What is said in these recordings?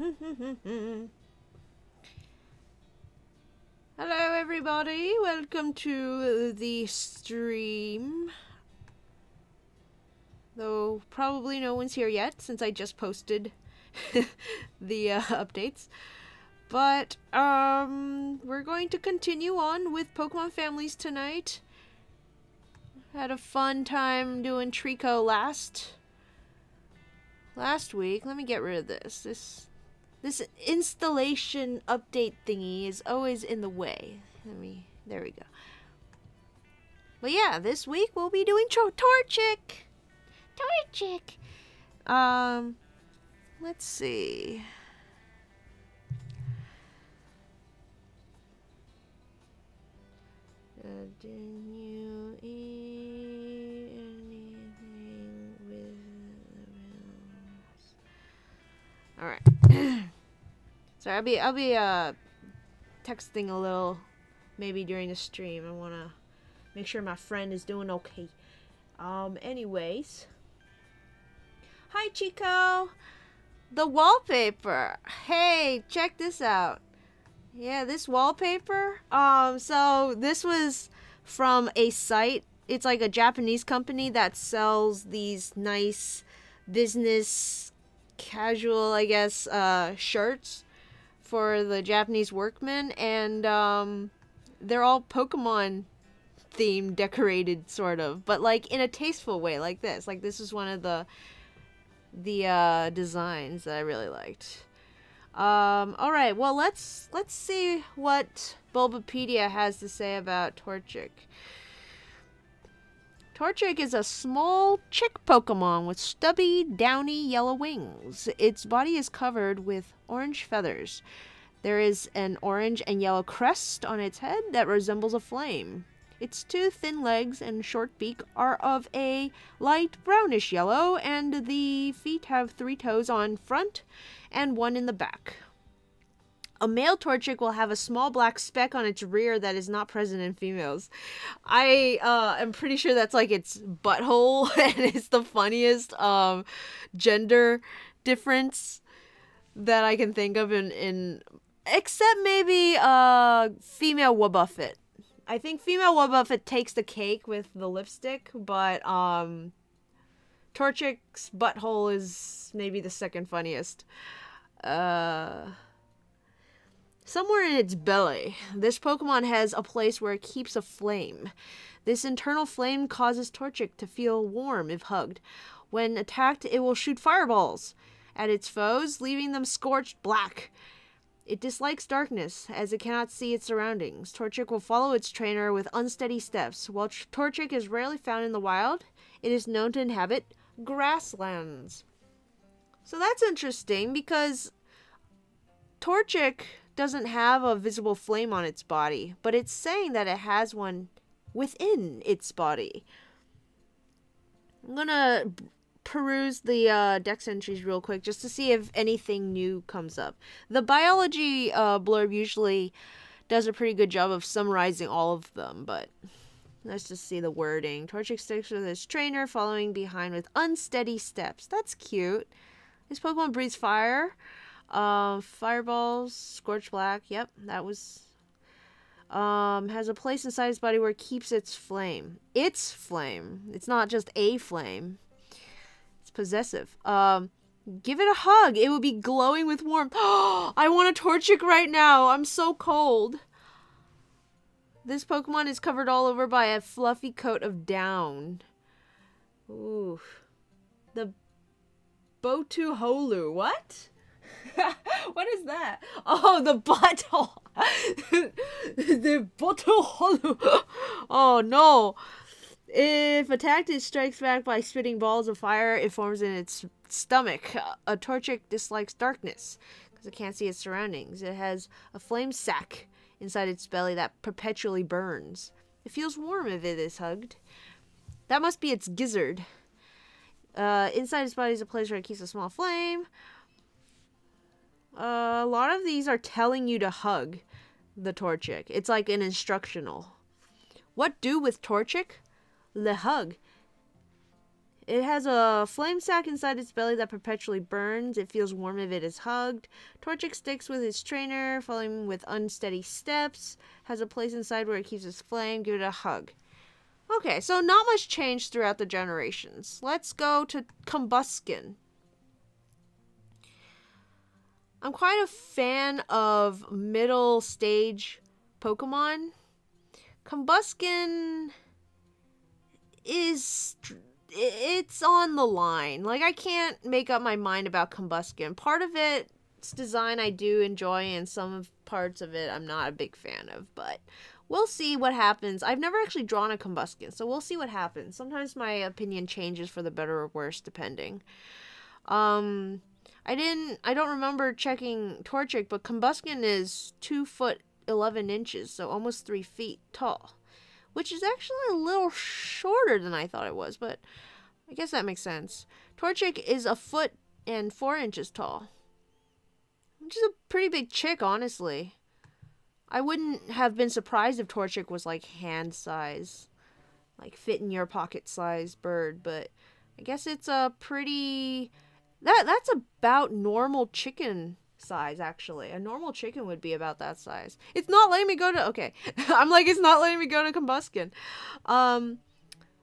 Hello everybody, welcome to the stream. Though probably no one's here yet since I just posted the updates. But we're going to continue on with Pokemon families tonight. Had a fun time doing Trico last week. Let me get rid of this. This installation update thingy is always in the way. There we go. But yeah, this week we'll be doing Torchic. Let's see. Didn't you eat anything with the Alright. So I'll be texting a little maybe during the stream. I wanna make sure my friend is doing okay. Anyways. Hi Chico! The wallpaper! Hey, check this out. Yeah, this wallpaper. So this was from a site. It's like a Japanese company that sells these nice business casual, I guess, shirts for the Japanese workmen, and they're all Pokemon themed, decorated, sort of, but like in a tasteful way, like this. Like this is one of the designs that I really liked. Alright, well let's see what Bulbapedia has to say about Torchic. Torchic is a small chick Pokemon with stubby, downy yellow wings. Its body is covered with orange feathers. There is an orange and yellow crest on its head that resembles a flame. Its two thin legs and short beak are of a light brownish yellow, and the feet have 3 toes on front and 1 in the back. A male Torchic will have a small black speck on its rear that is not present in females. I am pretty sure that's like its butthole, and it's the funniest gender difference that I can think of in except maybe female Wobbuffet. I think female Wobbuffet takes the cake with the lipstick, but Torchic's butthole is maybe the second funniest. Somewhere in its belly, this Pokemon has a place where it keeps a flame. This internal flame causes Torchic to feel warm if hugged. When attacked, it will shoot fireballs at its foes, leaving them scorched black. It dislikes darkness, as it cannot see its surroundings. Torchic will follow its trainer with unsteady steps. While Torchic is rarely found in the wild, it is known to inhabit grasslands. So that's interesting, because Torchic doesn't have a visible flame on its body, but it's saying that it has one within its body. I'm gonna peruse the dex entries real quick just to see if anything new comes up. The biology blurb usually does a pretty good job of summarizing all of them, but let's just see the wording. Torchic sticks with its trainer, following behind with unsteady steps. That's cute. This Pokemon breathes fire. Fireballs, scorched black. Yep, that was. Has a place inside its body where it keeps its flame. Its flame. It's not just a flame. It's possessive. Give it a hug. It will be glowing with warmth. I want a Torchic right now. I'm so cold. This Pokemon is covered all over by a fluffy coat of down. Ooh. The Botuholu. What? What is that? Oh, the butthole. The Botuholu. Oh no. If attacked, it strikes back by spitting balls of fire it forms in its stomach. A Torchic dislikes darkness because it can't see its surroundings. It has a flame sac inside its belly that perpetually burns. It feels warm if it is hugged. That must be its gizzard. Inside its body is a place where it keeps a small flame. A lot of these are telling you to hug the Torchic. It's like an instructional. What do with Torchic? Le hug. It has a flame sac inside its belly that perpetually burns. It feels warm if it is hugged. Torchic sticks with its trainer, following with unsteady steps. Has a place inside where it keeps its flame. Give it a hug. Okay, so not much change throughout the generations. Let's go to Combuskin. I'm quite a fan of middle stage Pokemon. Combuskin it's on the line. Like, I can't make up my mind about Combuskin. Part of its design I do enjoy, and some parts of it I'm not a big fan of, but we'll see what happens. I've never actually drawn a Combuskin, so we'll see what happens. Sometimes my opinion changes for the better or worse, depending. I don't remember checking Torchic, but Combuskin is 2 foot 11 inches, so almost 3 feet tall, which is actually a little shorter than I thought it was, but I guess that makes sense. Torchic is 1 foot and 4 inches tall, which is a pretty big chick, honestly. I wouldn't have been surprised if Torchic was like hand size, like fit in your pocket size bird, but I guess it's a pretty... That's about normal chicken size, actually. A normal chicken would be about that size. It's not letting me go to... Okay. I'm like, it's not letting me go to Combuskin.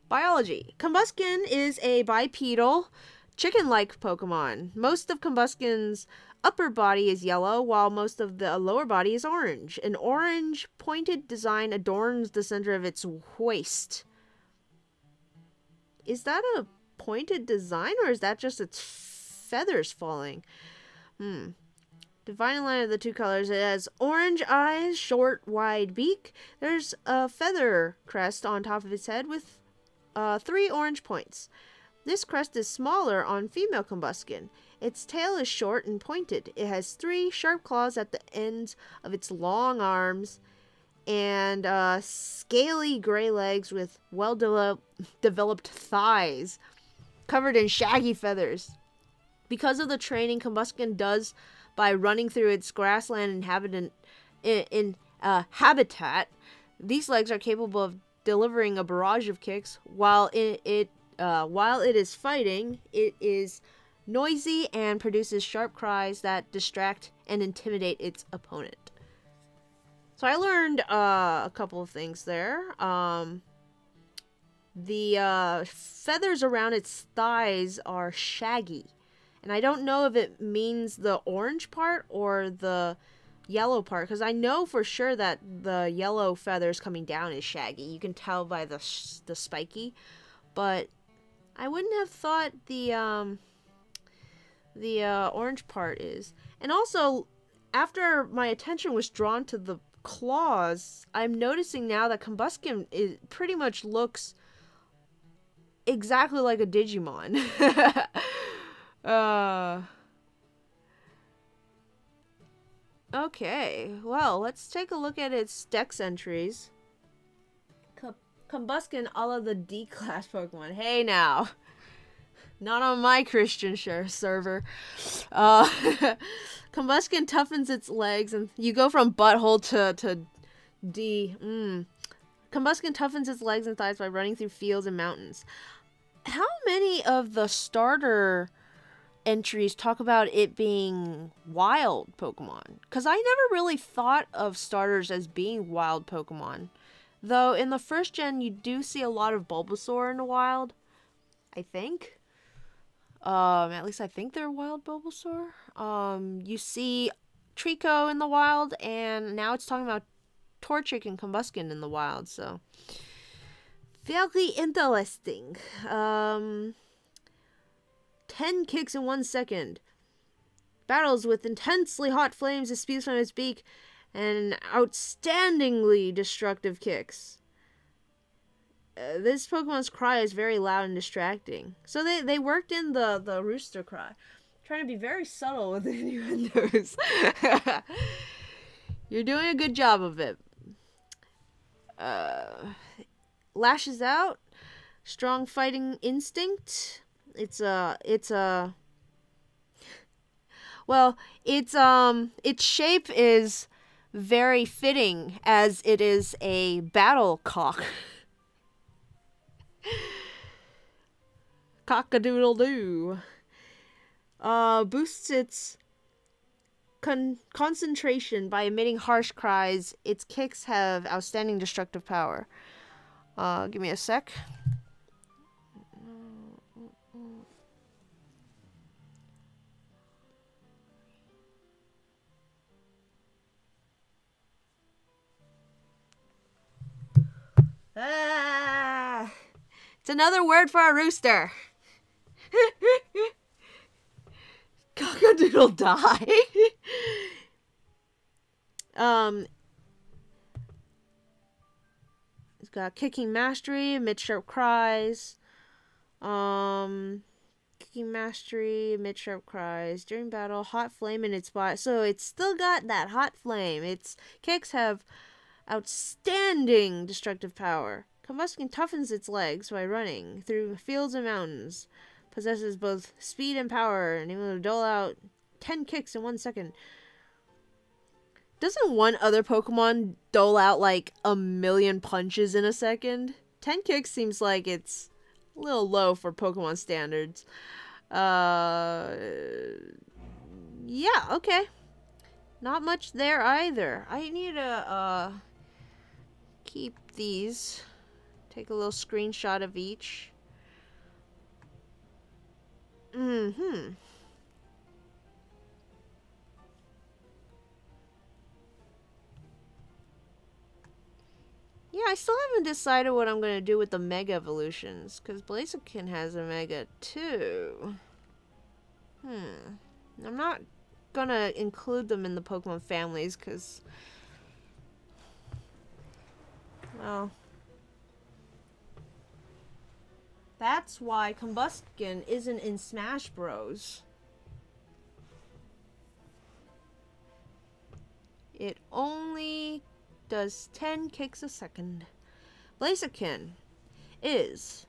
Biology. Combuskin is a bipedal, chicken-like Pokemon. Most of Combuskin's upper body is yellow, while most of the lower body is orange. An orange pointed design adorns the center of its waist. Is that a pointed design, or is that just its feathers falling? Defining line of the two colors. It has orange eyes, short, wide beak. There's a feather crest on top of its head with 3 orange points. This crest is smaller on female Combuskin. Its tail is short and pointed. It has 3 sharp claws at the ends of its long arms and scaly gray legs with well-developed thighs covered in shaggy feathers. Because of the training Combuskin does by running through its grassland habitat, these legs are capable of delivering a barrage of kicks. While it is fighting, it is noisy and produces sharp cries that distract and intimidate its opponent. So I learned a couple of things there. The feathers around its thighs are shaggy. And I don't know if it means the orange part or the yellow part, because I know for sure that the yellow feathers coming down is shaggy. You can tell by the spiky, but I wouldn't have thought the orange part is. And also, after my attention was drawn to the claws, I'm noticing now that Combuskin pretty much looks exactly like a Digimon. Okay, well, let's take a look at its dex entries. Combuskin, all of the D-class Pokemon. Hey now. Not on my Christian server. Combuskin toughens its legs, and you go from butthole to D. Combuskin toughens its legs and thighs by running through fields and mountains. How many of the starter entries talk about it being wild Pokemon? Because I never really thought of starters as being wild Pokemon. Though in the first gen you do see a lot of Bulbasaur in the wild. I think. At least I think they're wild Bulbasaur. You see Trico in the wild, and now it's talking about Torchic and Combuskin in the wild, so very interesting. 10 kicks in 1 second. Battles with intensely hot flames that spews from its beak, and outstandingly destructive kicks. This Pokemon's cry is very loud and distracting. So they worked in the rooster cry. Trying to be very subtle with the innuendos. You're doing a good job of it. Lashes out. Strong fighting instinct. Its shape is very fitting, as it is a battle cock. Cock-a-doodle-doo. Boosts its concentration by emitting harsh cries. Its kicks have outstanding destructive power. Give me a sec. It's another word for a rooster. Cock-a-doodle die. It's got kicking mastery, emit sharp cries. Kicking mastery, emit sharp cries during battle. Hot flame in its body, so it's still got that hot flame. Its kicks have outstanding destructive power. Combustion toughens its legs by running through fields and mountains. Possesses both speed and power, and able to dole out 10 kicks in 1 second. Doesn't one other Pokemon dole out like 1,000,000 punches in a second? 10 kicks seems like it's a little low for Pokemon standards. Yeah, okay. Not much there either. I need to keep these. Take a little screenshot of each. Yeah, I still haven't decided what I'm going to do with the Mega Evolutions, because Blaziken has a Mega too. I'm not going to include them in the Pokemon families, because, well, that's why Combustion isn't in Smash Bros. It only does 10 kicks a second. Blaziken is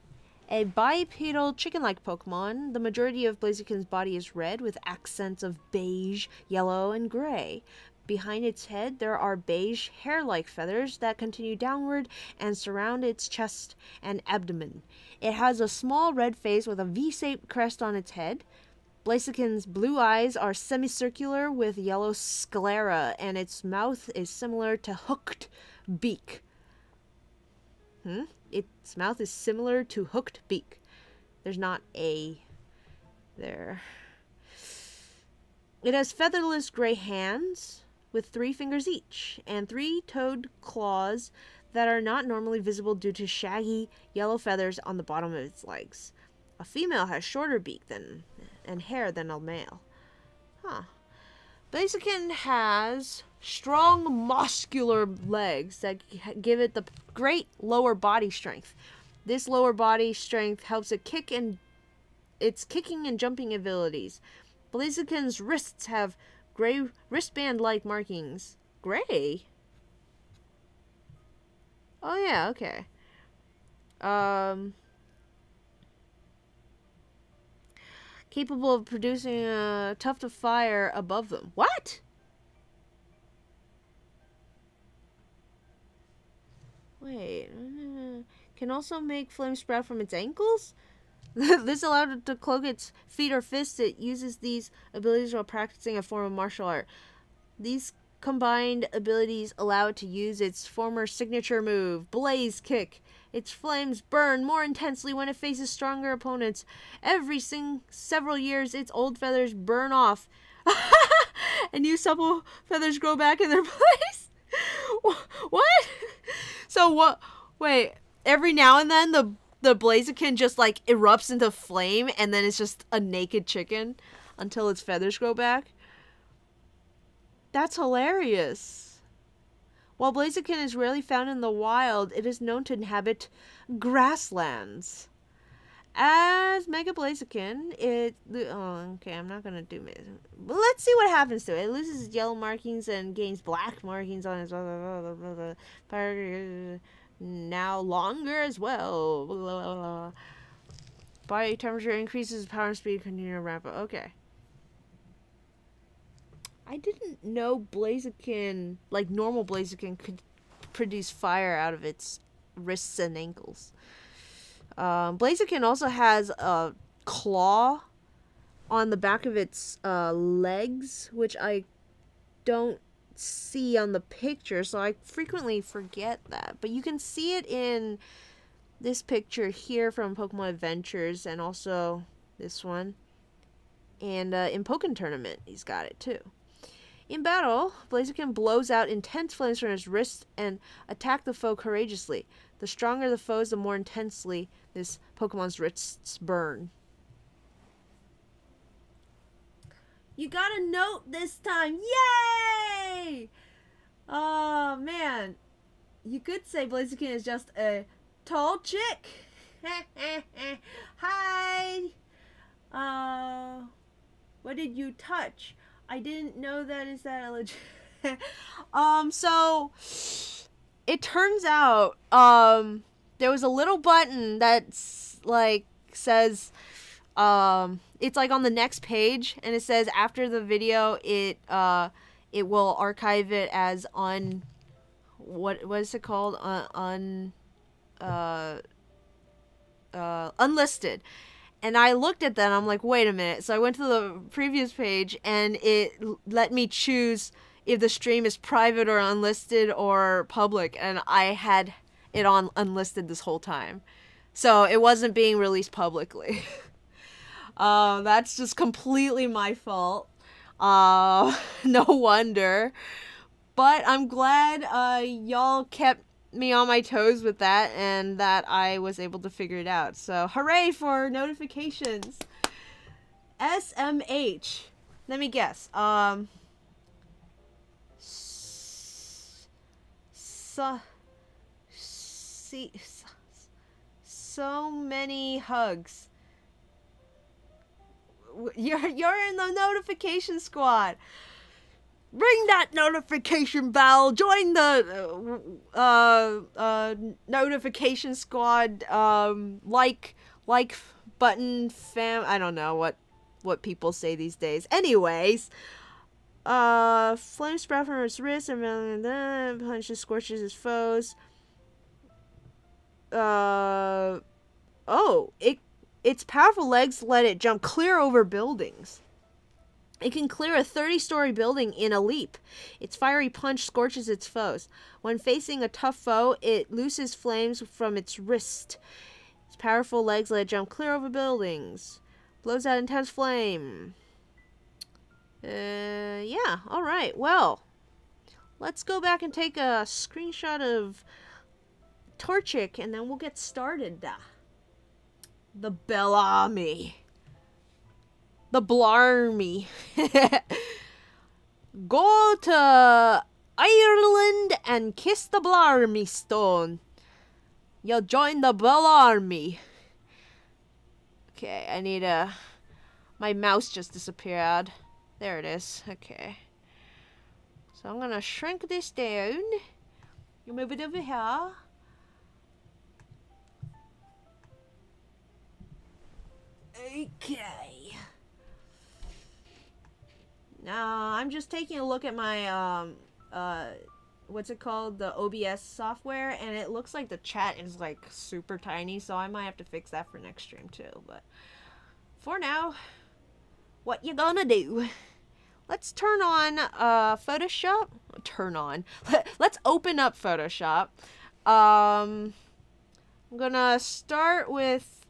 a bipedal chicken-like Pokemon. The majority of Blaziken's body is red with accents of beige, yellow, and gray. Behind its head, there are beige hair-like feathers that continue downward and surround its chest and abdomen. It has a small red face with a V-shaped crest on its head. Blaziken's blue eyes are semicircular with yellow sclera, and its mouth is similar to hooked beak. Its mouth is similar to hooked beak. There's not a there. It has featherless gray hands with 3 fingers each, and 3-toed claws that are not normally visible due to shaggy yellow feathers on the bottom of its legs. A female has shorter beak and hair than a male. Blaziken has strong, muscular legs that give it the great lower body strength. This lower body strength helps it kick and its kicking and jumping abilities. Blaziken's wrists have gray wristband-like markings. Gray? Oh yeah, okay. Capable of producing a tuft of fire above them. What? Wait. Can also make flames sprout from its ankles? This allowed it to cloak its feet or fists. It uses these abilities while practicing a form of martial art. These combined abilities allow it to use its former signature move, Blaze Kick. Its flames burn more intensely when it faces stronger opponents. Every several years, its old feathers burn off, and new supple feathers grow back in their place. What? So what? Wait. Every now and then, the Blaziken just like erupts into flame, and then it's just a naked chicken until its feathers grow back. That's hilarious. While Blaziken is rarely found in the wild, it is known to inhabit grasslands. As Mega Blaziken, okay, I'm not gonna do it. But let's see what happens to it. It loses its yellow markings and gains black markings on its now longer as well. Body temperature increases, power and speed continue to ramp up. Okay. I didn't know Blaziken, like normal Blaziken, could produce fire out of its wrists and ankles. Blaziken also has a claw on the back of its legs, which I don't see on the picture, so I frequently forget that. But you can see it in this picture here from Pokemon Adventures, and also this one. And in Pokken Tournament, he's got it too. In battle, Blaziken blows out intense flames from his wrist and attack the foe courageously. The stronger the foes, the more intensely this Pokemon's wrists burn. You got a note this time. Yay! Oh, man. You could say Blaziken is just a tall chick. Hi! What did you touch? I didn't know that. Is that a legit? So it turns out there was a little button that's like says it's like on the next page, and it says after the video it will archive it as what is it called, unlisted. And I looked at that and I'm like, wait a minute. So I went to the previous page and it let me choose if the stream is private or unlisted or public. And I had it on unlisted this whole time. So it wasn't being released publicly. That's just completely my fault. No wonder. But I'm glad y'all kept me on my toes with that, and that I was able to figure it out. So hooray for notifications. SMH. Let me guess. So many hugs. You're in the notification squad. Ring that notification bell. Join the notification squad. Like button fam. I don't know what people say these days. Anyways, flame sprout from his wrist and punches, scorches his foes. Its powerful legs let it jump clear over buildings. It can clear a 30-story building in a leap. Its fiery punch scorches its foes. When facing a tough foe, it looses flames from its wrist. Its powerful legs let it jump clear over buildings. Blows out intense flame. Yeah, alright. Well, let's go back and take a screenshot of Torchic, and then we'll get started. The Bellamy. The Blarmy. Go to Ireland and kiss the Blarmy Stone. You'll join the Blarmy. Okay, I need my mouse just disappeared. There it is. Okay. So I'm gonna shrink this down. You move it over here. Okay. Now, I'm just taking a look at my, what's it called? The OBS software, and it looks like the chat is, like, super tiny, so I might have to fix that for next stream, too. But for now, what you gonna do? Let's turn on, Photoshop. Turn on. Let's open up Photoshop. I'm gonna start with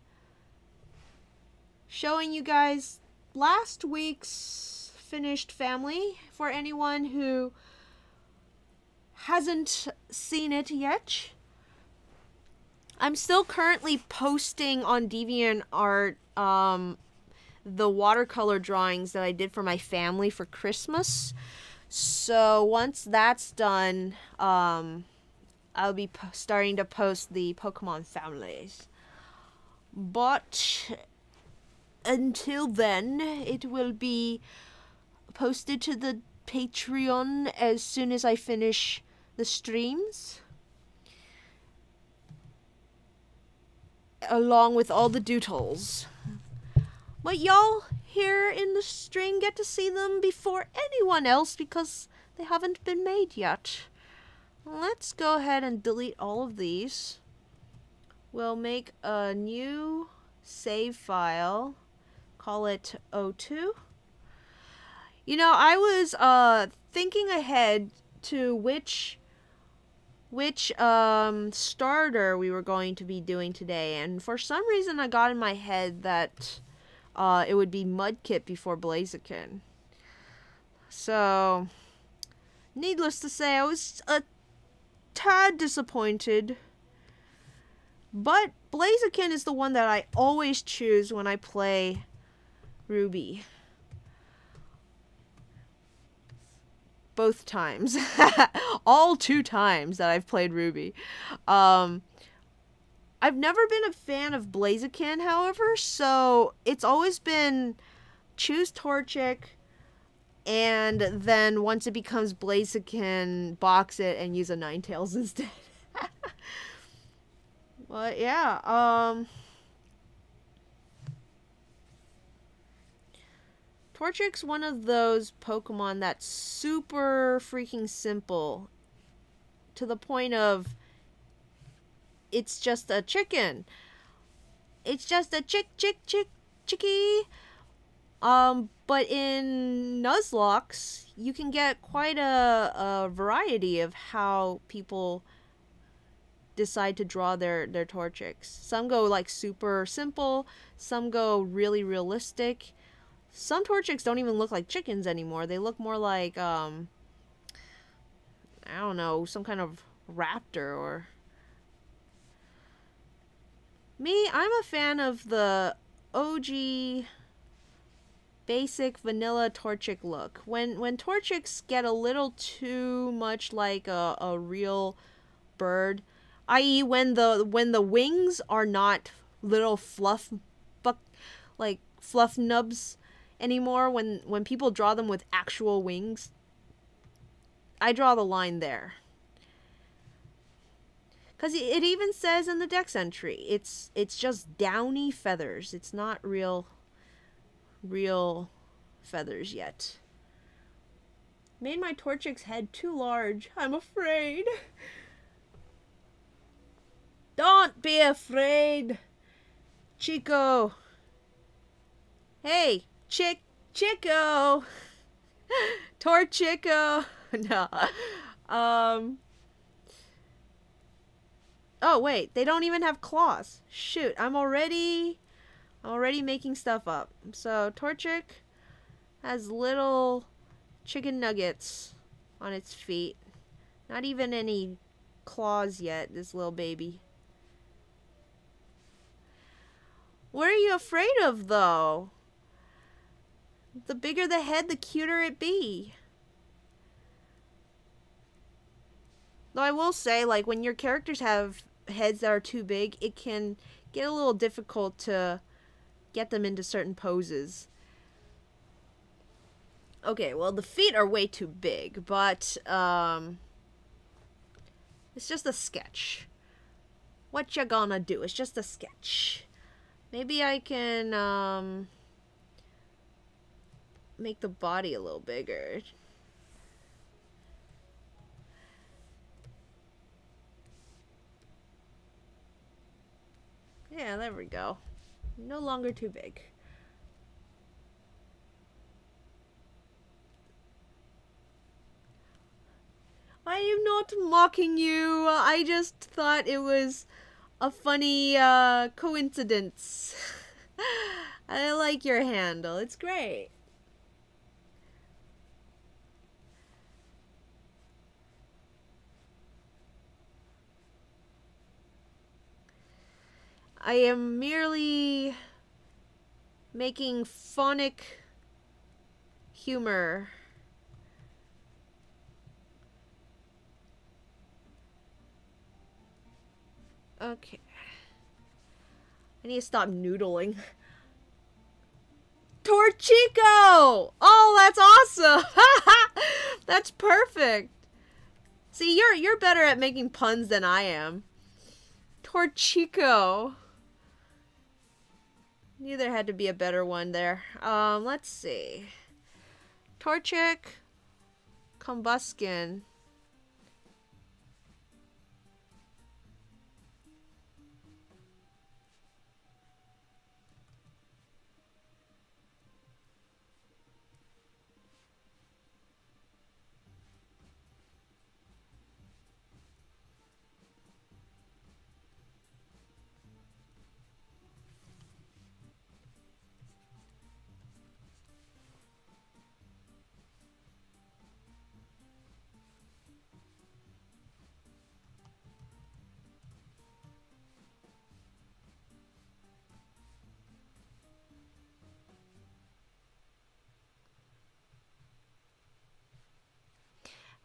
showing you guys last week's finished family for anyone who hasn't seen it yet. I'm still currently posting on DeviantArt the watercolor drawings that I did for my family for Christmas. So once that's done, I'll be starting to post the Pokemon families. But until then, it will be posted to the Patreon as soon as I finish the streams, along with all the doodles. But y'all here in the stream get to see them before anyone else because they haven't been made yet. Let's go ahead and delete all of these. We'll make a new save file. Call it O2. You know, I was thinking ahead to which starter we were going to be doing today, and for some reason I got in my head that it would be Mudkip before Blaziken. So, needless to say, I was a tad disappointed. But Blaziken is the one that I always choose when I play Ruby. Both times. All 2 times that I've played Ruby. I've never been a fan of Blaziken, however, so it's always been choose Torchic, and then once it becomes Blaziken, box it and use a Ninetales instead. But yeah, Torchic's one of those Pokemon that's super freaking simple. To the point of, it's just a chicken. It's just a chickie. But in Nuzlocke, you can get quite a variety of how people decide to draw their Torchics. Some go like super simple, some go really realistic. Some Torchics don't even look like chickens anymore. They look more like I don't know, some kind of raptor. Or me, I'm a fan of the OG basic vanilla Torchic look. When Torchics get a little too much like a real bird, i.e. when the wings are not little fluff nubs anymore, when people draw them with actual wings, I draw the line there. Because it even says in the Dex entry, it's just downy feathers. It's not real feathers yet. Made my Torchic's head too large. I'm afraid. Don't be afraid, Chico. Hey, Chico. Torchico. No. Oh wait, they don't even have claws. Shoot, I'm already making stuff up. So Torchic has little chicken nuggets on its feet. Not even any claws yet, this little baby. What are you afraid of, though? The bigger the head, the cuter it be. Though I will say, like, when your characters have heads that are too big, it can get a little difficult to get them into certain poses. Okay, well, the feet are way too big, but, it's just a sketch. What you gonna do? It's just a sketch. Maybe I can, make the body a little bigger. Yeah, there we go. No longer too big. I am not mocking you. I just thought it was a funny coincidence. I like your handle. It's great. I am merely making phonic humor. Okay. I need to stop noodling. Torchico! Oh, that's awesome! That's perfect. See, you're better at making puns than I am. Torchico. Knew there had to be a better one there. Let's see. Torchic, Combuskin.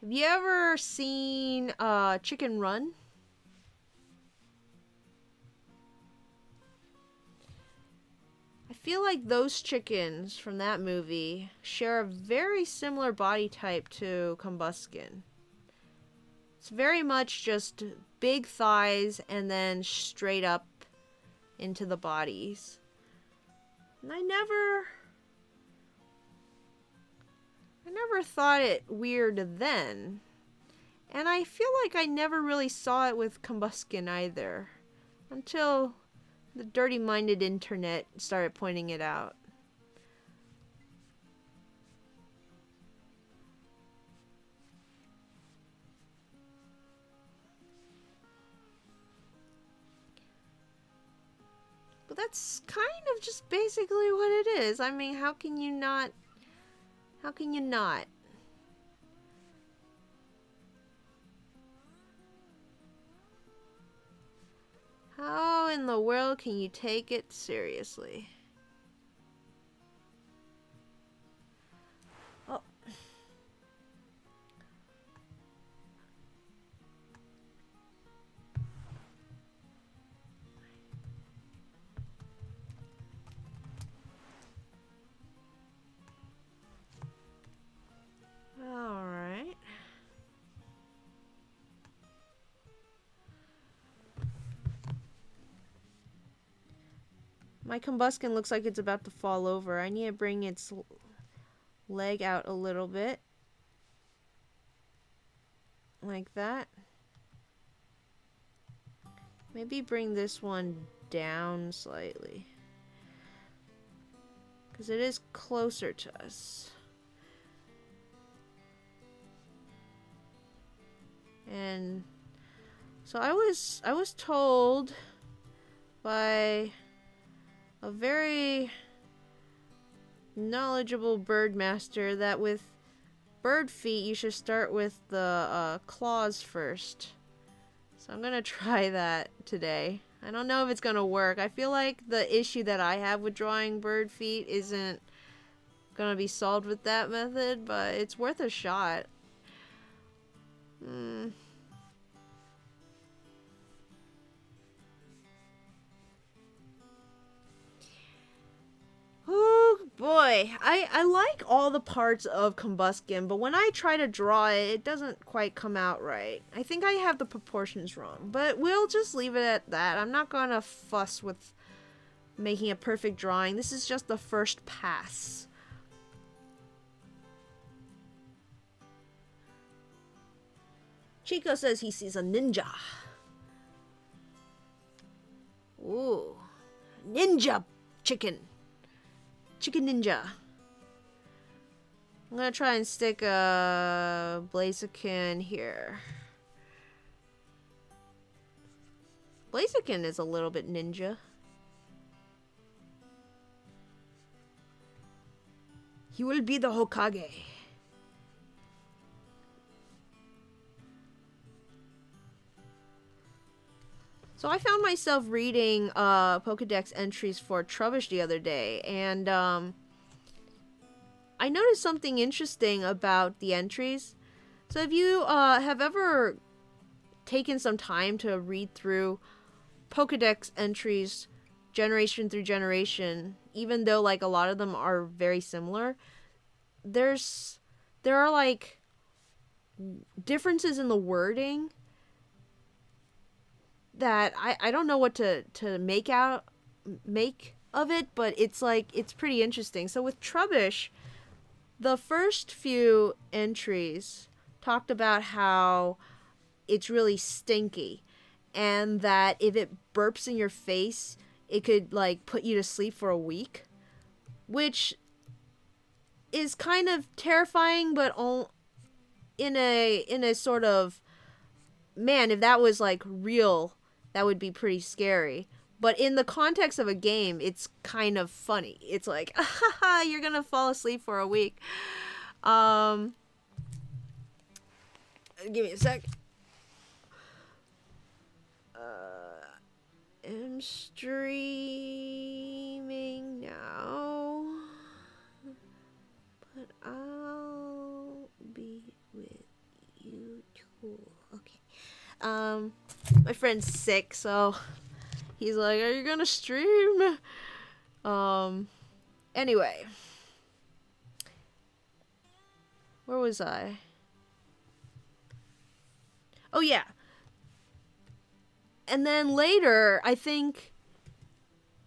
Have you ever seen Chicken Run? I feel like those chickens from that movie share a very similar body type to Combuskin. It's very much just big thighs and then straight up into the bodies. And I never thought it weird then. And I feel like I never really saw it with Combuskin either. Until the dirty-minded internet started pointing it out. But that's kind of just basically what it is. I mean, how can you not? How can you not? How in the world can you take it seriously? Oh. All right. My Combuskin looks like it's about to fall over. I need to bring its leg out a little bit. Like that. Maybe bring this one down slightly. Because it is closer to us. And so I was told by a very knowledgeable bird master that with bird feet you should start with the claws first. So I'm gonna try that today. I don't know if it's gonna work. I feel like the issue that I have with drawing bird feet isn't gonna be solved with that method, but it's worth a shot. Oh boy, I like all the parts of Combuskin, but when I try to draw it, it doesn't quite come out right. I think I have the proportions wrong, but we'll just leave it at that. I'm not gonna fuss with making a perfect drawing. This is just the first pass. Chico says he sees a ninja. Ooh, ninja chicken. Chicken ninja. I'm gonna try and stick a Blaziken here. Blaziken is a little bit ninja. He will be the Hokage. So I found myself reading Pokedex entries for Trubbish the other day, and I noticed something interesting about the entries. So if you have ever taken some time to read through Pokedex entries generation through generation, even though like a lot of them are very similar, there are like differences in the wording that I don't know what to make of it, but it's like it's pretty interesting. So with Trubbish, the first few entries talked about how it's really stinky and that if it burps in your face, it could like put you to sleep for a week, which is kind of terrifying, but in a sort of, man, if that was like real, that would be pretty scary. But in the context of a game, it's kind of funny. It's like, haha, you're gonna fall asleep for a week. Give me a sec. I'm streaming now, but I'll be with you. Okay. My friend's sick, so he's like, "Are you gonna stream?" Anyway. Where was I? Oh, yeah. And then later, I think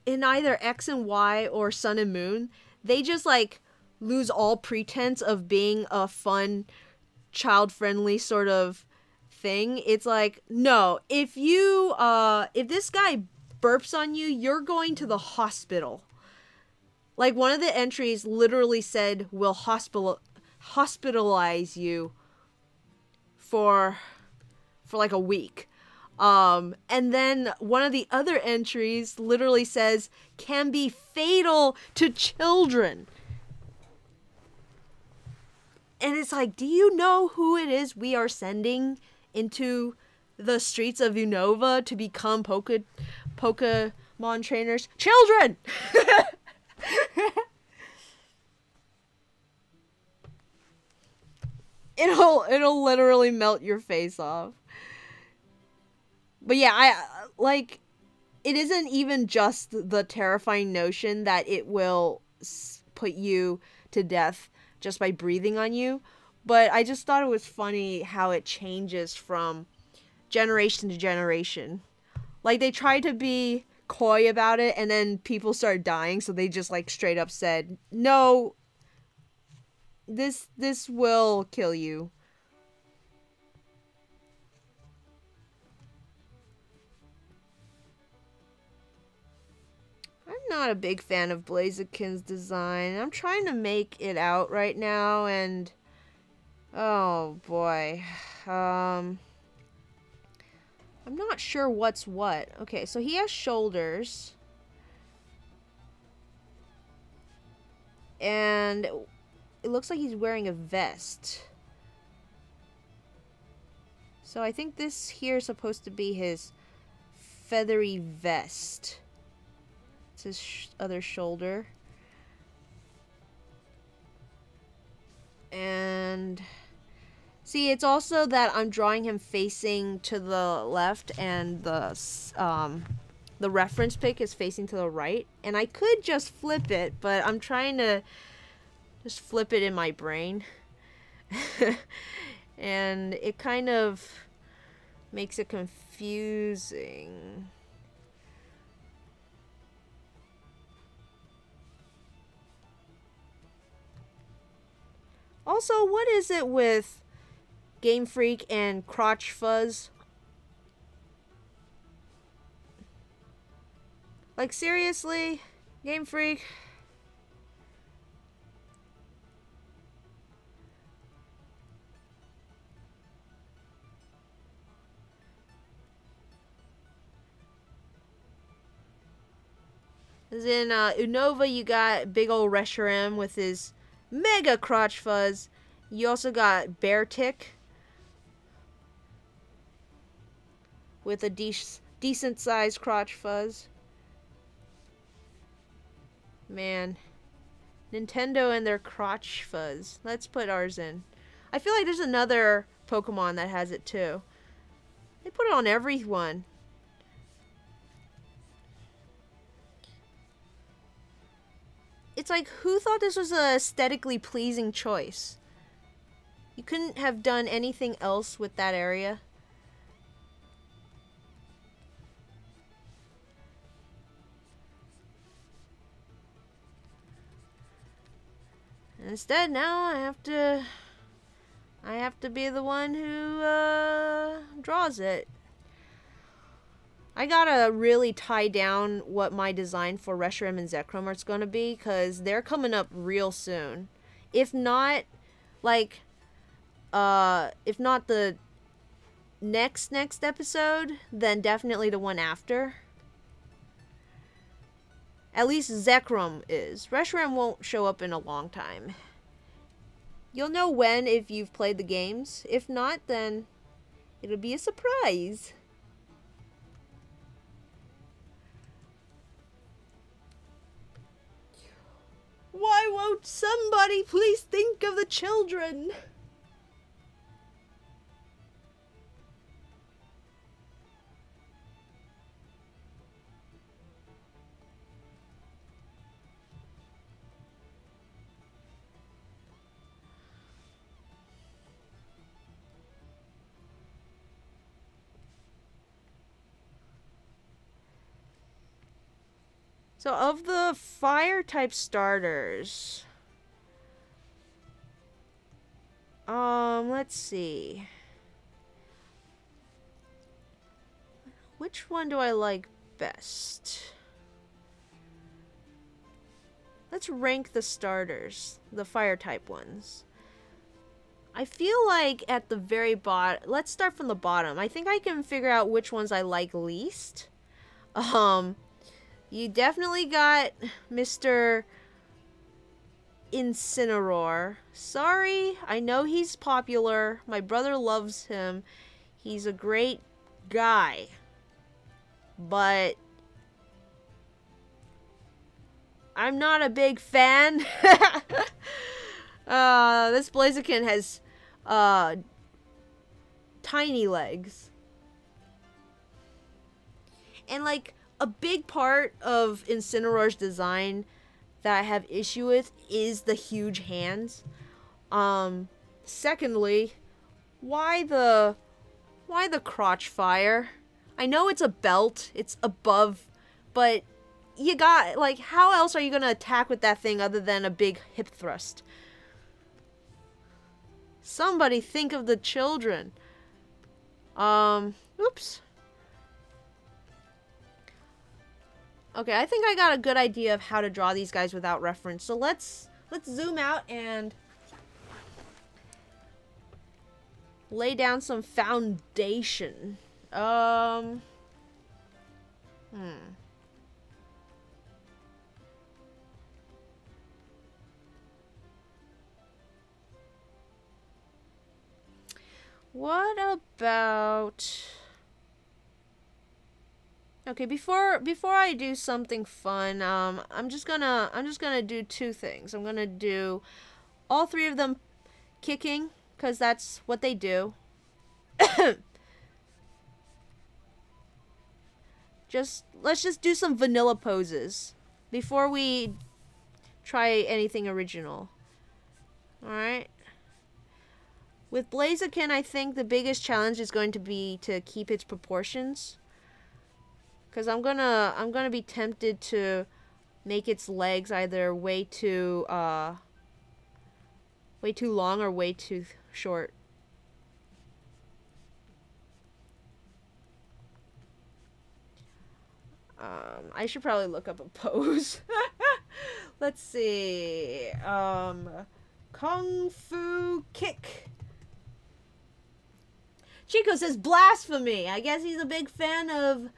in either X and Y or Sun and Moon, they just like lose all pretense of being a fun, child-friendly sort of thing. It's like, no, if this guy burps on you, you're going to the hospital. Like, one of the entries literally said, we'll hospitalize you for like a week. And then one of the other entries literally says, can be fatal to children. And it's like, do you know who it is we are sending into the streets of Unova to become Pokemon trainers? Children! It'll literally melt your face off. But yeah, it isn't even just the terrifying notion that it will put you to death just by breathing on you, but I just thought it was funny how it changes from generation to generation. Like, they tried to be coy about it, and then people started dying, so they just like straight up said, no, this will kill you. I'm not a big fan of Blaziken's design. I'm trying to make it out right now, and oh boy. I'm not sure what's what. Okay, so he has shoulders. And it looks like he's wearing a vest. So I think this here is supposed to be his feathery vest. It's his other shoulder. And see, it's also that I'm drawing him facing to the left, and the reference pic is facing to the right. And I could just flip it, but I'm trying to just flip it in my brain. And it kind of makes it confusing. Also, what is it with Game Freak and Crotch Fuzz? Like, seriously? Game Freak? As in, Unova, you got big ol' Reshiram with his mega crotch fuzz. You also got Beartic with a decent sized crotch fuzz. Man. Nintendo and their crotch fuzz. Let's put ours in. I feel like there's another Pokemon that has it too. They put it on everyone. It's like, who thought this was a aesthetically pleasing choice? You couldn't have done anything else with that area. Instead, now I have to be the one who draws it. I gotta really tie down what my design for Reshiram and Zekrom is gonna be, because they're coming up real soon. If not, like, if not the next episode, then definitely the one after. At least Zekrom is. Reshiram won't show up in a long time. You'll know when if you've played the games. If not, then it'll be a surprise. Why won't somebody please think of the children? So of the fire type starters, let's see. Which one do I like best? Let's rank the starters, the fire type ones. I feel like at the very bottom, let's start from the bottom. I think I can figure out which ones I like least. You definitely got Mr. Incineroar. Sorry, I know he's popular. My brother loves him. He's a great guy. But I'm not a big fan. This Blaziken has tiny legs. And like a big part of Incineroar's design that I have issue with is the huge hands. Secondly, why the crotch fire? I know it's a belt, it's above, but you got, like, how else are you gonna attack with that thing other than a big hip thrust? Somebody think of the children. Oops. Okay, I think I got a good idea of how to draw these guys without reference. So let's zoom out and lay down some foundation. What about... Okay, before I do something fun, I'm just gonna do two things. I'm gonna do all three of them kicking, because that's what they do. Let's just do some vanilla poses before we try anything original. Alright. With Blaziken, I think the biggest challenge is going to be to keep its proportions. Because I'm gonna be tempted to make its legs either way too long or way too short. I should probably look up a pose. Let's see. Kung Fu Kick. Chico says blasphemy. I guess he's a big fan of...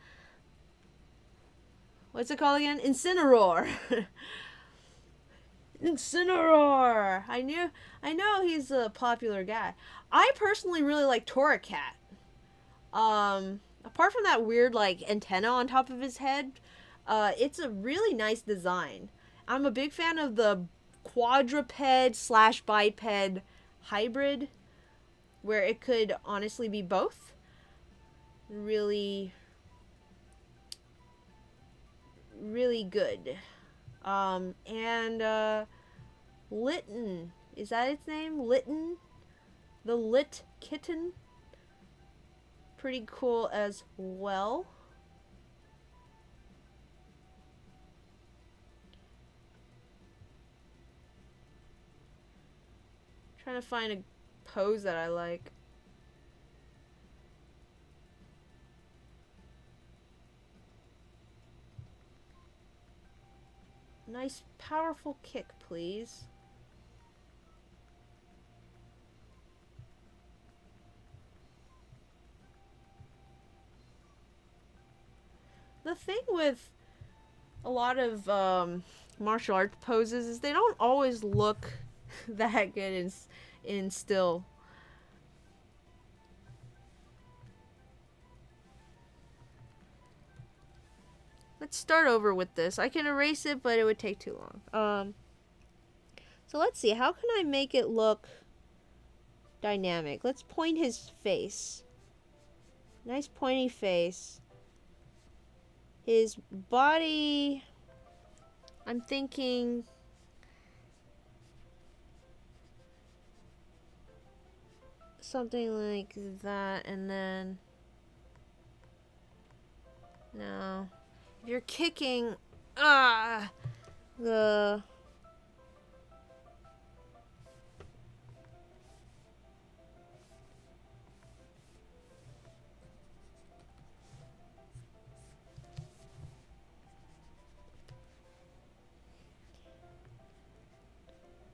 What's it called again? Incineroar. Incineroar. I know he's a popular guy. I personally really like Torchic. Apart from that weird like antenna on top of his head, it's a really nice design. I'm a big fan of the quadruped / biped hybrid, where it could honestly be both. Really good. Litten. Is that its name? Litten? The Lit Kitten? Pretty cool as well. Trying to find a pose that I like. Nice, powerful kick, please. The thing with a lot of martial arts poses is they don't always look that good in still. Let's start over with this. I can erase it, but it would take too long. So let's see. How can I make it look dynamic? Let's point his face. Nice pointy face. His body... I'm thinking... something like that, and then... No... If you're kicking, The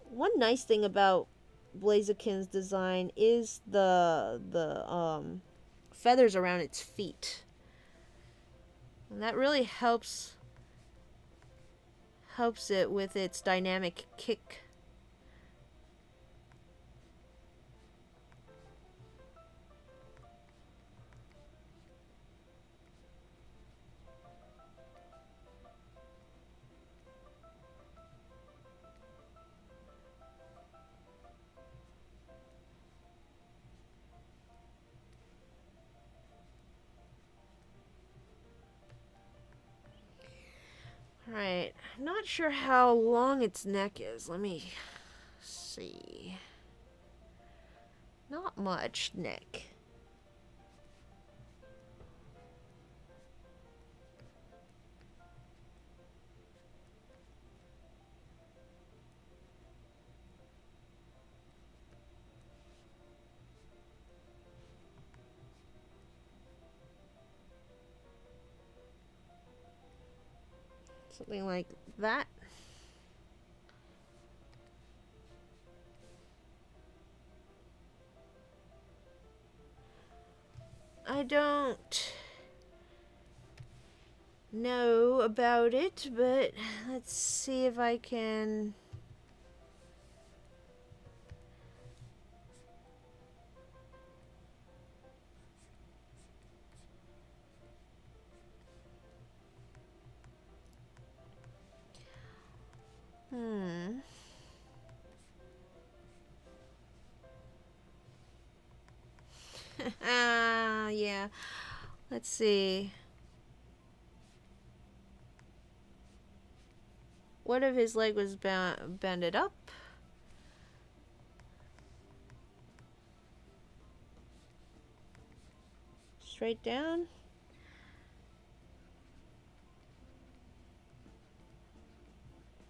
one nice thing about Blaziken's design is the feathers around its feet. And that really helps it with its dynamic kick. Right, I'm not sure how long its neck is. Let me see. Not much neck. Something like that. I don't know about it, but let's see if I can. Yeah. Let's see. What if his leg was bended up? Straight down?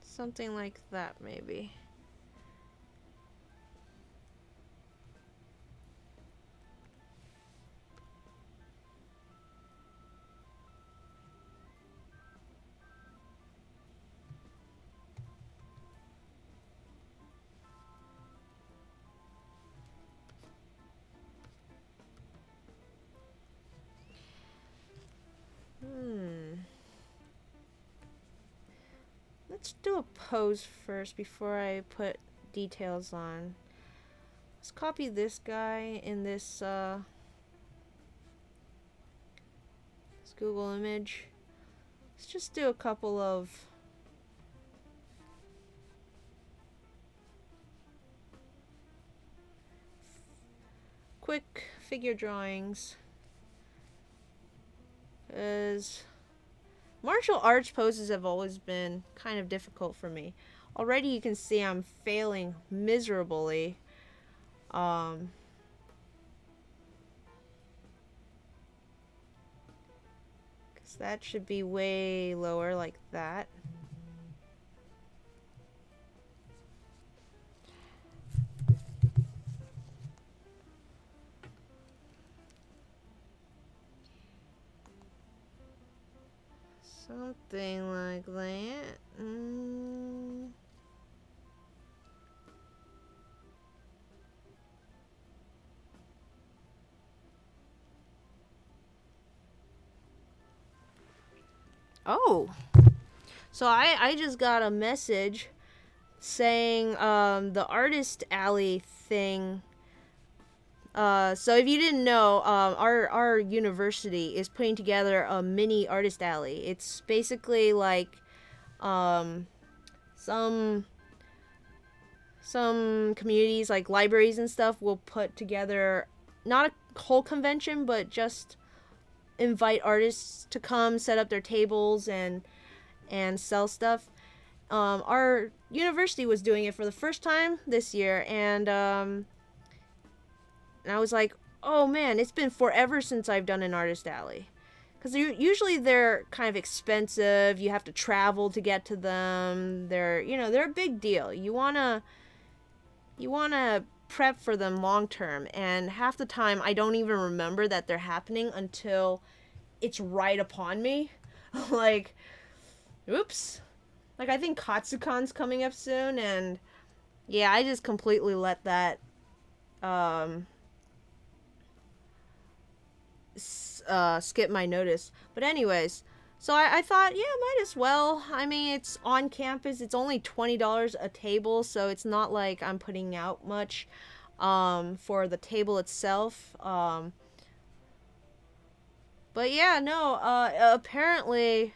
Something like that, maybe. Let's do a pose first before I put details on. Let's copy this guy in this Google image. Let's just do a couple of quick figure drawings. As martial arts poses have always been kind of difficult for me. Already you can see I'm failing miserably. Because that should be way lower, like that. Something like that. Oh, so I just got a message saying the Artist Alley thing. So if you didn't know, our university is putting together a mini Artist Alley. It's basically like some communities, like libraries and stuff, will put together not a whole convention, but just invite artists to come set up their tables and sell stuff. Our university was doing it for the first time this year, and I was like, oh man, it's been forever since I've done an Artist Alley, because usually they're kind of expensive. You have to travel to get to them. They're, you know, they're a big deal. You wanna prep for them long term, and half the time I don't even remember that they're happening until it's right upon me. Like, oops. Like, I think Katsucon's coming up soon, and yeah, I just completely let that skip my notice. But anyways, so I thought, yeah, might as well. I mean, it's on campus. It's only $20 a table, so it's not like I'm putting out much for the table itself. But yeah, no, apparently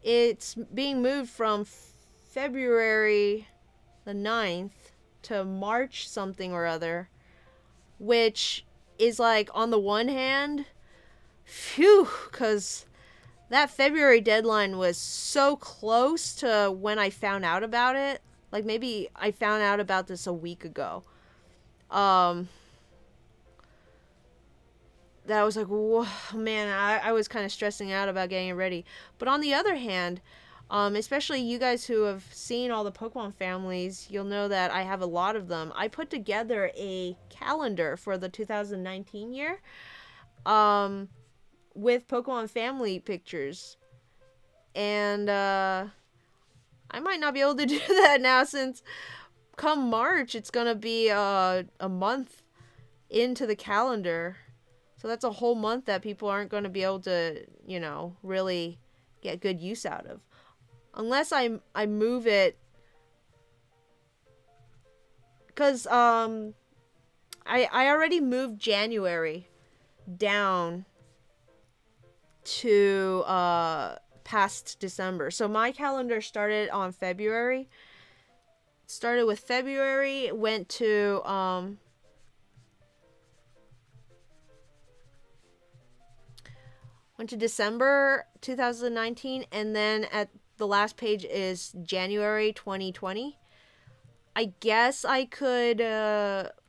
it's being moved from February the 9th to March something or other, which is like, on the one hand, phew, because that February deadline was so close to when I found out about it. Like, maybe I found out about this a week ago. That I was like, whoa, man, I was kind of stressing out about getting it ready. But on the other hand, especially you guys who have seen all the Pokemon families, you'll know that I have a lot of them. I put together a calendar for the 2019 year with Pokemon family pictures. And I might not be able to do that now, since come March, it's going to be a month into the calendar. So that's a whole month that people aren't going to be able to, you know, really get good use out of. Unless I move it. Because I already moved January down to past December. So my calendar started on February. Started with February, went to December 2019, and then at the last page is January 2020. I guess I could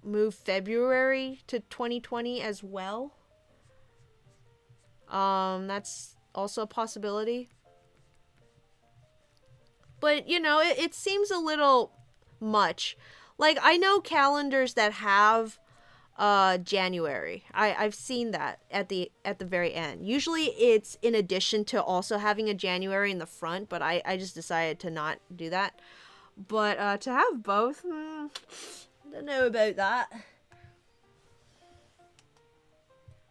move February to 2020 as well. That's also a possibility. But, you know, it seems a little much. Like, I know calendars that have January. I've seen that at the very end. Usually it's in addition to also having a January in the front, but I just decided to not do that. But to have both, I don't know about that.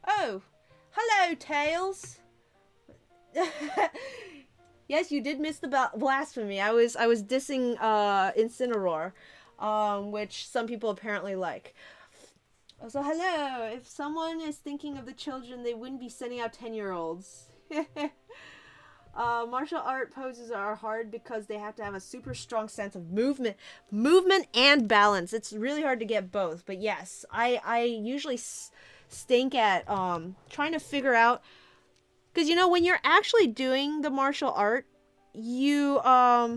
Oh, hello, Tails. Yes, you did miss the blasphemy. I was dissing Incineroar, which some people apparently like. So hello, if someone is thinking of the children, they wouldn't be sending out 10-year-olds. Martial art poses are hard because they have to have a super strong sense of movement and balance. It's really hard to get both, but yes, I usually stink at trying to figure out, because, you know, when you're actually doing the martial art, you're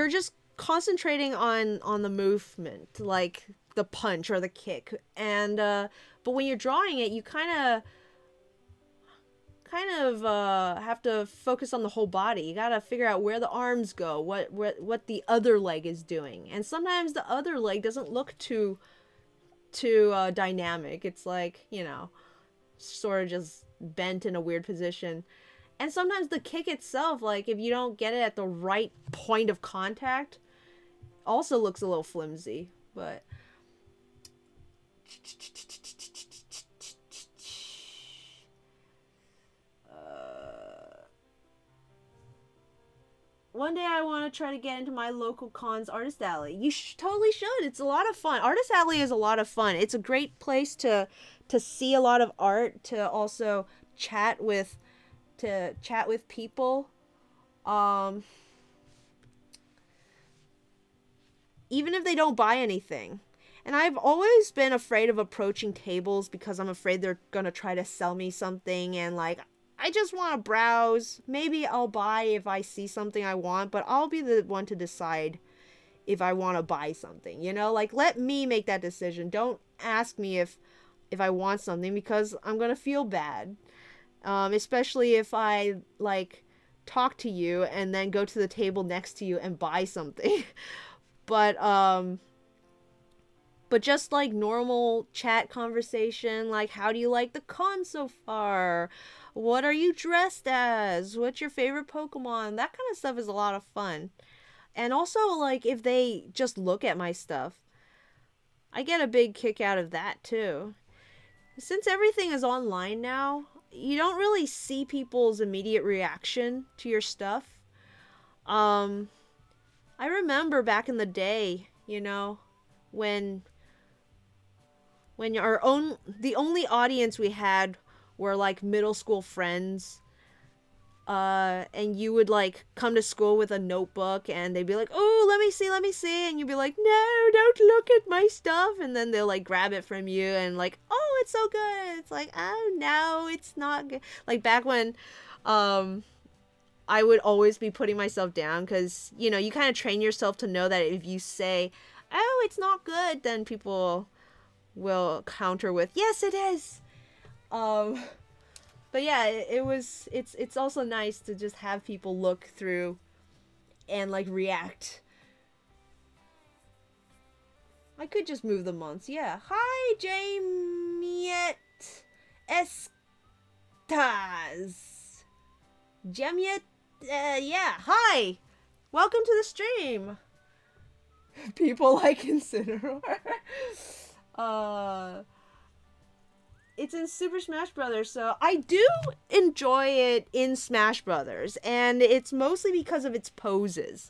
just concentrating on the movement, like the punch or the kick, and but when you're drawing it, you kind of have to focus on the whole body. You gotta figure out where the arms go, what the other leg is doing, and sometimes the other leg doesn't look too dynamic. It's like, you know, sort of just bent in a weird position. And sometimes the kick itself, like, if you don't get it at the right point of contact, also looks a little flimsy. But one day I want to try to get into my local con's artist alley. You totally should. It's a lot of fun. Artist alley is a lot of fun. It's a great place to see a lot of art, to also chat with people. Even if they don't buy anything. And I've always been afraid of approaching tables because I'm afraid they're gonna try to sell me something, and like, I just want to browse. Maybe I'll buy if I see something I want, but I'll be the one to decide if I want to buy something, you know? Like, let me make that decision. Don't ask me if if I want something, because I'm gonna feel bad. Especially if I like talk to you and then go to the table next to you and buy something. but just like normal chat conversation, like how do you like the con so far? What are you dressed as? What's your favorite Pokemon? That kind of stuff is a lot of fun. And also, like, if they just look at my stuff, I get a big kick out of that too. Since everything is online now, you don't really see people's immediate reaction to your stuff. I remember back in the day, you know, when the only audience we had were like middle school friends, and you would like come to school with a notebook and they'd be like, oh, let me see, and you'd be like, no, don't look at my stuff, and then they'll like grab it from you and like, oh, it's so good. It's like, oh no, it's not good. Like back when I would always be putting myself down, because you know, you kind of train yourself to know that if you say, oh, it's not good, then people will counter with, yes, it is. But yeah, it's also nice to just have people look through and like react. I could just move the months. Yeah. Hi, Jamiet Estas. Jamiet, yeah. Hi. Welcome to the stream. People like Incineroar. It's in Super Smash Brothers, so I do enjoy it in Smash Brothers, and it's mostly because of its poses.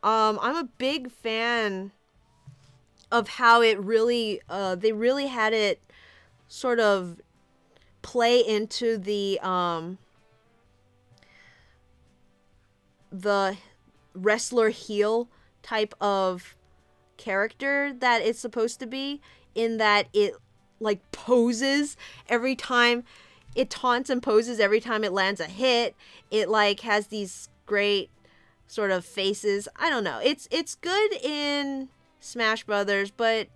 I'm a big fan of how it really, they really had it sort of play into the wrestler heel type of character that it's supposed to be, in that it like poses every time it taunts, and poses every time it lands a hit. It like has these great sort of faces. I don't know. It's good in Smash Brothers, and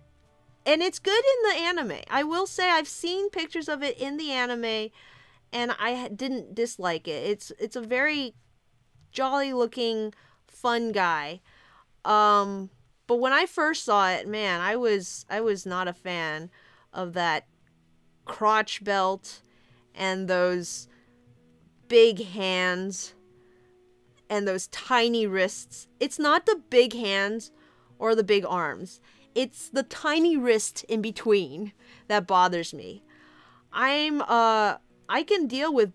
it's good in the anime. I will say I've seen pictures of it in the anime, and I didn't dislike it. It's a very jolly looking, fun guy. But when I first saw it, man, I was not a fan of that crotch belt and those big hands and those tiny wrists. It's not the big hands or the big arms. It's the tiny wrist in between that bothers me. I can deal with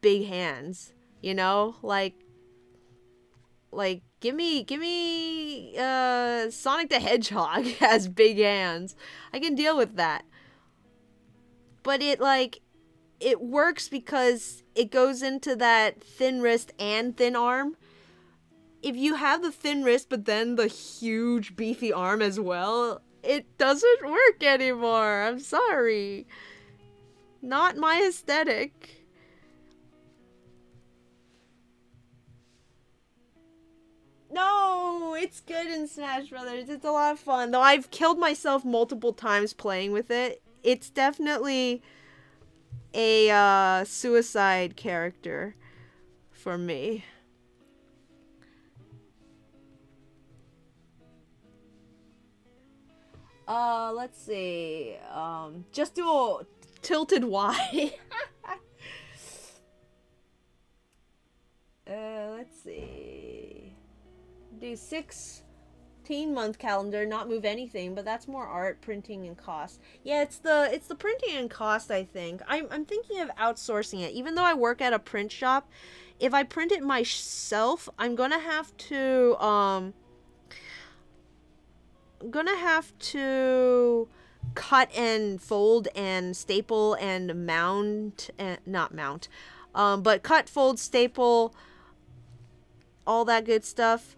big hands, you know, like give me Sonic the Hedgehog has big hands. I can deal with that. But it works because it goes into that thin wrist and thin arm. If you have the thin wrist but then the huge beefy arm as well, it doesn't work anymore. I'm sorry. Not my aesthetic. No, it's good in Smash Brothers. It's a lot of fun. Though I've killed myself multiple times playing with it. It's definitely a suicide character for me. Let's see. Just do a tilted Y. Let's see. Do 16-month calendar, not move anything, but that's more art, printing, and cost. Yeah, it's the printing and cost, I think. I'm thinking of outsourcing it. Even though I work at a print shop, if I print it myself, I'm gonna have to cut and fold and staple and mount, and not mount, but cut, fold, staple, all that good stuff.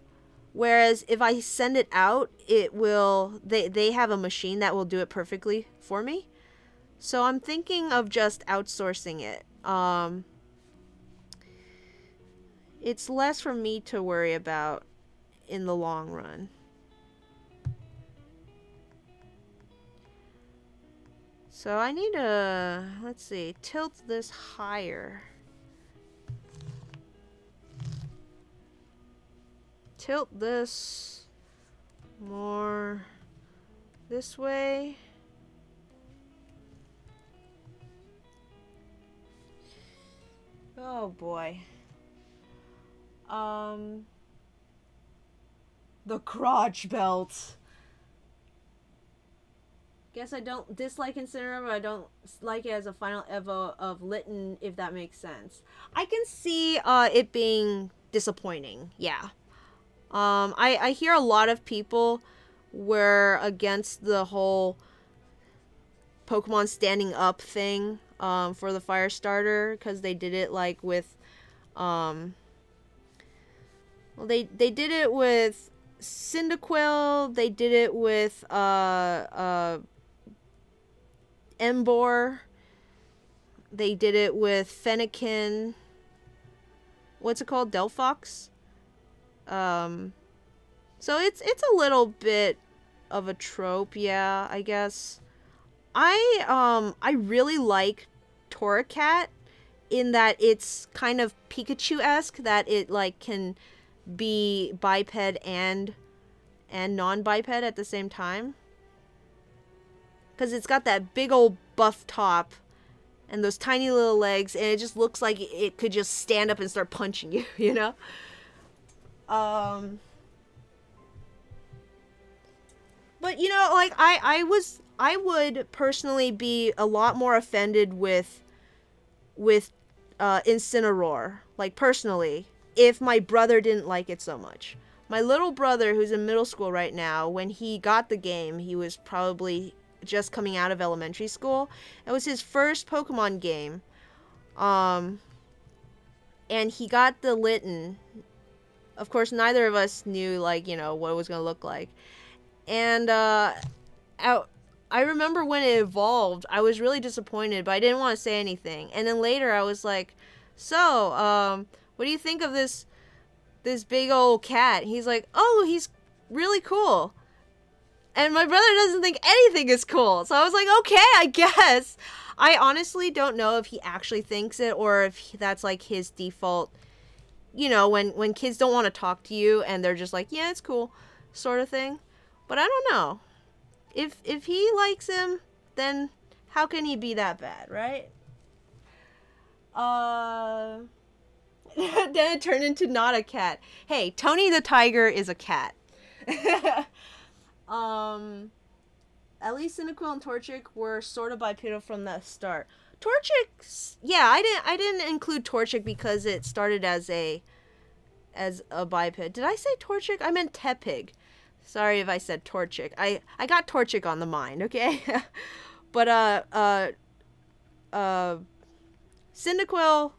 Whereas if I send it out, it will, they have a machine that will do it perfectly for me. So I'm thinking of just outsourcing it. It's less for me to worry about in the long run. So I need to, let's see, tilt this higher. Tilt this more this way. Oh boy. The crotch belt. Guess I don't dislike Incineroar, but I don't like it as a final evo of Litten, if that makes sense. I can see it being disappointing, yeah. I hear a lot of people were against the whole Pokemon standing up thing for the fire starter, because they did it like with well, they did it with Cyndaquil, they did it with Emboar, they did it with Fennekin, what's it called, Delphox? So it's a little bit of a trope, yeah, I guess. I really like Torracat in that it's kind of Pikachu-esque, that it like can be biped and non-biped at the same time. Because it's got that big old buff top and those tiny little legs, and it just looks like it could just stand up and start punching you, you know? But you know, like I would personally be a lot more offended with Incineroar, like personally, if my brother didn't like it so much. My little brother, who's in middle school right now, when he got the game, he was probably just coming out of elementary school. It was his first Pokemon game. And he got the Litten. Of course, neither of us knew, like, you know, what it was going to look like. And, I remember when it evolved, I was really disappointed, but I didn't want to say anything. And then later I was like, so, what do you think of this big old cat? He's like, oh, he's really cool. And my brother doesn't think anything is cool. So I was like, okay, I guess. I honestly don't know if he actually thinks it or if that's like his default, you know, when kids don't want to talk to you and they're just like, yeah, it's cool, sort of thing. But I don't know. If he likes him, then how can he be that bad, right? Then it turned into not a cat. Hey, Tony the Tiger is a cat. At least Cyndaquil and Torchic were sort of bipedal from the start. Torchic, yeah, I didn't include Torchic because it started as a biped. Did I say Torchic? I meant Tepig. Sorry if I said Torchic. I got Torchic on the mind, okay? But Cyndaquil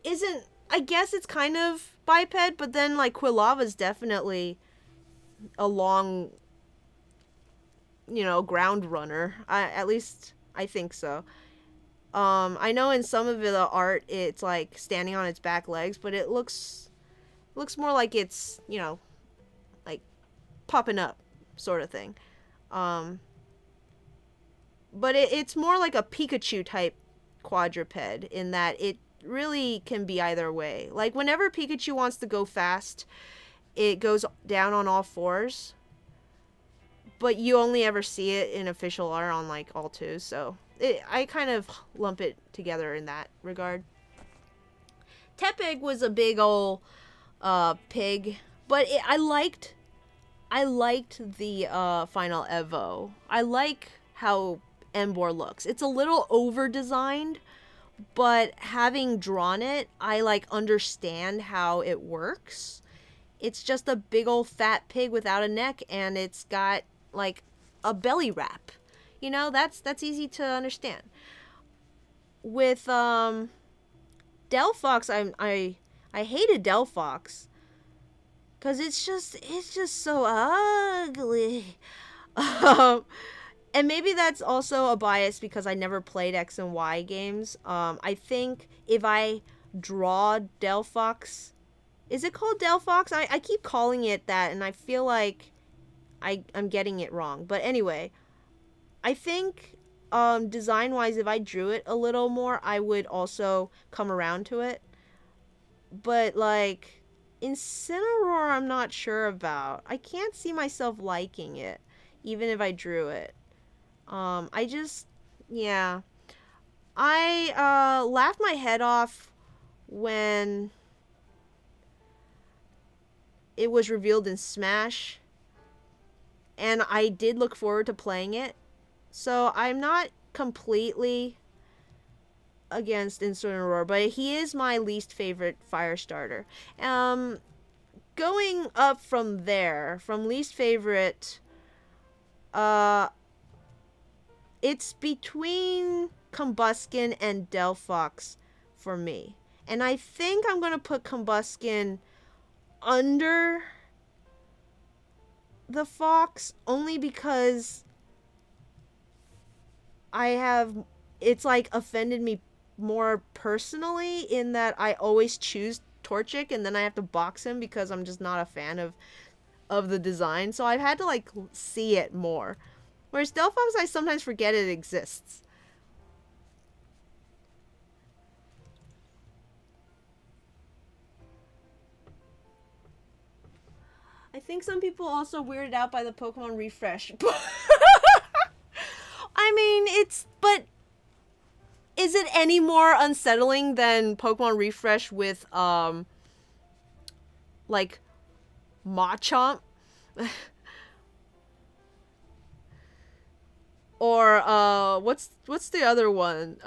isn't, I guess it's kind of biped, but then like Quilava's definitely a long, you know, ground runner. At least I think so. I know in some of the art it's like standing on its back legs, but it looks more like it's, you know, like popping up sort of thing. But it's more like a Pikachu type quadruped in that it really can be either way. Like whenever Pikachu wants to go fast, it goes down on all fours. But you only ever see it in official art on like all twos, so I kind of lump it together in that regard. Tepig was a big ol' pig, but I liked the final Evo. I like how Emboar looks. It's a little over designed, but having drawn it, I like understand how it works. It's just a big old fat pig without a neck, and it's got like a belly wrap. You know, that's easy to understand. With Delphox, I hated Delphox because it's just so ugly. And maybe that's also a bias because I never played X and Y games. I think if I draw Delphox, is it called Delphox? I keep calling it that, and I feel like I'm getting it wrong. But anyway, I think design-wise, if I drew it a little more, I would also come around to it. But, like, Incineroar, I'm not sure about. I can't see myself liking it, even if I drew it. Yeah. I laughed my head off when it was revealed in Smash, and I did look forward to playing it. So I'm not completely against Incineroar, but he is my least favorite fire starter. Going up from there, from least favorite, it's between Combuskin and Delphox for me. And I think I'm going to put Combuskin under the Fox, only because it's like offended me more personally, in that I always choose Torchic and then I have to box him because I'm just not a fan of the design. So I've had to like see it more. Whereas Delphox, I sometimes forget it exists. I think some people also weirded out by the Pokemon refresh. I mean, but is it any more unsettling than Pokemon refresh with like Machamp? Or what's the other one?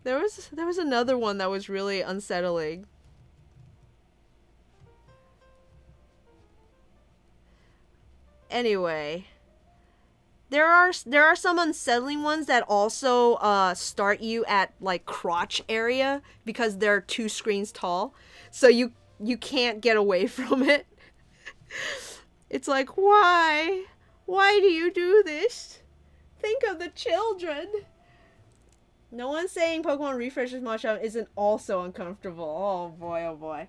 There was another one that was really unsettling. Anyway, there are some unsettling ones that also start you at like crotch area because they're 2 screens tall, so you can't get away from it. It's like, why do you do this? Think of the children. No one's saying Pokemon Refresh's Machamp isn't also uncomfortable. Oh boy, oh boy.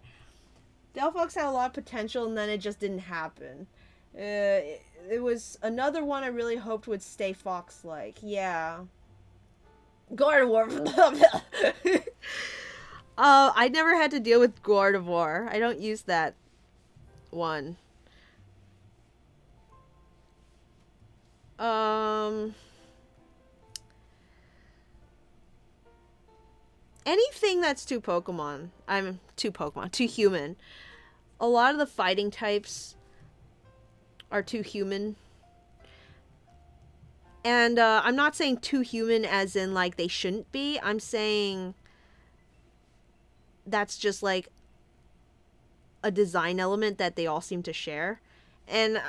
Delphox had a lot of potential and then it just didn't happen. It was another one I really hoped would stay Fox-like. Yeah. Gardevoir. I never had to deal with Gardevoir. I don't use that one. Anything that's two human. A lot of the fighting types are too human. And I'm not saying too human as in like they shouldn't be. I'm saying that's just like a design element that they all seem to share. And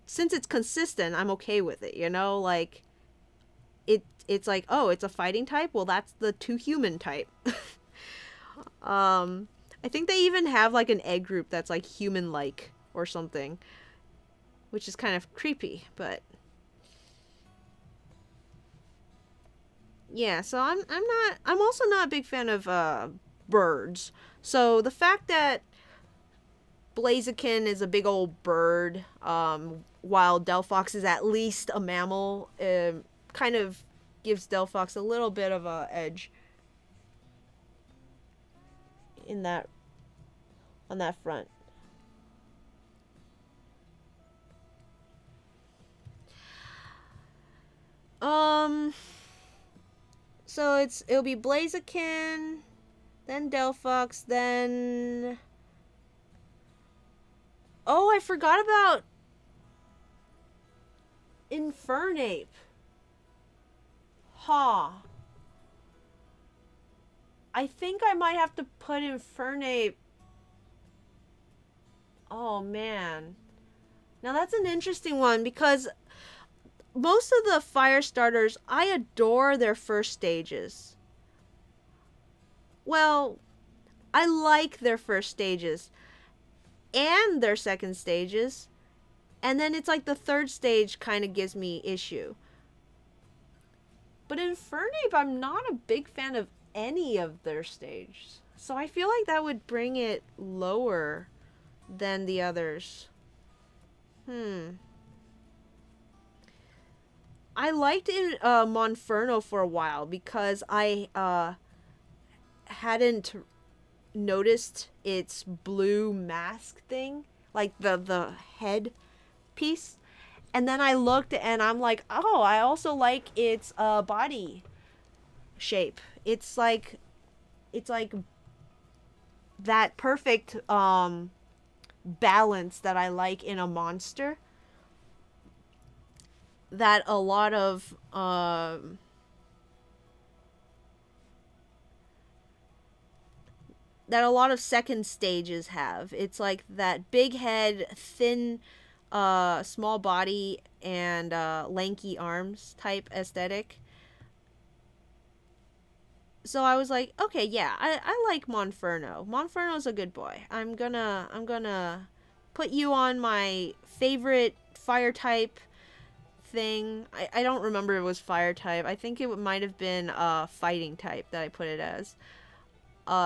since it's consistent, I'm okay with it, you know? Like, it's like, oh, it's a fighting type? Well, that's the too human type. I think they even have like an egg group that's like human-like or something, which is kind of creepy, but yeah, so I'm also not a big fan of birds. So the fact that Blaziken is a big old bird, while Delphox is at least a mammal, kind of gives Delphox a little bit of a edge in that, on that front. So it'll be Blaziken, then Delphox, then... Oh, I forgot about Infernape. Huh. I think I might have to put Infernape... Oh, man. Now that's an interesting one because most of the fire starters, I adore their first stages. Well, I like their first stages and their second stages, and then it's like the third stage kind of gives me issue. But Infernape, I'm not a big fan of any of their stages, so I feel like that would bring it lower than the others. I liked Monferno for a while because I hadn't noticed its blue mask thing, like the head piece. And then I looked and I'm like, oh, I also like its body shape. It's like that perfect balance that I like in a monster that a lot of second stages have. It's like that big head, thin small body, and lanky arms type aesthetic. So I was like, okay, yeah, I like Monferno. Monferno's a good boy. I'm gonna put you on my favorite fire type thing. I don't remember it was fire type. I think it might have been fighting type that I put it as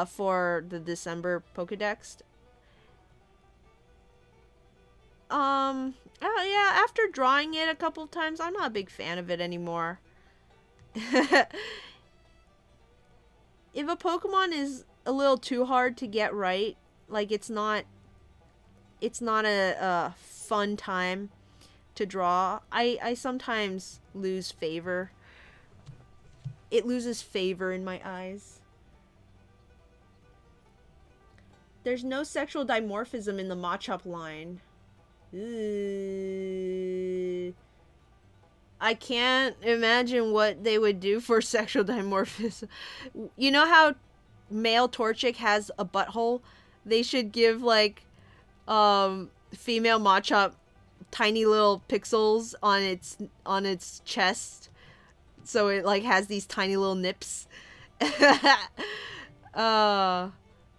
for the December Pokedex. Oh yeah, after drawing it a couple times, I'm not a big fan of it anymore. If a Pokemon is a little too hard to get right, like it's not a fun time to draw, I sometimes lose favor. It loses favor in my eyes. There's no sexual dimorphism in the Machop line. I can't imagine what they would do for sexual dimorphism. You know how male Torchic has a butthole? They should give like female Machop tiny little pixels on its chest, so it like has these tiny little nips.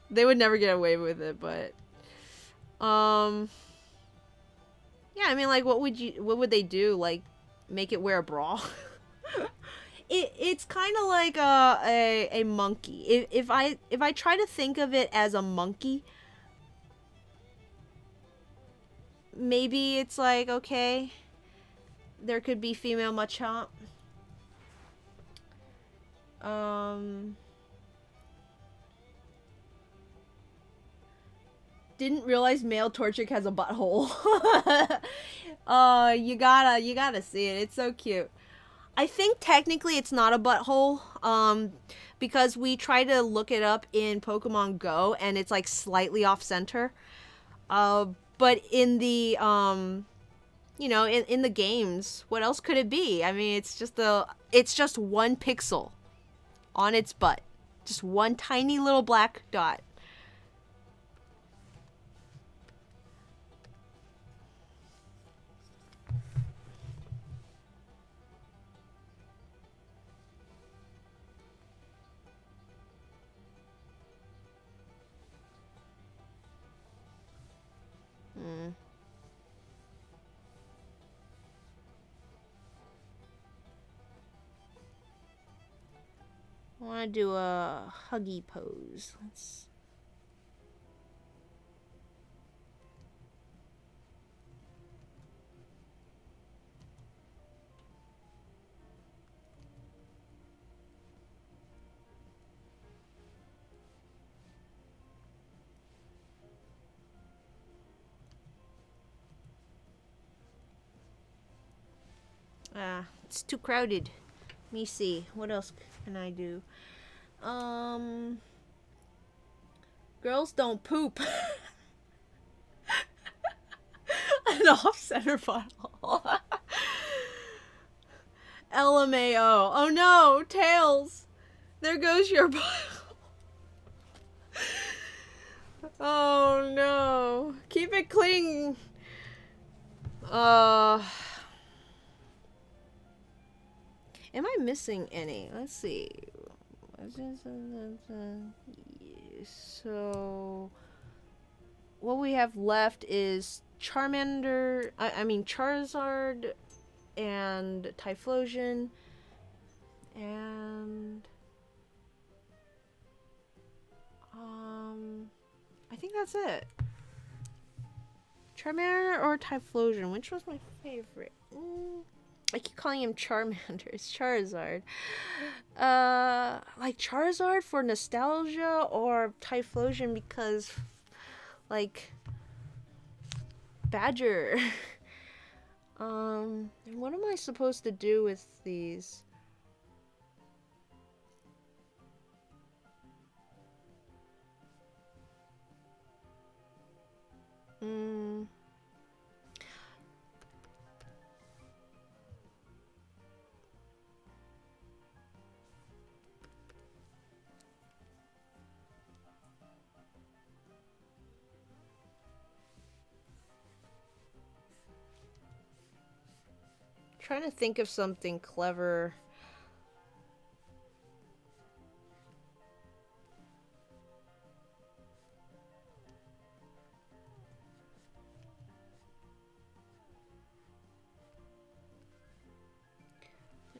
They would never get away with it, but yeah, I mean, like, what would they do? Like, make it wear a bra? It's kind of like a monkey. If I try to think of it as a monkey, maybe it's like, okay, there could be female Machamp. Didn't realize male Torchic has a butthole. You gotta see it. It's so cute. I think technically it's not a butthole, because we try to look it up in Pokemon Go and it's like slightly off center. But in the in the games, what else could it be? I mean, it's just one pixel on its butt, just one tiny little black dot. I want to do a huggy pose. Let's. It's too crowded. Let me see. What else can I do? Girls don't poop. An off-center bottle. LMAO. Oh no, Tails. There goes your bottle. Oh no. Keep it clean. Am I missing any? Let's see. So what we have left is Charmander, I mean Charizard and Typhlosion and I think that's it. Charmander or Typhlosion, which was my favorite? I keep calling him Charmander. It's Charizard. Like Charizard for nostalgia, or Typhlosion because, like, Badger. And what am I supposed to do with these? Trying to think of something clever.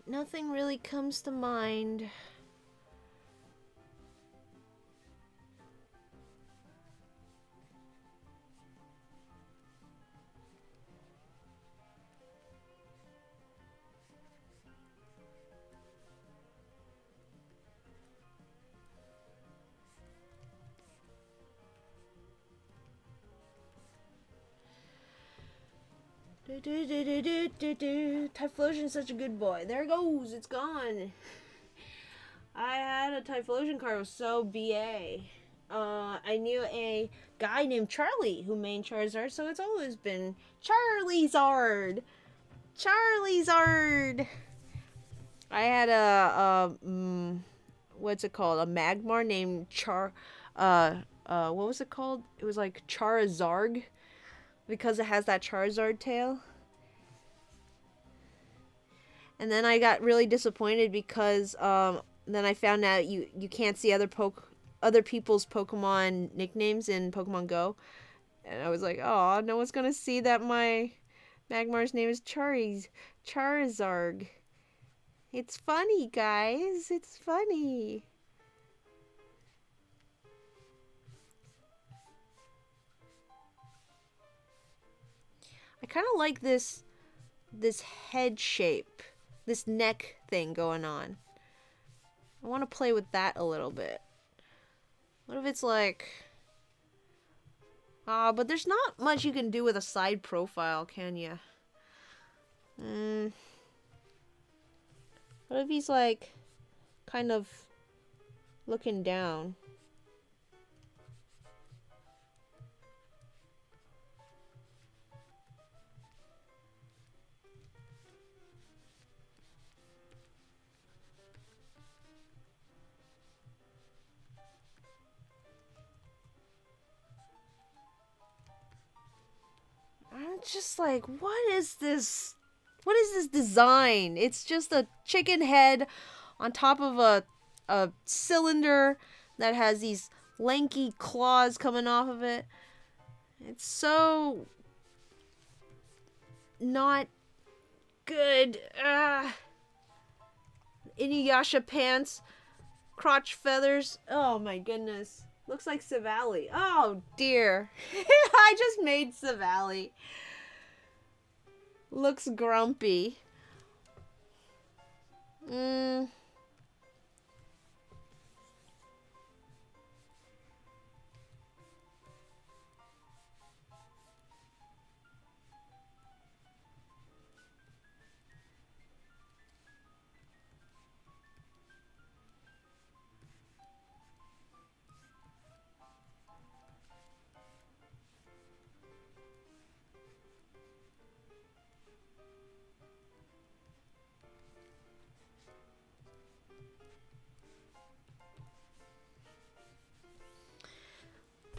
Nothing really comes to mind. Typhlosion's such a good boy. There it goes. It's gone. I had a Typhlosion card. It was so BA. I knew a guy named Charlie who made Charizard, so it's always been Charlizard. Charlizard. I had what's it called? A Magmar named what was it called? It was like Charizard, because it has that Charizard tail. And then I got really disappointed because then I found out you can't see other people's Pokemon nicknames in Pokemon Go. And I was like, oh, no one's gonna see that my Magmar's name is Charizard. It's funny, guys. It's funny. I kind of like this head shape, this neck thing going on. I want to play with that a little bit. What if it's like... but there's not much you can do with a side profile, can you? What if he's like kind of looking down? I'm just like, what is this? What is this design? It's just a chicken head on top of a cylinder that has these lanky claws coming off of it. It's so not good. Inuyasha pants, crotch feathers. Oh my goodness. Looks like Savali. Oh dear. I just made Savali. Looks grumpy.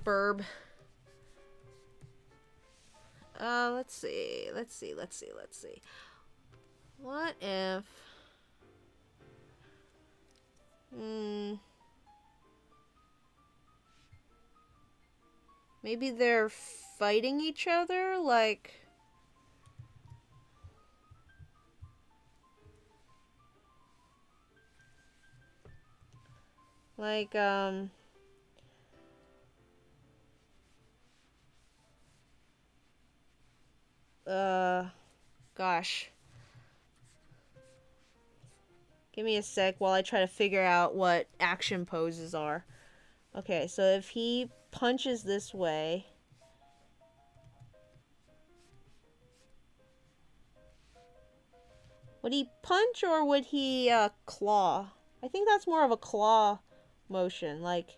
Burb. Let's see. What if... Maybe they're fighting each other, like... Like, gosh. Give me a sec while I try to figure out what action poses are. Okay, so if he punches this way... Would he punch or would he claw? I think that's more of a claw motion, like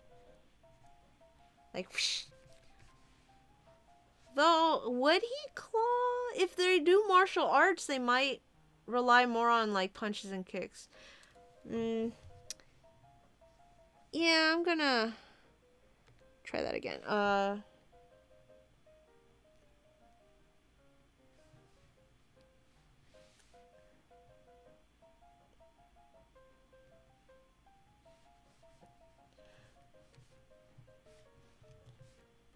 whoosh. Though, would he claw? If they do martial arts, they might rely more on like punches and kicks. Yeah, I'm gonna try that again.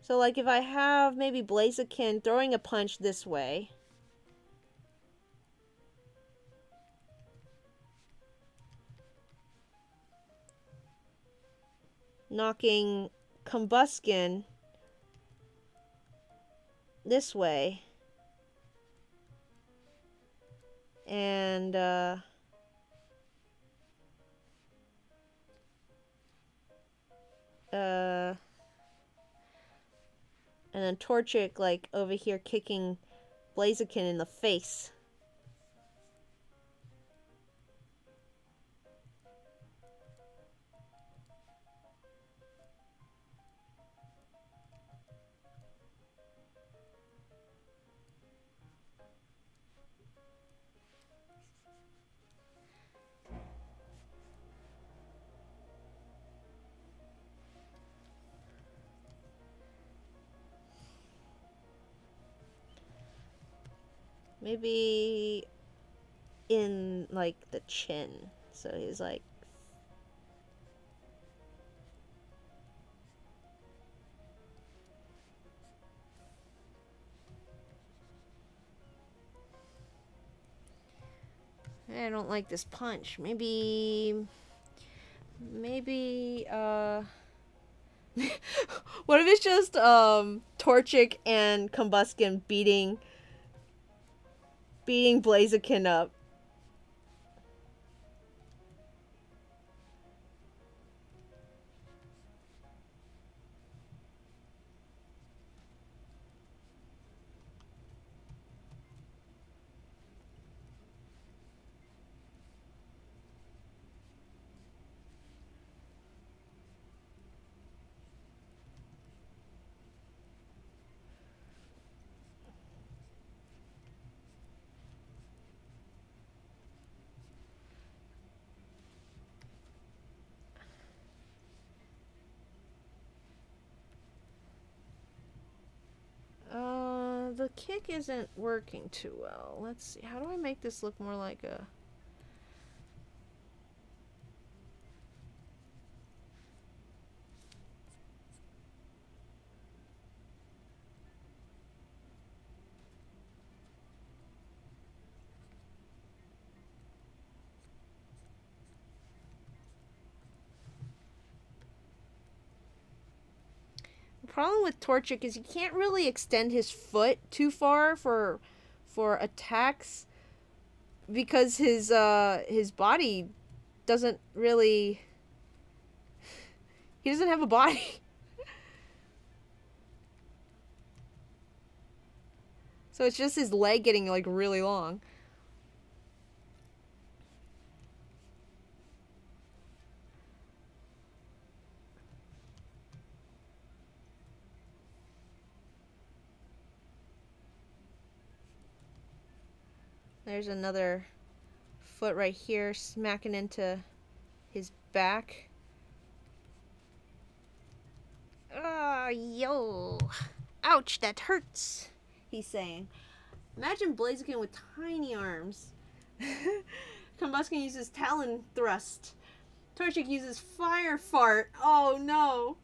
So like if I have maybe Blaziken throwing a punch this way. Knocking Combuskin this way. And and then Torchic, like, over here kicking Blaziken in the face. Maybe in, like, the chin. So he's like... I don't like this punch. Maybe, what if it's just, Torchic and Combuskin beating Blaziken up? The kick isn't working too well. Let's see. How do I make this look more like a... The problem with Torchic is he can't really extend his foot too far for attacks because his body doesn't really... He doesn't have a body. So it's just his leg getting like really long. There's another foot right here smacking into his back. Ah, yo. Ouch, that hurts, he's saying. Imagine Blaziken with tiny arms. Combuskin uses Talon Thrust. Torchic uses Fire Fart. Oh no.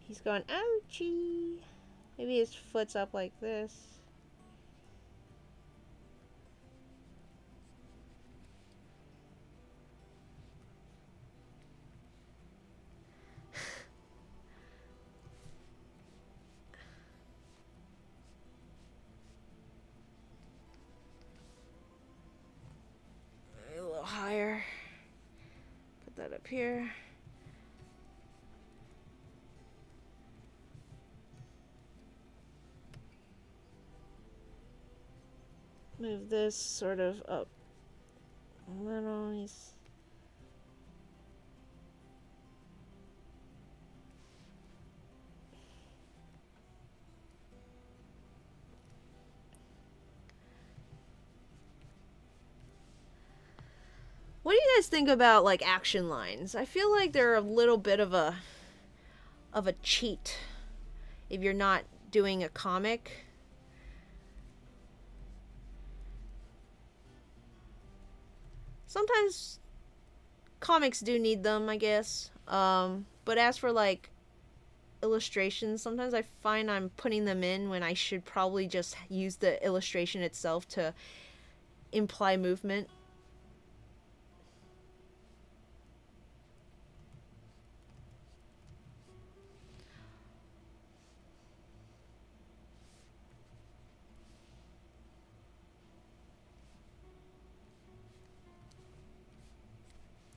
He's going, ouchie. Maybe his foot's up like this. A little higher. Put that up here. Move this sort of up a little. He's... What do you guys think about, like, action lines? I feel like they're a little bit of a cheat if you're not doing a comic. Sometimes comics do need them, I guess. But as for, like, illustrations, sometimes I find I'm putting them in when I should probably just use the illustration itself to imply movement.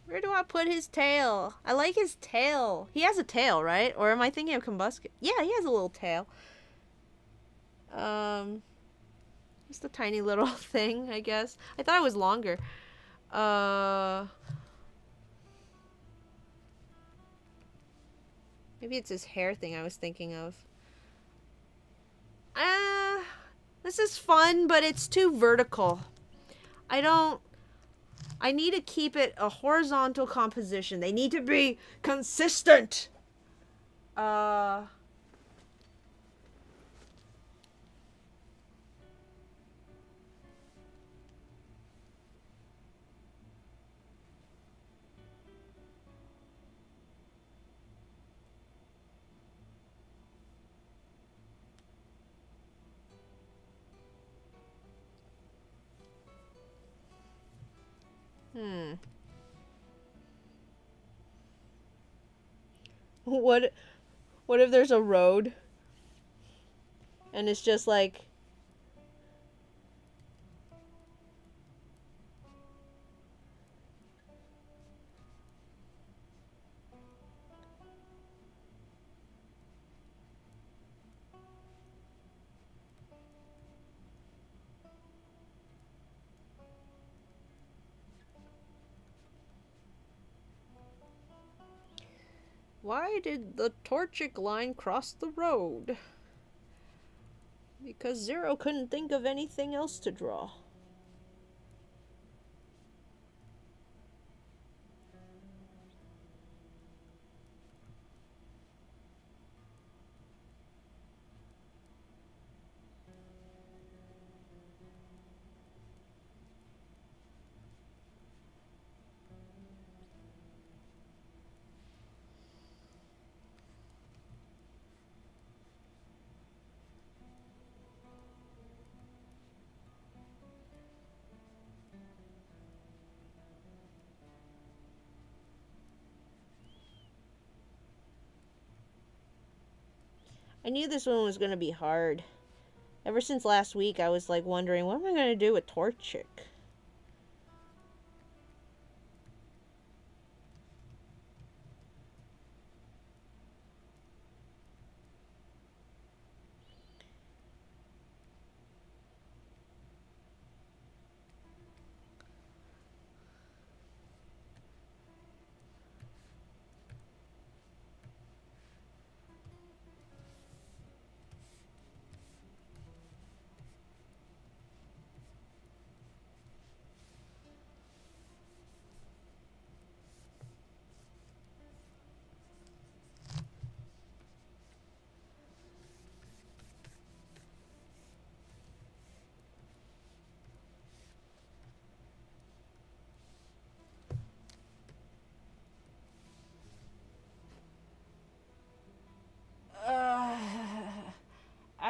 Where do I put his tail? I like his tail. He has a tail, right? Or am I thinking of Combustion? Yeah, he has a little tail. Just a tiny little thing, I guess. I thought it was longer. Maybe it's his hair thing I was thinking of. This is fun, but it's too vertical. I need to keep it a horizontal composition. They need to be consistent. What if there's a road and it's just like why did the Torchic line cross the road? Because Zero couldn't think of anything else to draw. I knew this one was going to be hard. Ever since last week, I was like wondering, what am I going to do with Torchic?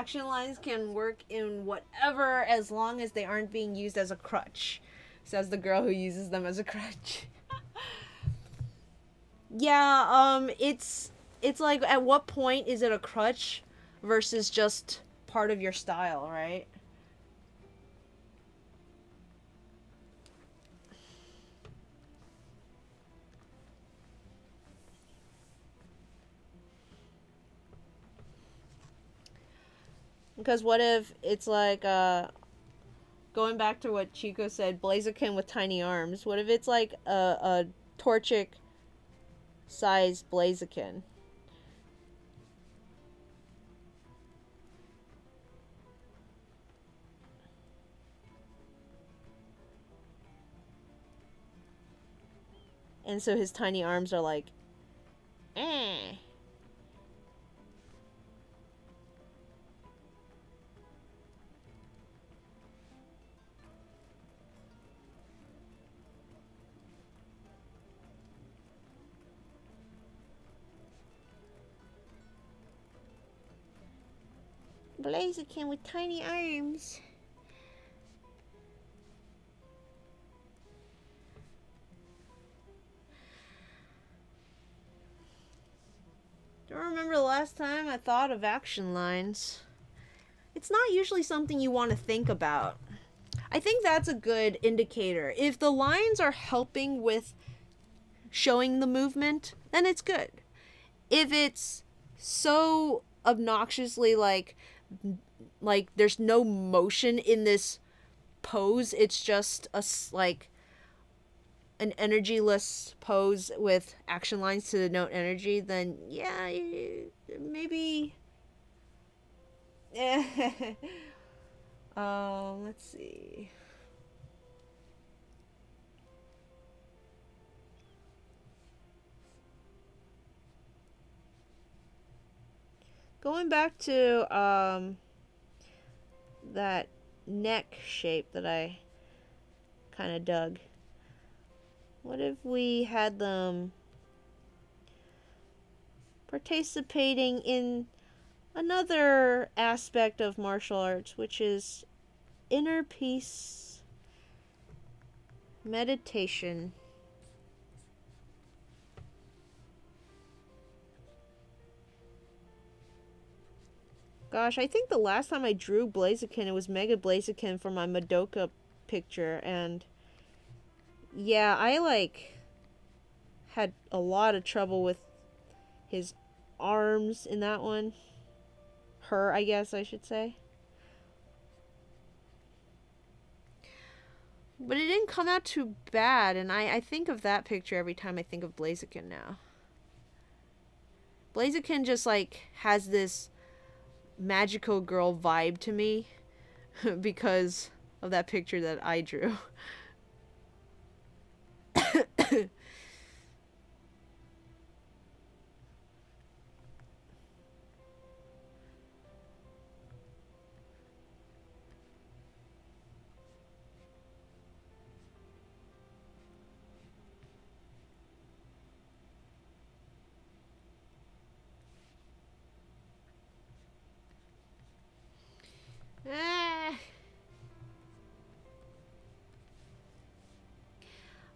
action lines can work in whatever as long as they aren't being used as a crutch, says the girl who uses them as a crutch. Yeah, it's like, at what point is it a crutch versus just part of your style, right? Because what if it's like, going back to what Chico said, Blaziken with tiny arms. What if it's like a Torchic size Blaziken? And so his tiny arms are like, eh. Blaziken with tiny arms. Don't remember the last time I thought of action lines. It's not usually something you want to think about. I think that's a good indicator. If the lines are helping with showing the movement, then it's good. If it's so obnoxiously like there's no motion in this pose, it's just like an energyless pose with action lines to denote energy, then yeah, maybe. Let's see. Going back to that neck shape that I kind of dug. What if we had them participating in another aspect of martial arts, which is inner peace meditation? Gosh, I think the last time I drew Blaziken, it was Mega Blaziken for my Madoka picture, and yeah, I like had a lot of trouble with his arms in that one. Her, I guess I should say. But it didn't come out too bad, and I think of that picture every time I think of Blaziken now. Blaziken just like has this magical girl vibe to me because of that picture that I drew.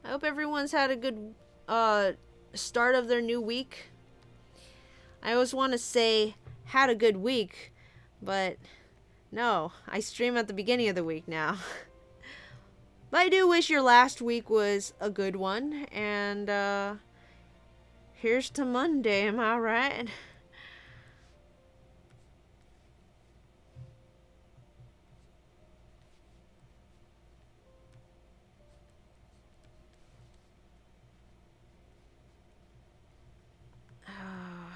I hope everyone's had a good start of their new week. I always want to say had a good week, but no, I stream at the beginning of the week now. But I do wish your last week was a good one, and here's to Monday, am I right?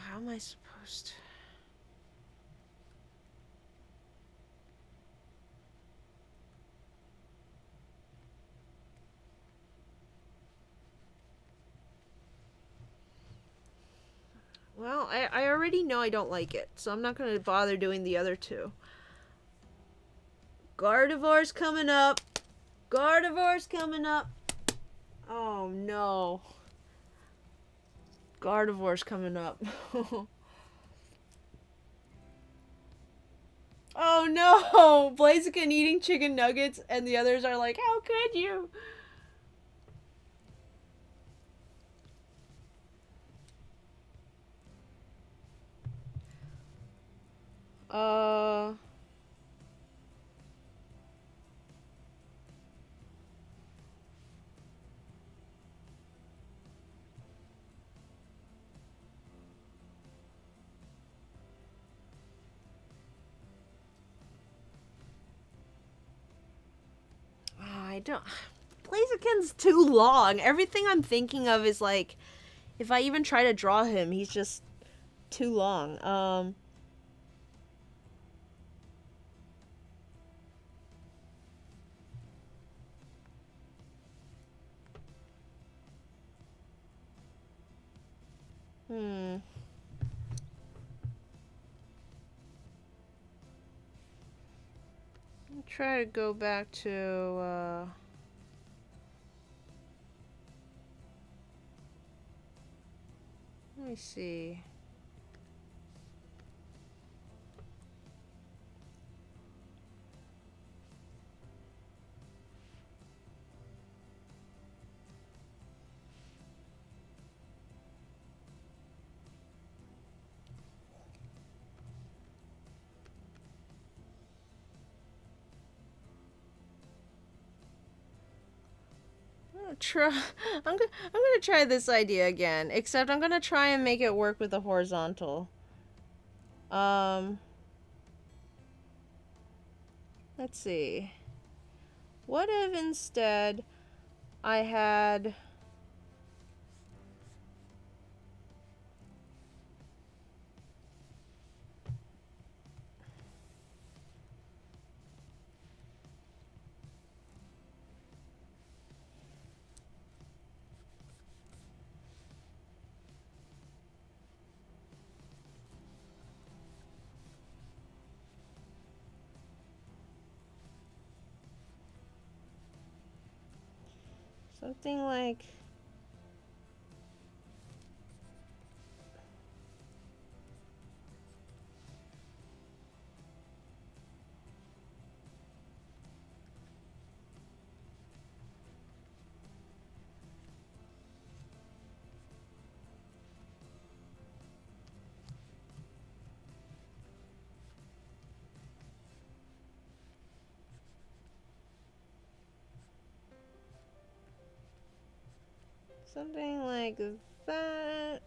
How am I supposed to... Well, I already know I don't like it, so I'm not going to bother doing the other two. Gardevoir's coming up. Gardevoir's coming up. Oh, no. Gardevoir's coming up. Oh no! Blaziken eating chicken nuggets, and the others are like, how could you? Uh... I don't... Blaziken's too long. Everything I'm thinking of is like, if I even try to draw him, he's just too long. Hmm. I'll try to go back to, let me see. I'm gonna try this idea again, except I'm gonna try and make it work with the horizontal. Let's see. What if instead I had... something like... something like that.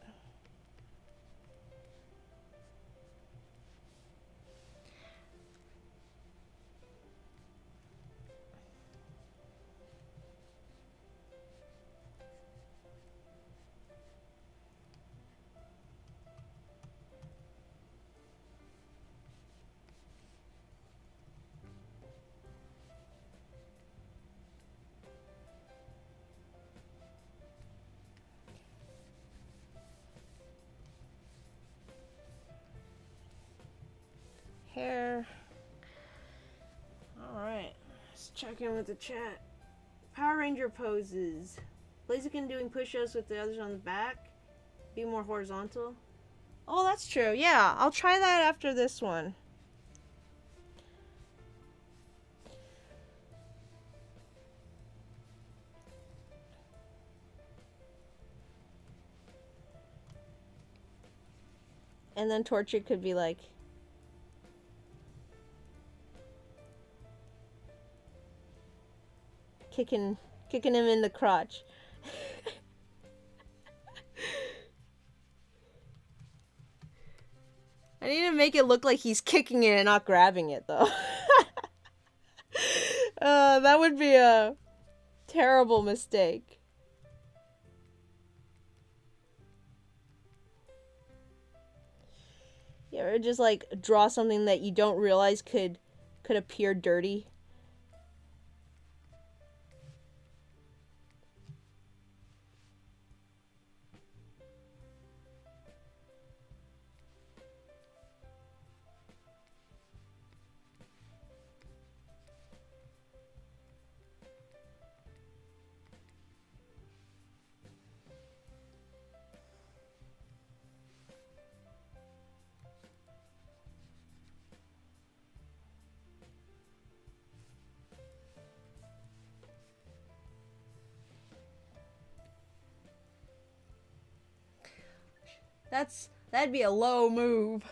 Hair. Alright. Let's check in with the chat. Power Ranger poses. Blaziken doing push-ups with the others on the back. Be more horizontal. Oh, that's true. Yeah, I'll try that after this one. And then Torchic could be like... kicking him in the crotch. I need to make it look like he's kicking it and not grabbing it, though. That would be a terrible mistake. You ever just like draw something that you don't realize could appear dirty? That'd be a low move.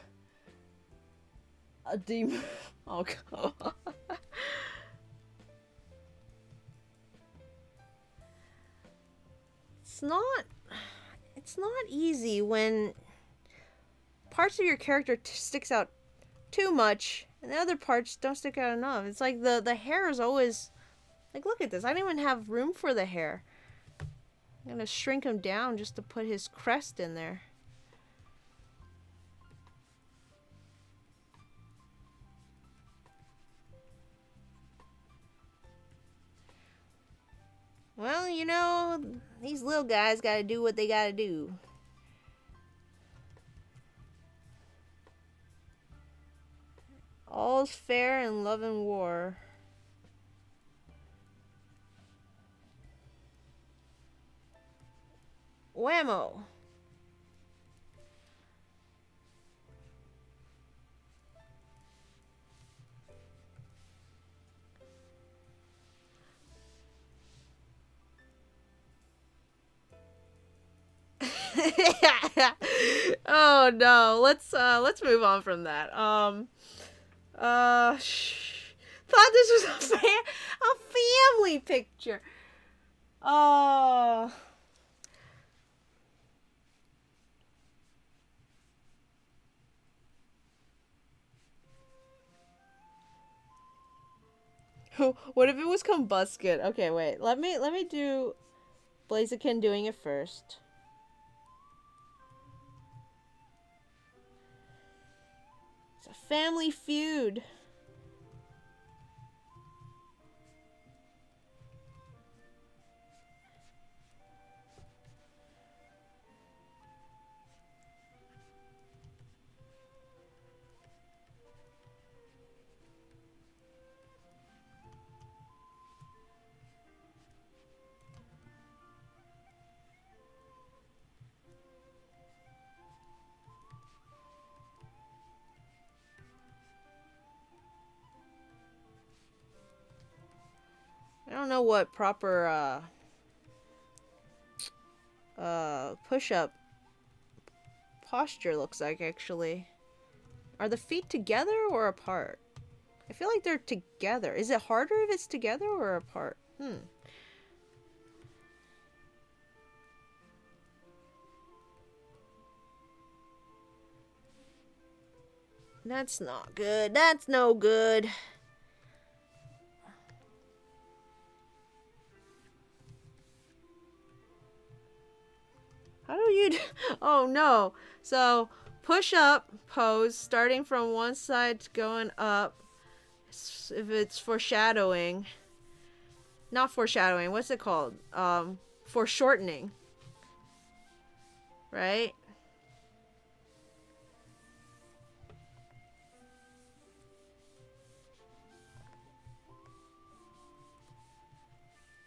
A demon. Oh god. It's not. It's not easy when parts of your character sticks out too much and the other parts don't stick out enough. It's like the hair is always like, look at this. I don't even have room for the hair. I'm gonna shrink him down just to put his crest in there. Well, you know, these little guys gotta do what they gotta do. All's fair in love and war. Whammo! Oh no, let's move on from that. Thought this was a family picture. Oh. What if it was Combusket? Okay, wait. Let me do Blaziken doing it first. It's a family feud. I don't know what proper push-up posture looks like, actually. Are the feet together or apart? I feel like they're together. Is it harder if it's together or apart? That's not good. That's no good. How do you do? Oh no. So, push up pose, starting from one side going up. If it's foreshadowing. Not foreshadowing. What's it called? Foreshortening. Right?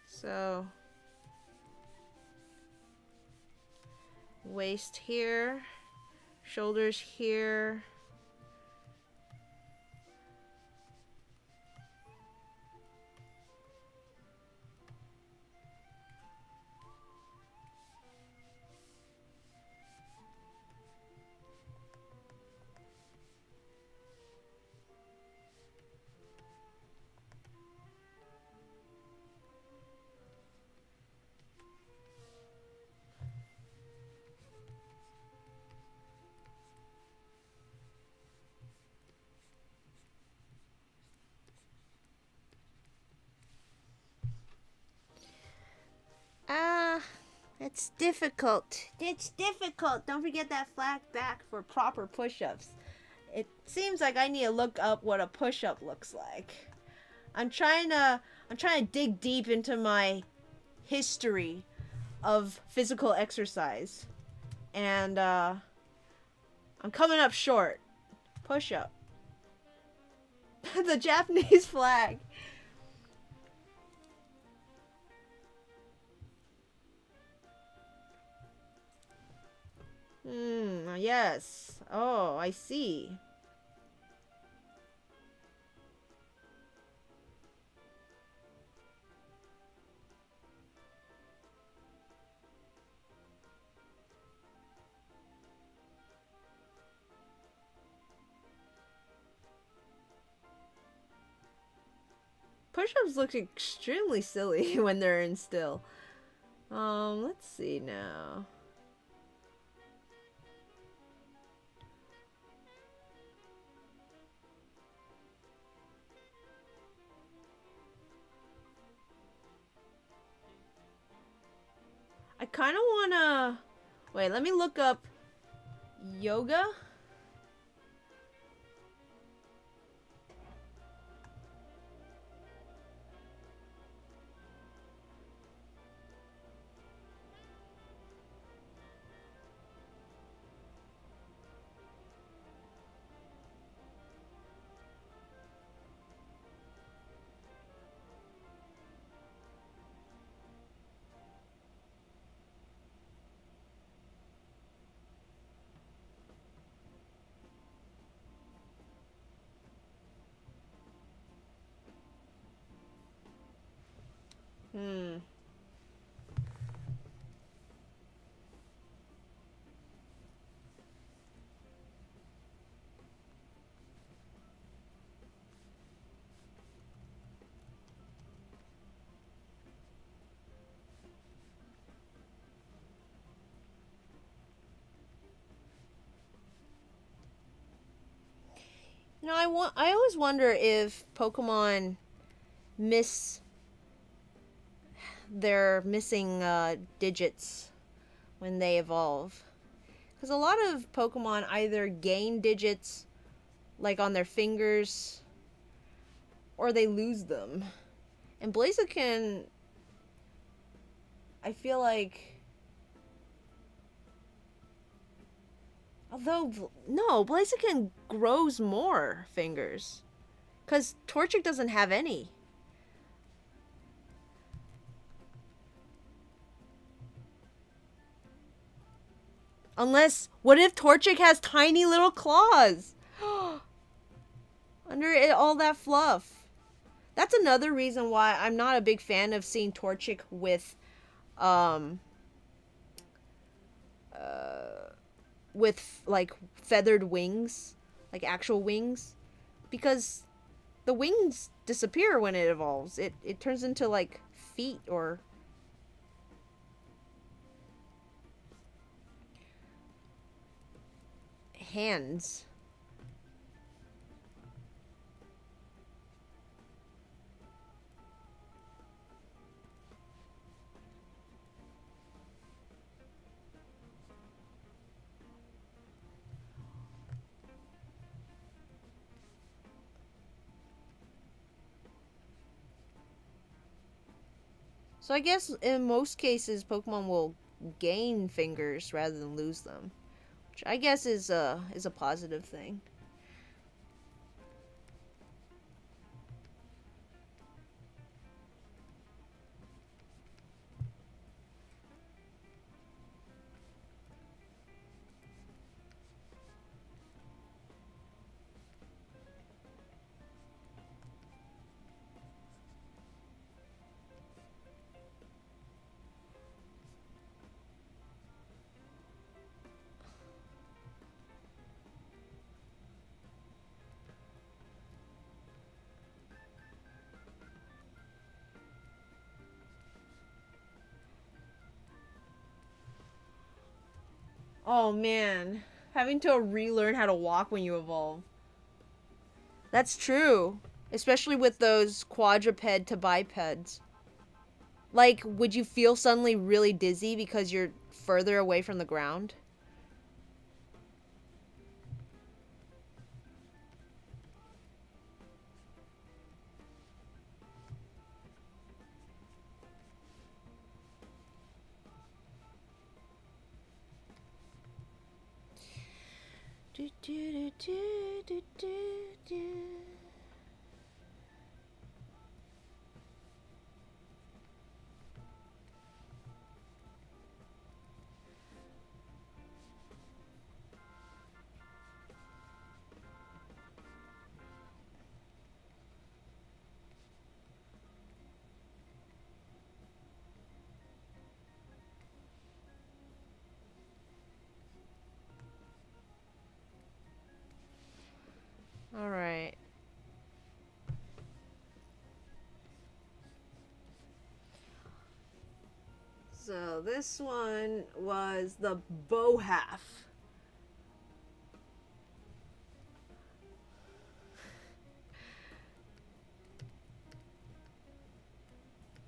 So, waist here, shoulders here. It's difficult. It's difficult. Don't forget that flag back for proper push-ups. It seems like I need to look up what a push-up looks like. I'm trying to dig deep into my history of physical exercise. And I'm coming up short. Push-up. The Japanese flag. Yes. Oh, I see. push-ups look extremely silly when they're in still. Let's see now. I kind of wanna... Wait, let me look up yoga. Hmm. You know, I always wonder if Pokemon miss their missing digits when they evolve. Because a lot of Pokemon either gain digits, like on their fingers, or they lose them. And Blaziken, I feel like... Although, no, Blaziken grows more fingers. Because Torchic doesn't have any. Unless, what if Torchic has tiny little claws? Under it, all that fluff. That's another reason why I'm not a big fan of seeing Torchic with like feathered wings, like actual wings, because the wings disappear when it evolves. It turns into like feet or hands. So I guess in most cases Pokemon will gain fingers rather than lose them, which I guess is a positive thing. Oh man, having to relearn how to walk when you evolve. That's true, especially with those quadruped to bipeds. Like, would you feel suddenly really dizzy because you're further away from the ground? Alright. So this one was the Bohaf.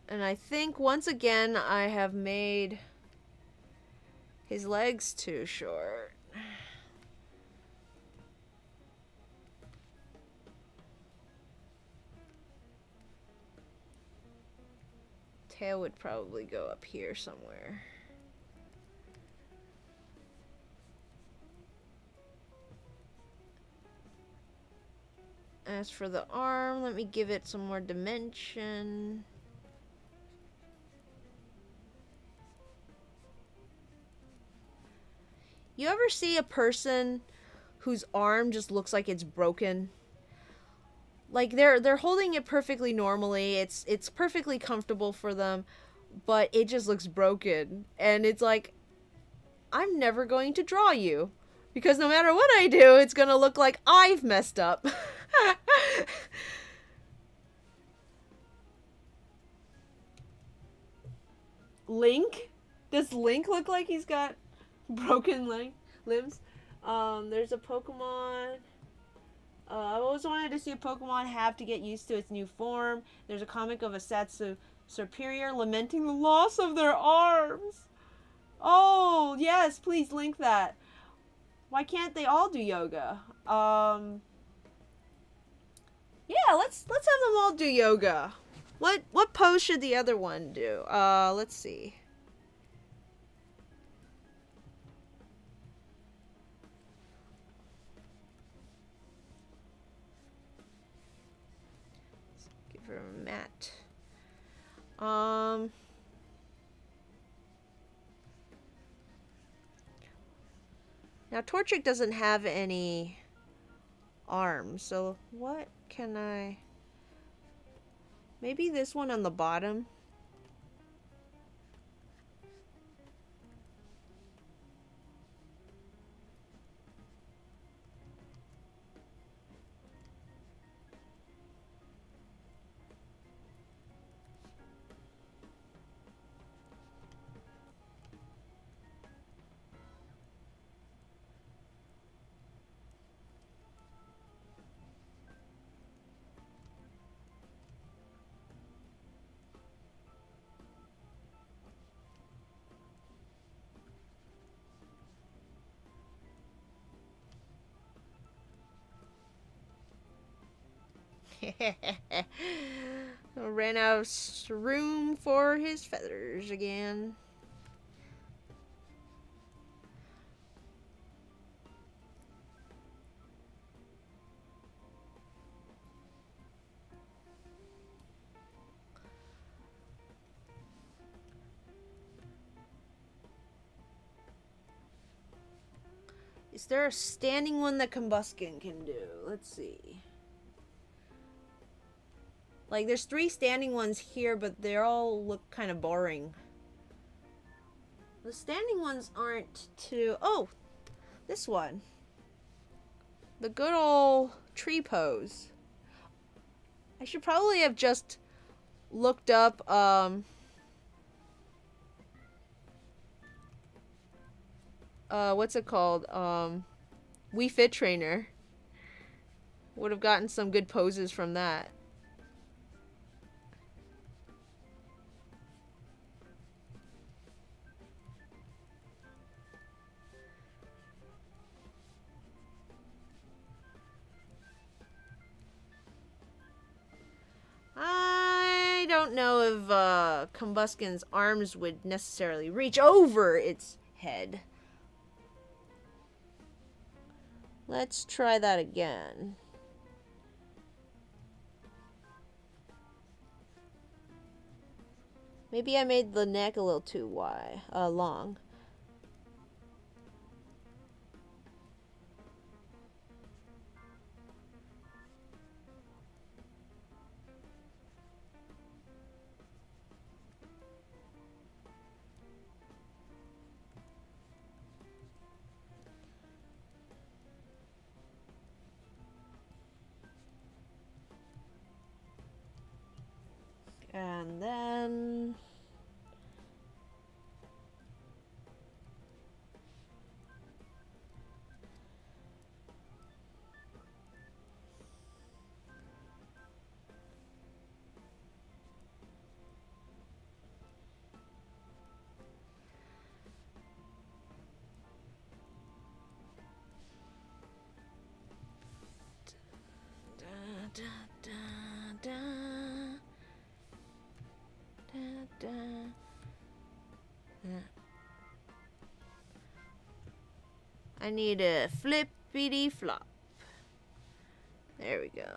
And I think once again I have made his legs too short. Tail would probably go up here somewhere. As for the arm, let me give it some more dimension. You ever see a person whose arm just looks like it's broken? Like they're holding it perfectly normally. It's perfectly comfortable for them, but it just looks broken. And it's like, I'm never going to draw you, because no matter what I do, it's going to look like I've messed up. Link? Does Link look like he's got broken limbs? There's a Pokemon. I've always wanted to see a Pokemon have to get used to its new form. There's a comic of a Satsu superior lamenting the loss of their arms. Oh, yes, please link that. Why can't they all do yoga? Yeah, let's have them all do yoga. What pose should the other one do? Let's see. Let's give her a mat. Now Torchic doesn't have any arms, so what can I... Maybe this one on the bottom? Ran out of room for his feathers again. Is there a standing one that Combuskin can do? Let's see. Like, there's 3 standing ones here, but they all look kind of boring. The standing ones aren't too... Oh! This one. The good old tree pose. I should probably have just looked up, what's it called? Wii Fit Trainer. Would have gotten some good poses from that. I don't know if Combuskin's arms would necessarily reach over its head. Let's try that again. Maybe I made the neck a little too long. And then da. I need a flippity flop. There we go.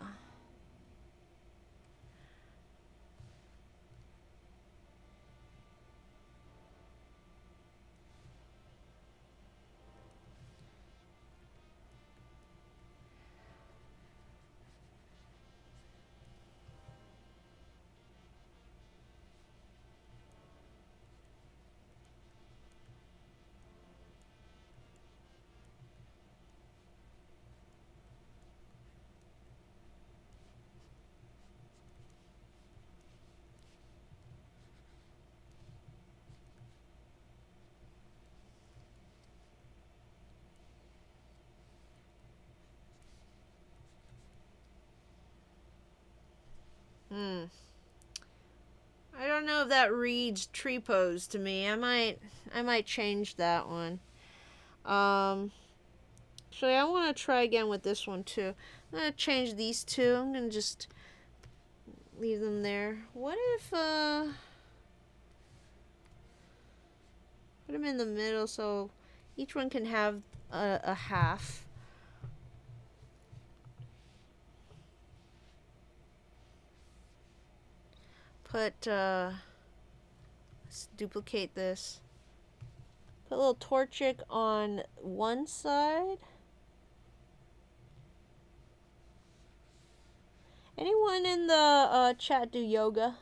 I don't know if that reads tree pose to me. I might change that one. Actually, I want to try again with this one too. I'm gonna change these two. I'm gonna just leave them there. What if put them in the middle so each one can have a half. Put let's duplicate this. Put a little Torchic on one side. Anyone in the chat do yoga?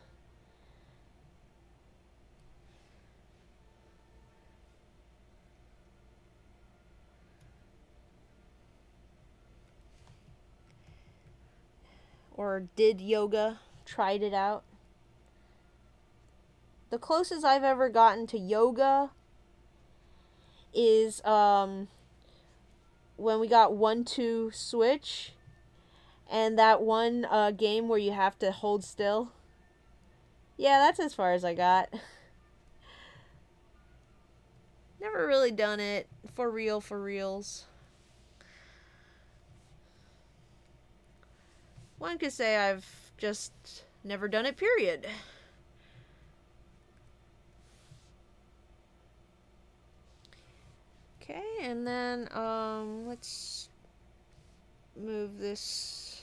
Or did yoga? Tried it out? The closest I've ever gotten to yoga is when we got 1-2 switch, and that one game where you have to hold still. Yeah, that's as far as I got. Never really done it for real, for reals. One could say I've just never done it, period. Okay, and then let's move this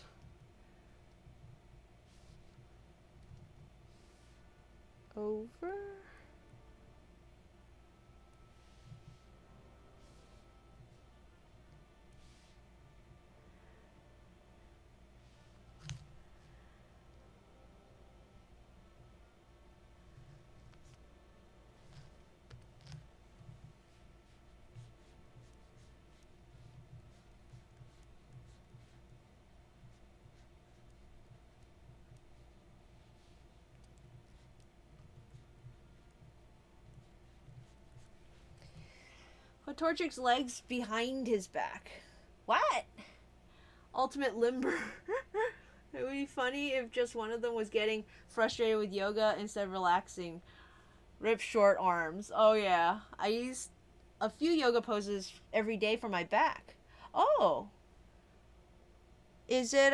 over. Put Torchic's legs behind his back. What? Ultimate limber. It would be funny if just one of them was getting frustrated with yoga instead of relaxing. Rip short arms. Oh yeah. I use a few yoga poses every day for my back. Oh. Is it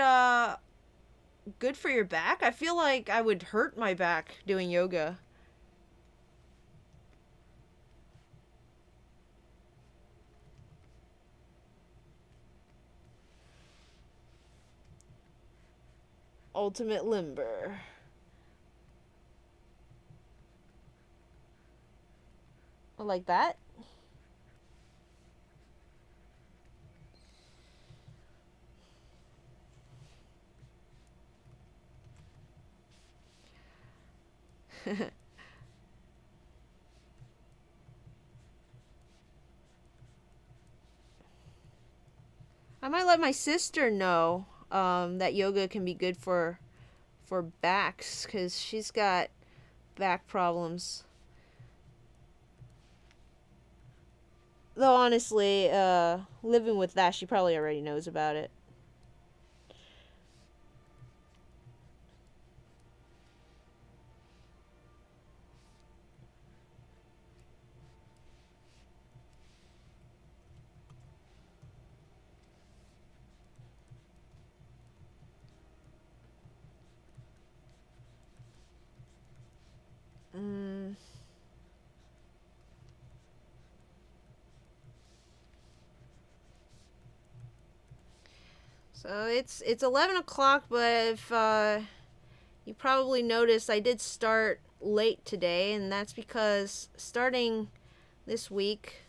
good for your back? I feel like I would hurt my back doing yoga. Ultimate limber. Like that? I might let my sister know that yoga can be good for backs, because she's got back problems. Though honestly, living with that, she probably already knows about it. So it's 11 o'clock, but if you probably noticed I did start late today, and that's because starting this week,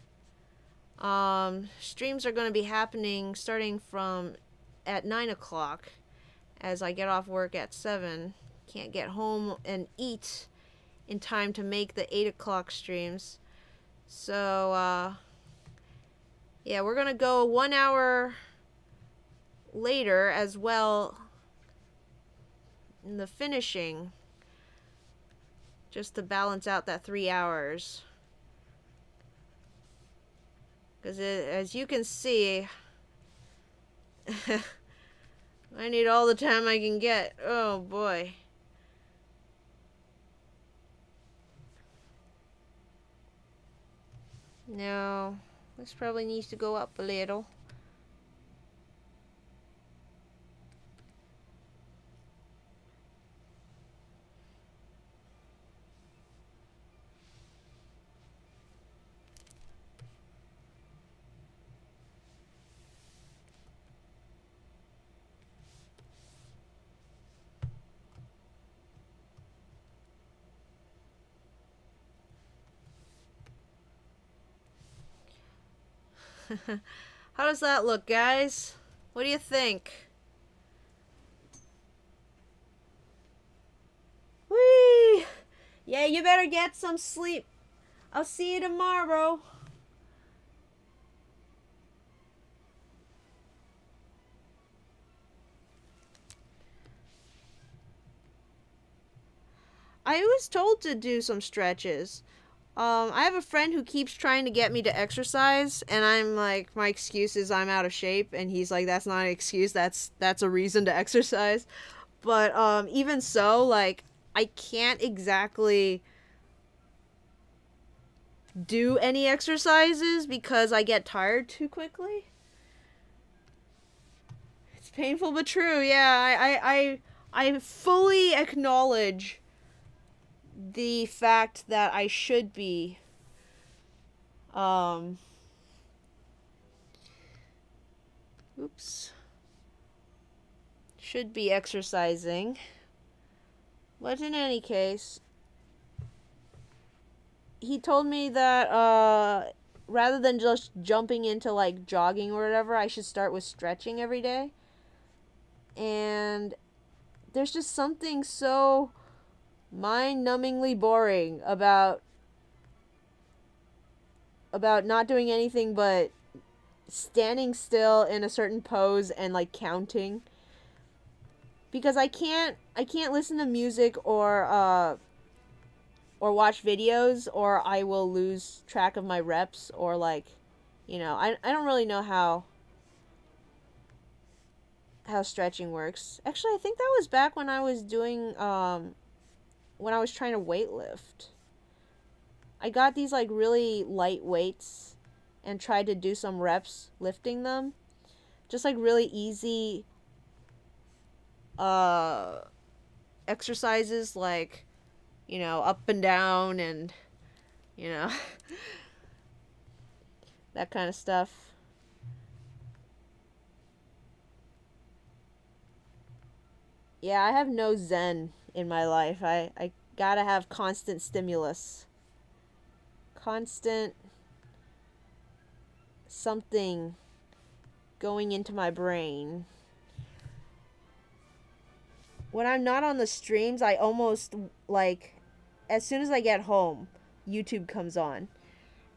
streams are going to be happening starting from at 9 o'clock as I get off work at 7. Can't get home and eat in time to make the 8 o'clock streams. So, yeah, we're going to go 1 hour later as well in the finishing, just to balance out that 3 hours. Because as you can see, I need all the time I can get. Oh boy. No, this probably needs to go up a little. How does that look, guys? What do you think? Whee! Yeah, you better get some sleep. I'll see you tomorrow. I was told to do some stretches. I have a friend who keeps trying to get me to exercise, and I'm like, my excuse is I'm out of shape, and he's like, that's not an excuse, that's a reason to exercise. But even so, like, I can't exactly do any exercises because I get tired too quickly. It's painful but true. Yeah, I fully acknowledge the fact that I should be should be exercising. But in any case, he told me that rather than just jumping into like jogging or whatever, I should start with stretching every day. And there's just something so mind-numbingly boring about not doing anything but standing still in a certain pose and like counting, because I can't listen to music or watch videos, or I will lose track of my reps, or like, you know, I don't really know how stretching works. Actually, I think that was back when I was doing when I was trying to weightlift. I got these like really light weights and tried to do some reps lifting them. Just like really easy exercises, like, you know, up and down and, you know, that kind of stuff. Yeah, I have no zen in my life. I gotta have constant stimulus. Constant something going into my brain. When I'm not on the streams, I almost, like, as soon as I get home, YouTube comes on.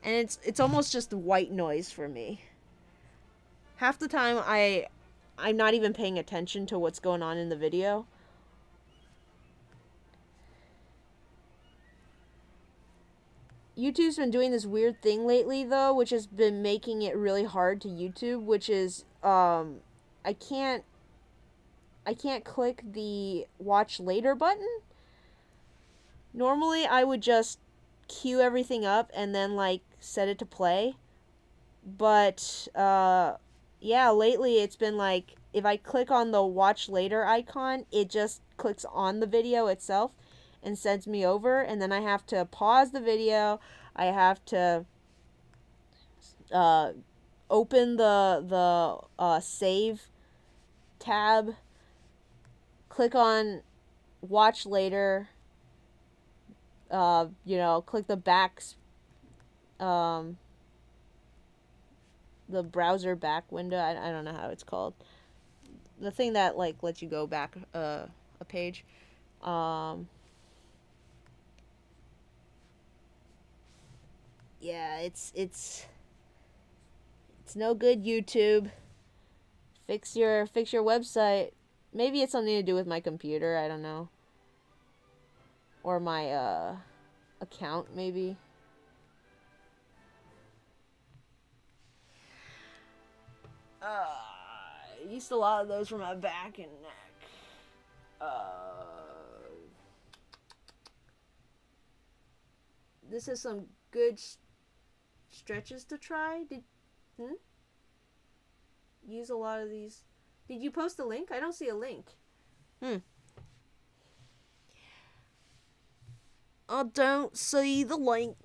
And it's almost just white noise for me. Half the time I'm not even paying attention to what's going on in the video. YouTube's been doing this weird thing lately, though, which has been making it really hard to YouTube, which is, I can't click the watch later button. Normally, I would just queue everything up and then, like, set it to play. But, yeah, lately it's been like, if I click on the watch later icon, it just clicks on the video itself and sends me over, and then I have to pause the video. I have to open the save tab, click on watch later, you know, click the the browser back window. I don't know how it's called. The thing that, like, lets you go back a page. Yeah, it's no good, YouTube. Fix your website. Maybe it's something to do with my computer, I don't know. Or my account, maybe. I used a lot of those for my back and neck. This is some good stretches to try. Use a lot of these. Did you post a link? I don't see a link. I don't see the link.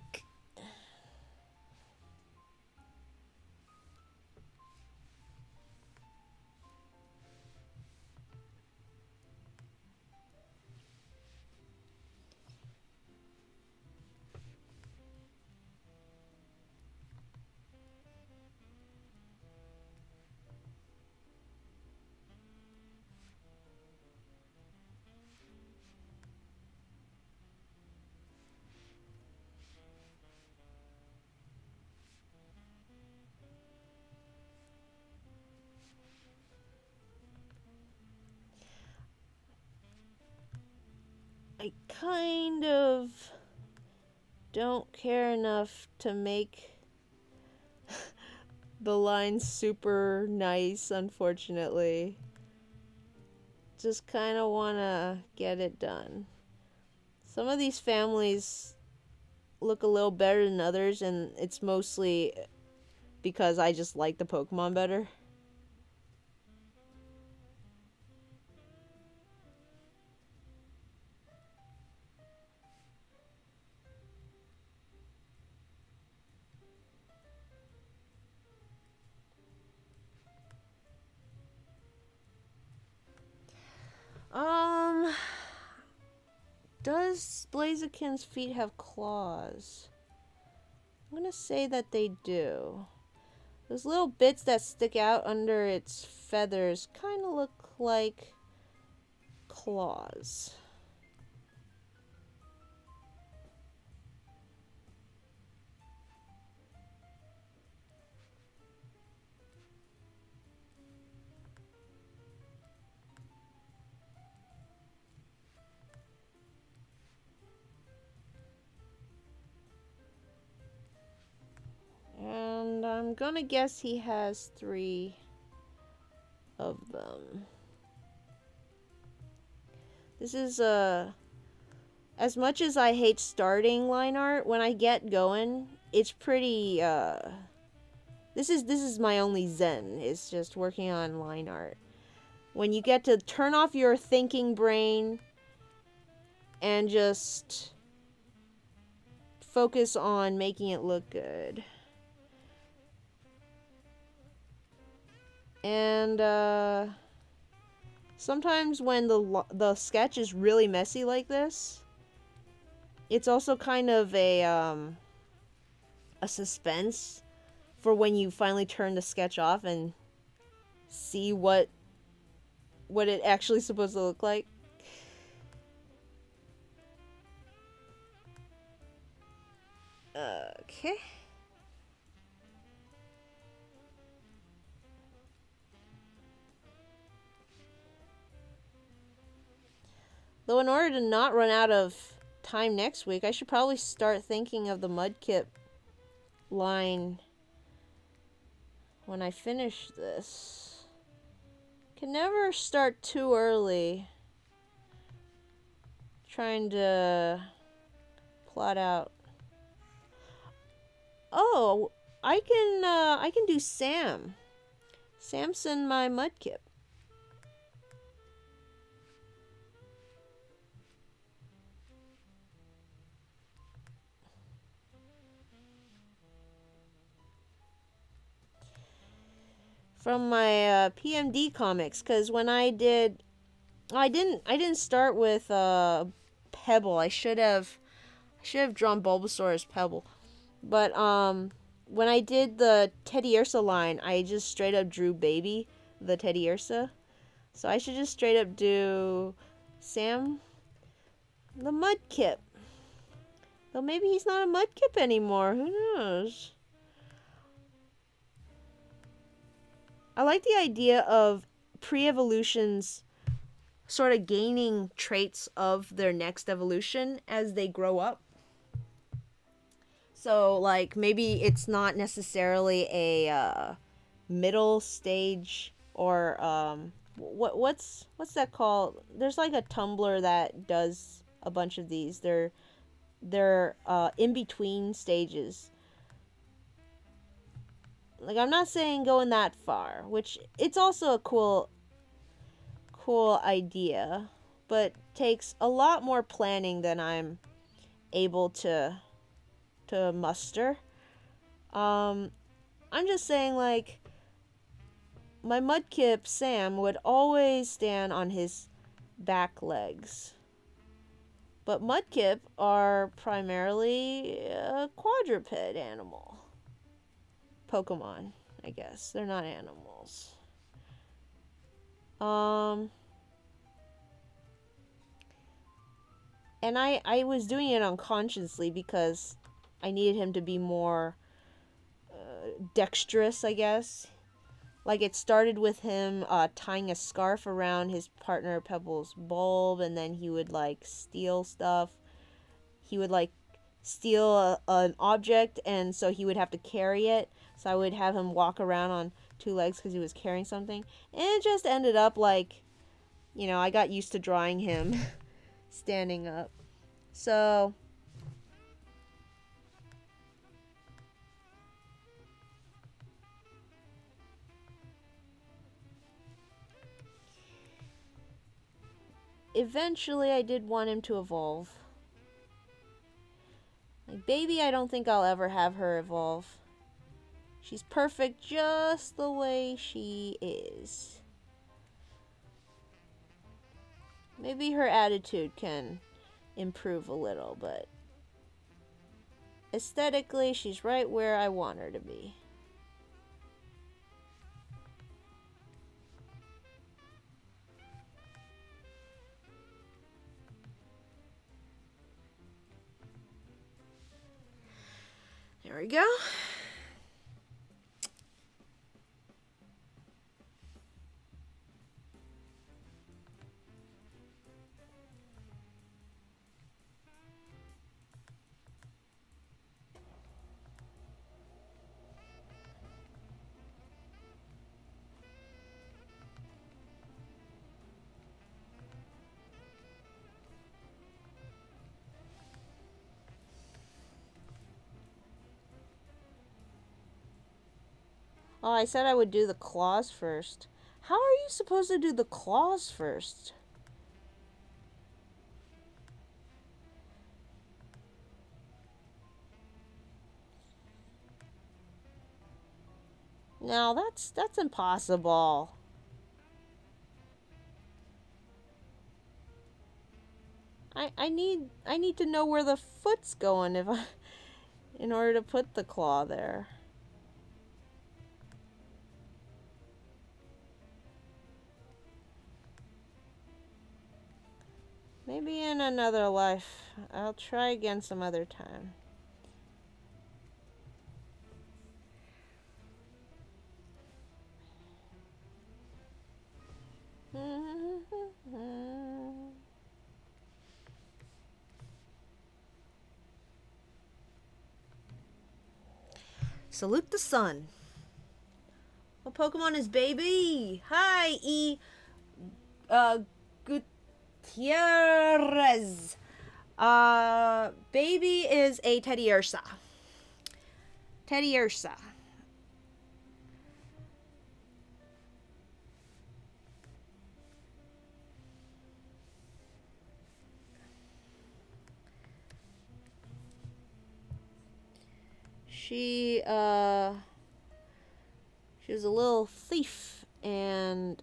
I kind of don't care enough to make the line super nice, unfortunately. Just kind of want to get it done. Some of these families look a little better than others, and it's mostly because I just like the Pokemon better. Does Blaziken's feet have claws? I'm gonna say that they do. Those little bits that stick out under its feathers kind of look like claws. And I'm gonna guess he has 3 of them. This is as much as I hate starting line art, when I get going, it's pretty this is my only zen. It's just working on line art. When you get to turn off your thinking brain and just focus on making it look good. And sometimes when the sketch is really messy like this, it's also kind of a suspense for when you finally turn the sketch off and see what it actually supposed to look like. Okay. Though in order to not run out of time next week, I should probably start thinking of the Mudkip line when I finish this. Can never start too early trying to plot out. Oh, I can do Sam. Samson, my Mudkip. from my PMD comics, because when I didn't start with Pebble. I should have drawn Bulbasaur as Pebble. But when I did the Teddiursa line, I just straight up drew Baby, the Teddiursa. So I should just straight up do Sam the Mudkip. Though maybe he's not a Mudkip anymore. Who knows? I like the idea of pre-evolutions sort of gaining traits of their next evolution as they grow up. So, like, maybe it's not necessarily a middle stage or what's that called? There's like a Tumblr that does a bunch of these. They're in between stages. Like, I'm not saying going that far, which it's also a cool idea, but takes a lot more planning than I'm able to muster. I'm just saying, like, my Mudkip Sam would always stand on his back legs. But Mudkip are primarily a quadruped animal. Pokemon, I guess. They're not animals. And I was doing it unconsciously because I needed him to be more dexterous, I guess. Like, it started with him tying a scarf around his partner Pebble's bulb, and then he would, like, steal stuff. He would, like, steal an object, and so he would have to carry it. So I would have him walk around on two legs because he was carrying something. And it just ended up, like, you know, I got used to drawing him standing up. So eventually I did want him to evolve. Like, Baby, I don't think I'll ever have her evolve. She's perfect just the way she is. Maybe her attitude can improve a little, but aesthetically, she's right where I want her to be. There we go. Oh, I said I would do the claws first. How are you supposed to do the claws first? No, that's impossible. I need to know where the foot's going in order to put the claw there. Maybe in another life. I'll try again some other time. Salute the sun. What Pokemon is Baby? Hi, Gutierrez. Baby is a Teddiursa. Teddiursa. She was a little thief, and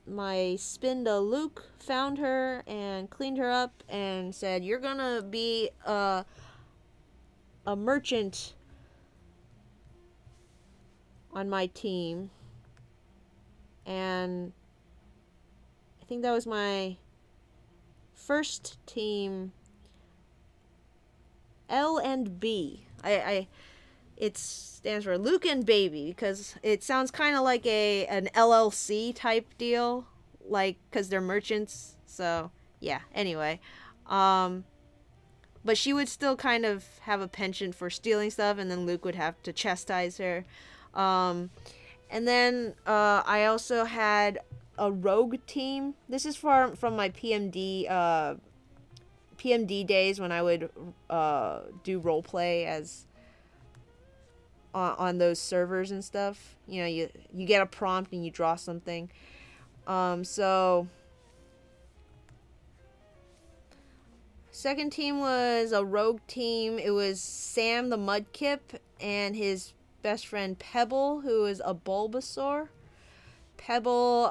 my Spinda Luke found her and cleaned her up and said, "You're gonna be a merchant on my team." And I think that was my first team, L and B. It stands for Luke and Baby, because it sounds kind of like an LLC type deal, like, because they're merchants. So yeah, anyway, but she would still kind of have a penchant for stealing stuff, and then Luke would have to chastise her. And then I also had a rogue team. This is from my PMD days, when I would do roleplay as on those servers and stuff. You know, you get a prompt and you draw something. So second team was a rogue team. It was Sam the Mudkip and his best friend Pebble, who is a Bulbasaur. Pebble,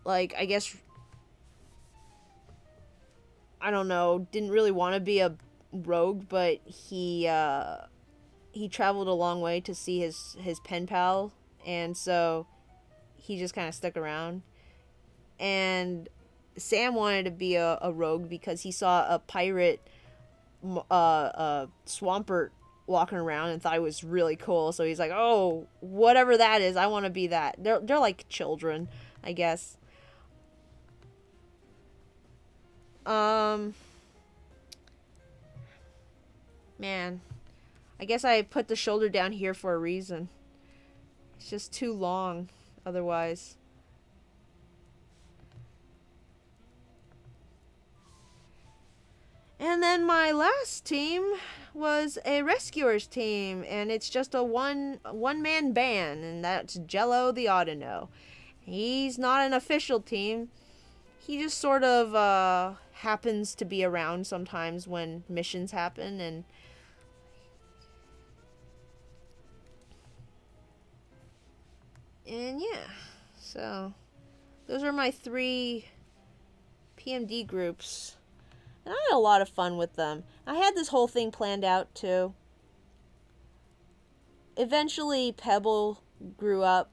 like, I guess, I don't know, didn't really want to be a rogue, but he traveled a long way to see his pen pal, and so he just kind of stuck around. And Sam wanted to be a rogue because he saw a pirate Swampert walking around and thought it was really cool. So he's like, "Oh, whatever that is, I want to be that." They're like children, I guess. Man, I guess I put the shoulder down here for a reason. It's just too long otherwise. And then my last team was a rescuers team, and it's just a one-man band, and that's Jello the Autono. He's not an official team. He just sort of happens to be around sometimes when missions happen, and yeah. So those are my 3 PMD groups. And I had a lot of fun with them. I had this whole thing planned out, too. Eventually, Pebble grew up.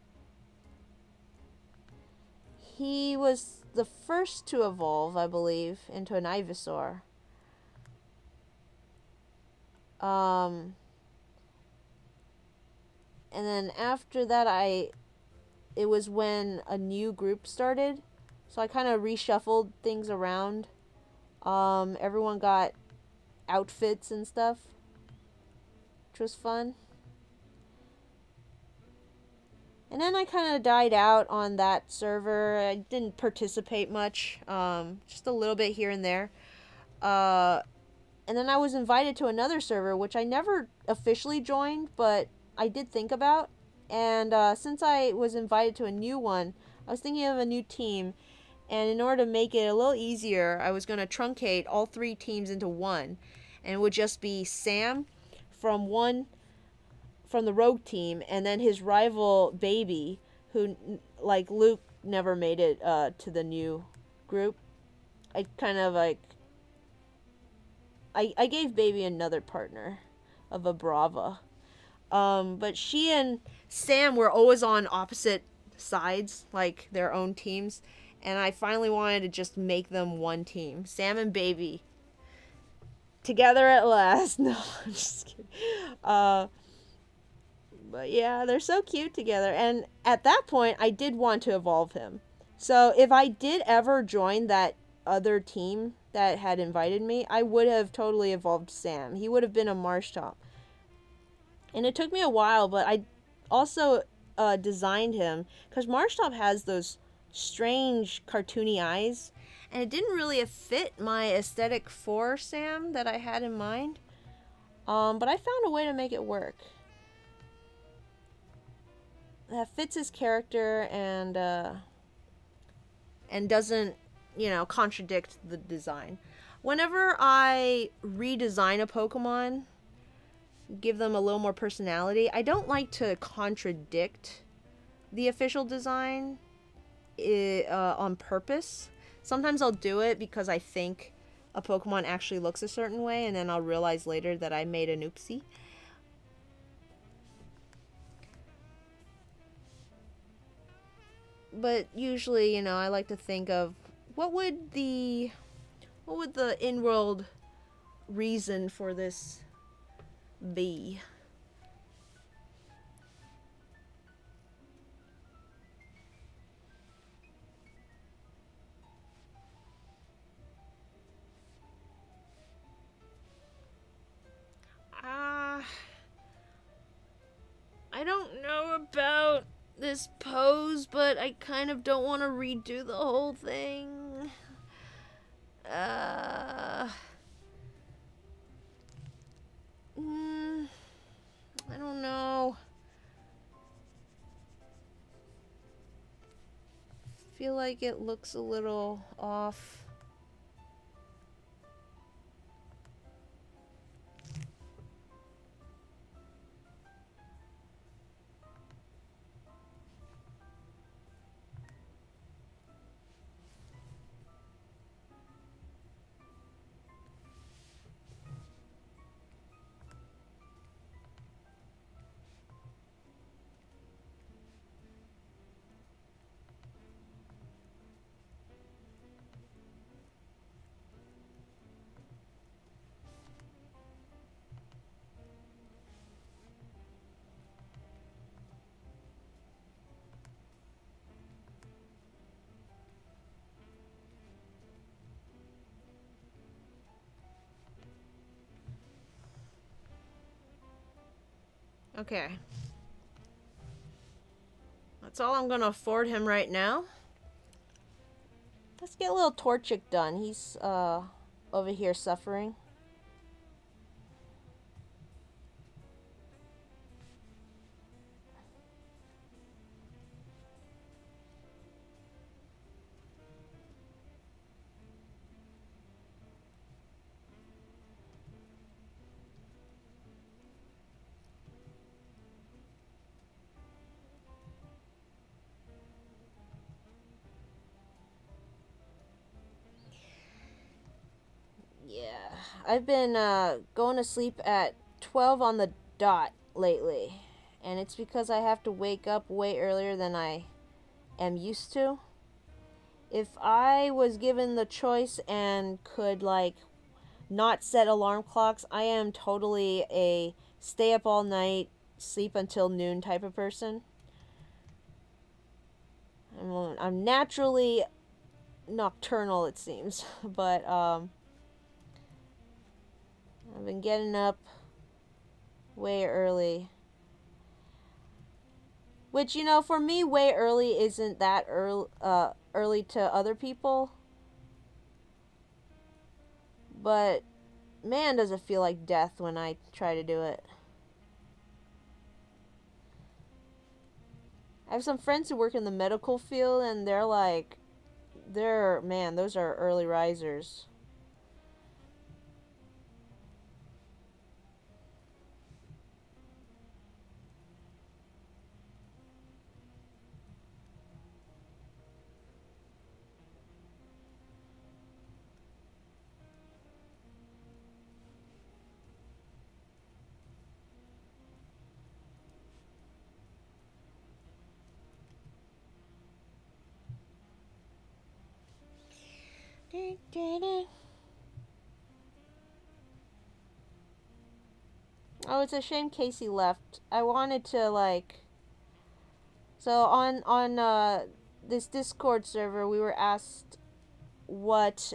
He was the first to evolve, I believe, into an Ivysaur. And then after that, it was when a new group started. So I kind of reshuffled things around. Everyone got outfits and stuff, which was fun. And then I kind of died out on that server. I didn't participate much, just a little bit here and there. And then I was invited to another server, which I never officially joined, but I did think about. And since I was invited to a new one, I was thinking of a new team. And in order to make it a little easier, I was going to truncate all 3 teams into one. And it would just be Sam from the rogue team, and then his rival Baby, who, like Luke, never made it to the new group. I kind of like... I gave Baby another partner of a Brava. But she and Sam were always on opposite sides, like their own teams. And I finally wanted to just make them one team. Sam and Baby. Together at last. No, I'm just kidding. But yeah, they're so cute together. And at that point, I did want to evolve him. So if I did ever join that other team that had invited me, I would have totally evolved Sam. He would have been a Marshtomp. And it took me a while, but I also designed him. Because Marshtomp has those strange cartoony eyes, and it didn't really fit my aesthetic for Sam that I had in mind, but I found a way to make it work that fits his character and doesn't, you know, contradict the design. Whenever I redesign a Pokemon, give them a little more personality. I don't like to contradict the official design on purpose. Sometimes I'll do it because I think a Pokemon actually looks a certain way, and then I'll realize later that I made an oopsie. But usually, you know, I like to think of what would the in-world reason for this be? I don't know about this pose, but I kind of don't want to redo the whole thing. I don't know. Feel like it looks a little off. Okay. That's all I'm gonna afford him right now. Let's get a little Torchic done. He's over here suffering. Yeah, I've been going to sleep at 12 on the dot lately, and it's because I have to wake up way earlier than I am used to. If I was given the choice and could, like, not set alarm clocks, I am totally a stay up all night, sleep until noon type of person. I'm naturally nocturnal, it seems, but I've been getting up way early. Which, you know, for me, way early isn't that early to other people. But, man, does it feel like death when I try to do it. I have some friends who work in the medical field, and they're like, man, those are early risers. Oh, it's a shame Casey left. I wanted to, like... So, on this Discord server, we were asked what,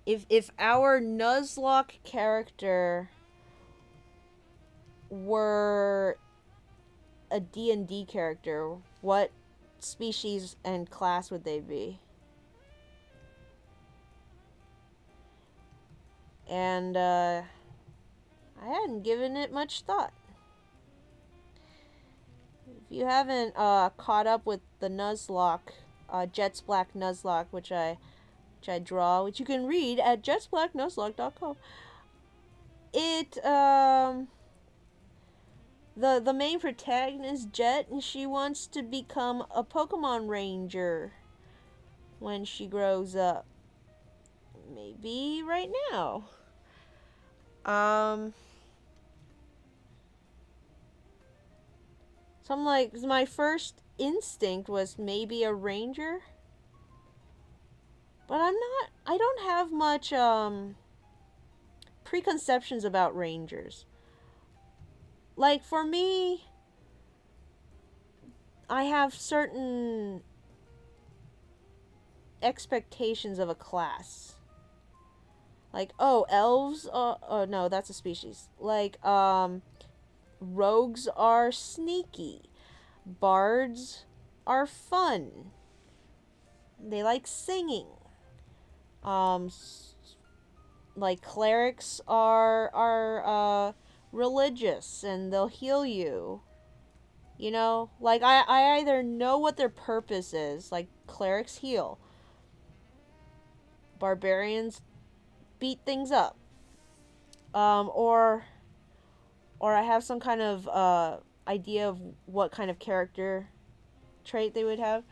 if our Nuzlocke character were a D&D character, what species and class would they be? And, I hadn't given it much thought. If you haven't, caught up with the Nuzlocke, Jet's Black Nuzlocke, which I draw, which you can read at jetsblacknuzlocke.com. it the main protagonist, Jet, she wants to become a Pokemon Ranger when she grows up. Maybe right now. So I'm like, my first instinct was maybe a ranger. But I don't have much preconceptions about rangers. Like, for me, I have certain expectations of a class. Like, oh, elves, oh no, that's a species. Like, rogues are sneaky. Bards are fun. They like singing. Like clerics are religious and they'll heal you. You know, like I either know what their purpose is, like clerics heal. Barbarians beat things up. Or I have some kind of idea of what kind of character trait they would have.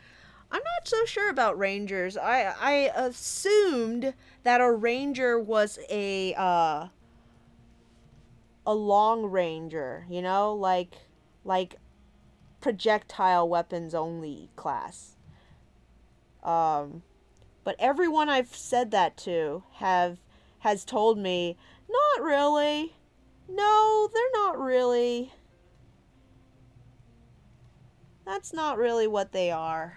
I'm not so sure about rangers. I assumed that a ranger was a long ranger, you know, like projectile weapons only class. But everyone I've said that to has told me, not really. No, they're not really. That's not really what they are.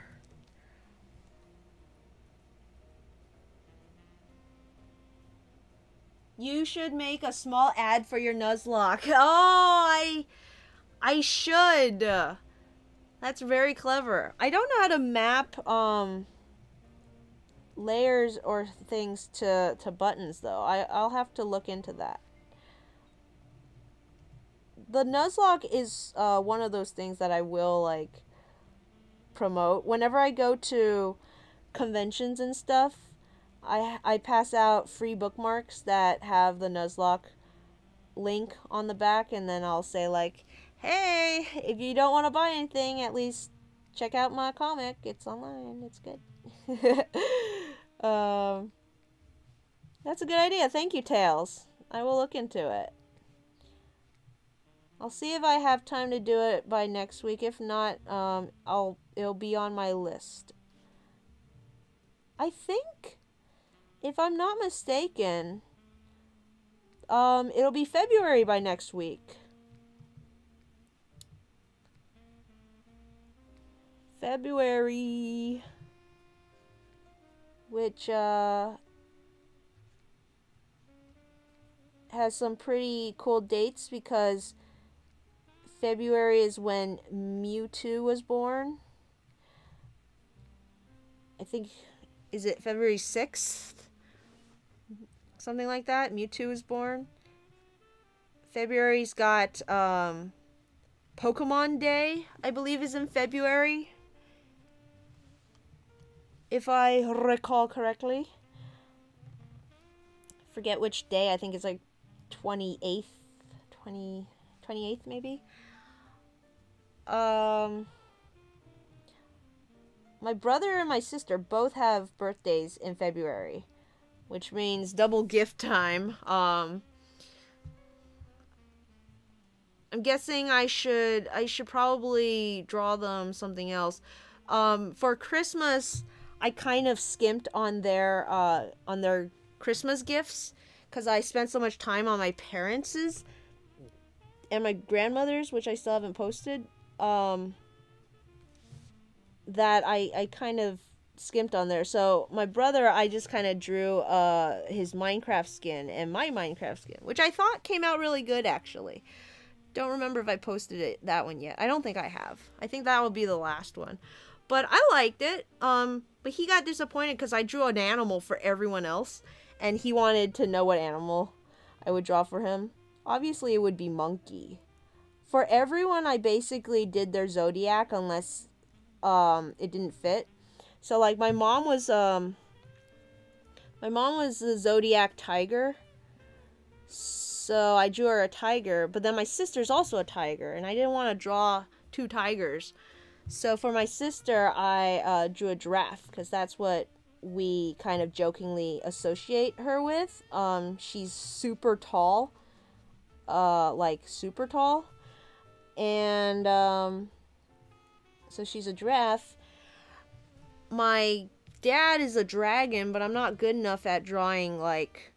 You should make a small ad for your Nuzlocke. Oh, I should. That's very clever. I don't know how to map layers or things to buttons though. I'll have to look into that. The Nuzlocke is one of those things that I will like promote whenever I go to conventions and stuff. I pass out free bookmarks that have the Nuzlocke link on the back, and then I'll say like, hey, if you don't want to buy anything, at least check out my comic. It's online. It's good. That's a good idea. Thank you, Tails. I will look into it. I'll see if I have time to do it by next week. If not, it'll be on my list. I think, if I'm not mistaken, it'll be February by next week. February, which has some pretty cool dates because February is when Mewtwo was born. I think, is it February 6th? Something like that. Mewtwo was born. February's got Pokemon Day, I believe, is in February, if I recall correctly. Forget which day. I think it's like 28th maybe. My brother and my sister both have birthdays in February, which means double gift time. I'm guessing I should probably draw them something else. For Christmas, I kind of skimped on their Christmas gifts because I spent so much time on my parents' and my grandmother's, which I still haven't posted. That I kind of skimped on there. So my brother, I just kind of drew his Minecraft skin and my Minecraft skin, which I thought came out really good actually. Don't remember if I posted that one yet. I don't think I have. I think that will be the last one. But I liked it. But he got disappointed because I drew an animal for everyone else, and he wanted to know what animal I would draw for him. Obviously, it would be monkey. For everyone, I basically did their zodiac unless it didn't fit. So like my mom was the zodiac tiger. So I drew her a tiger, but then my sister's also a tiger, and I didn't want to draw two tigers. So for my sister, I drew a giraffe, because that's what we kind of jokingly associate her with. She's super tall, like super tall, and so she's a giraffe. My dad is a dragon, but I'm not good enough at drawing, like,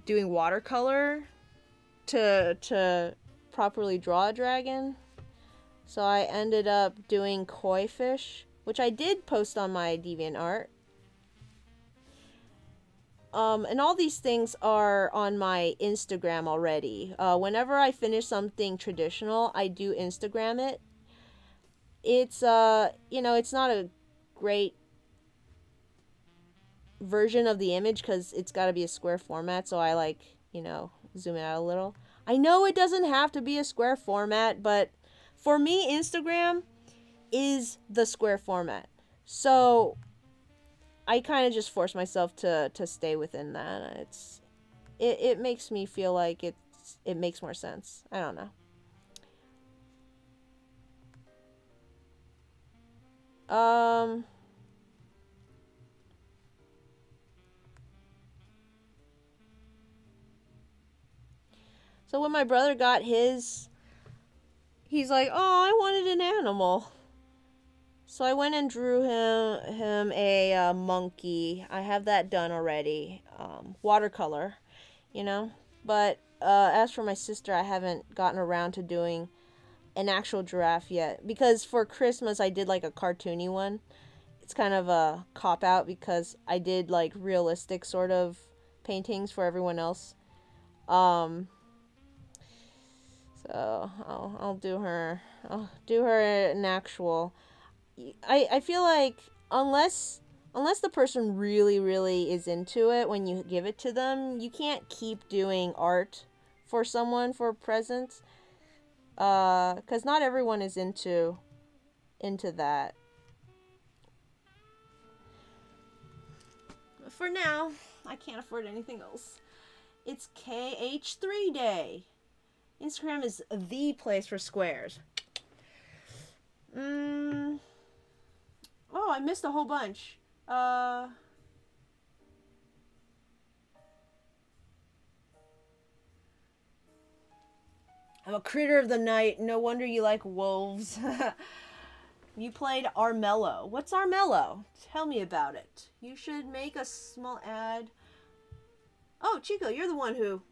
doing watercolor to properly draw a dragon. So I ended up doing koi fish, which I did post on my DeviantArt. And all these things are on my Instagram already. Whenever I finish something traditional, I do Instagram it. It's, it's not a great version of the image because it's got to be a square format, so I zoom it out a little. I know it doesn't have to be a square format, but for me, Instagram is the square format. So I kind of just force myself to stay within that. It makes me feel like it makes more sense. I don't know. So when my brother got his, he's like, "Oh, I wanted an animal." So I went and drew him a monkey. I have that done already. Watercolor, But as for my sister, I haven't gotten around to doing an actual giraffe yet. Because for Christmas, I did like a cartoony one. It's kind of a cop-out because I did like realistic sort of paintings for everyone else. So I'll do her an actual. I feel like unless the person really, really is into it when you give it to them, you can't keep doing art for someone for presents. Because not everyone is into that. For now, I can't afford anything else. It's KH3 Day. Instagram is the place for squares. Oh, I missed a whole bunch. I'm a critter of the night. No wonder you like wolves. You played Armello. What's Armello? Tell me about it. You should make a small ad. Oh, Chico, you're the one who...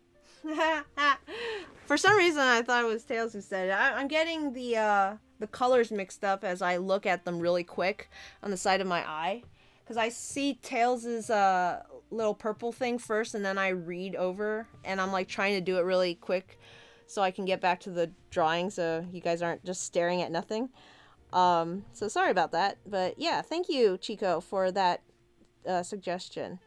For some reason, I thought it was Tails who said it. I'm getting the colors mixed up as I look at them really quick on the side of my eye. Because I see Tails' little purple thing first, and then I read over, and I'm like trying to do it really quick so I can get back to the drawing so you guys aren't just staring at nothing. So sorry about that. But yeah, thank you, Chico, for that suggestion.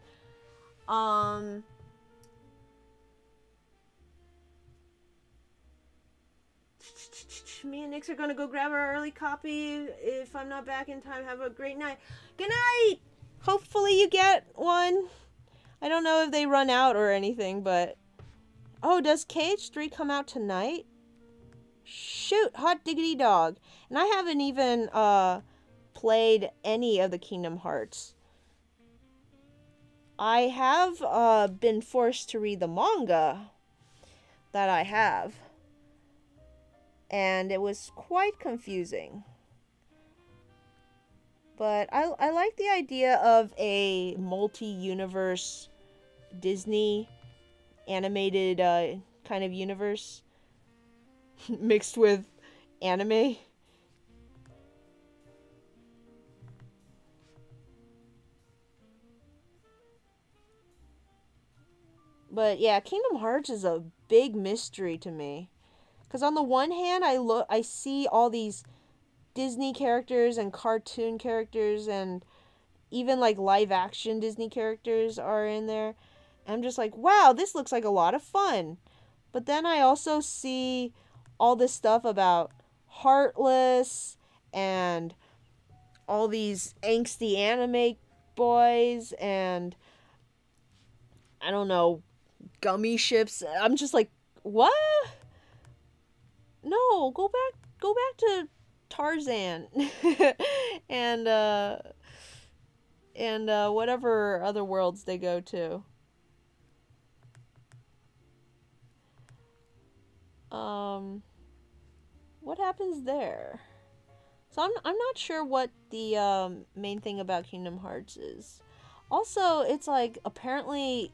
Me and Nix are gonna go grab our early copy. If I'm not back in time, have a great night. Good night! Hopefully you get one. I don't know if they run out or anything, but... Oh, does KH3 come out tonight? Shoot, hot diggity dog. And I haven't even played any of the Kingdom Hearts. I have been forced to read the manga that I have. And it was quite confusing. But I like the idea of a multi-universe Disney animated kind of universe mixed with anime. But yeah, Kingdom Hearts is a big mystery to me. Because on the one hand, I see all these Disney characters and cartoon characters and even like live action Disney characters are in there. And I'm just like, wow, this looks like a lot of fun. But then I also see all this stuff about Heartless and all these angsty anime boys and I don't know, gummy ships. I'm just like, What? No, go back to Tarzan. and whatever other worlds they go to. What happens there? So I'm not sure what the main thing about Kingdom Hearts is. Also, it's like apparently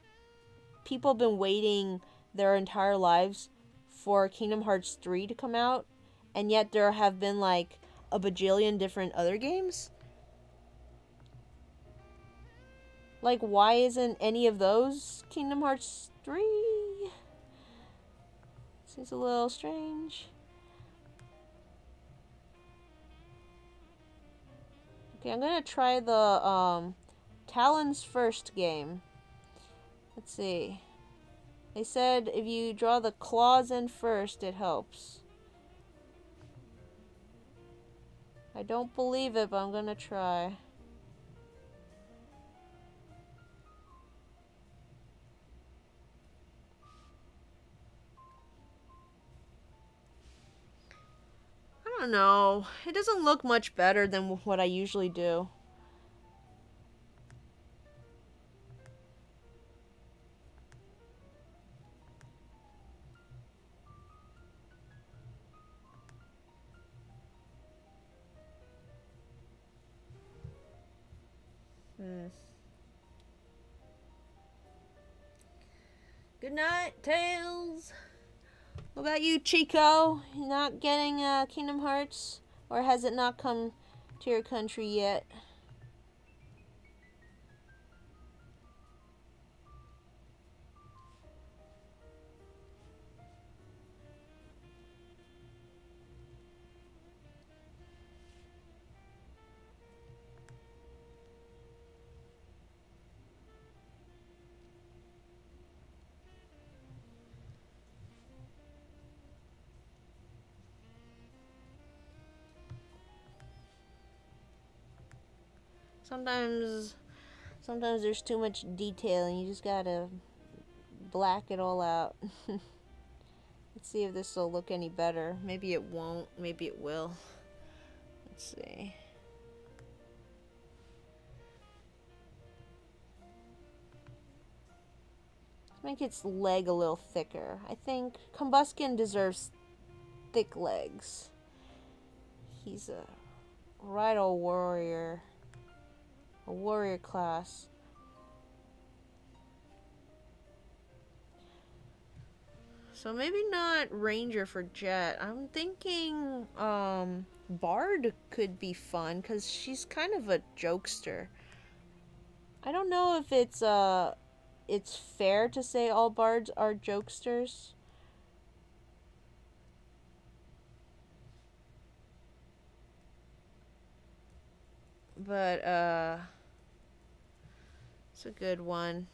people have been waiting their entire lives for Kingdom Hearts 3 to come out, and yet there have been like a bajillion different other games. Like, why isn't any of those Kingdom Hearts 3? Seems a little strange. Okay, I'm gonna try the Talon's first game. Let's see. They said if you draw the claws in first, it helps. I don't believe it, but I'm gonna try. I don't know. It doesn't look much better than what I usually do. Good night, Tails. What about you, Chico? You not getting Kingdom Hearts? Or has it not come to your country yet? Sometimes there's too much detail and you just gotta black it all out. Let's see if this will look any better. Maybe it won't. Maybe it will. Let's see. Let's make its leg a little thicker. I think Combuskin deserves thick legs. He's a right old warrior. A warrior class. So maybe not Ranger for Jet. I'm thinking Bard could be fun because she's kind of a jokester. I don't know if it's fair to say all bards are jokesters. But it's a good one.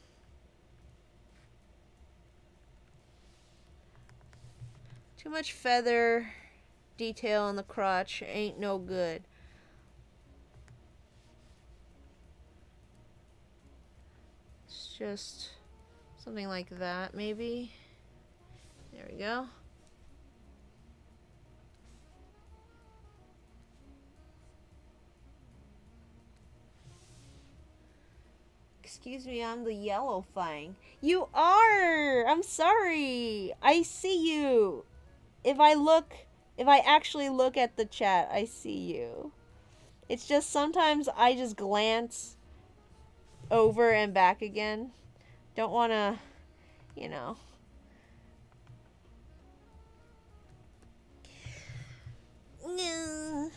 Too much feather detail on the crotch ain't no good. It's just something like that, maybe. There we go. Excuse me, I'm the yellow thing. You are! I'm sorry. I see you. If I actually look at the chat, I see you. It's just sometimes I just glance over and back again. Don't want to, you know. No.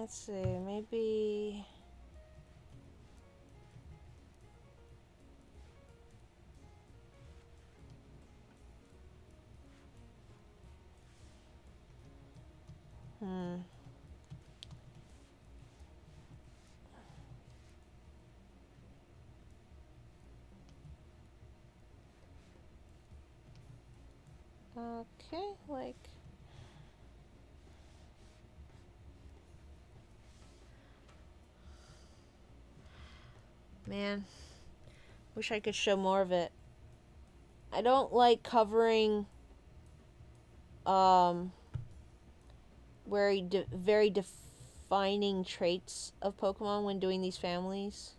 Let's see, maybe... Okay, like... Man, wish I could show more of it. I don't like covering very defining traits of Pokemon when doing these families.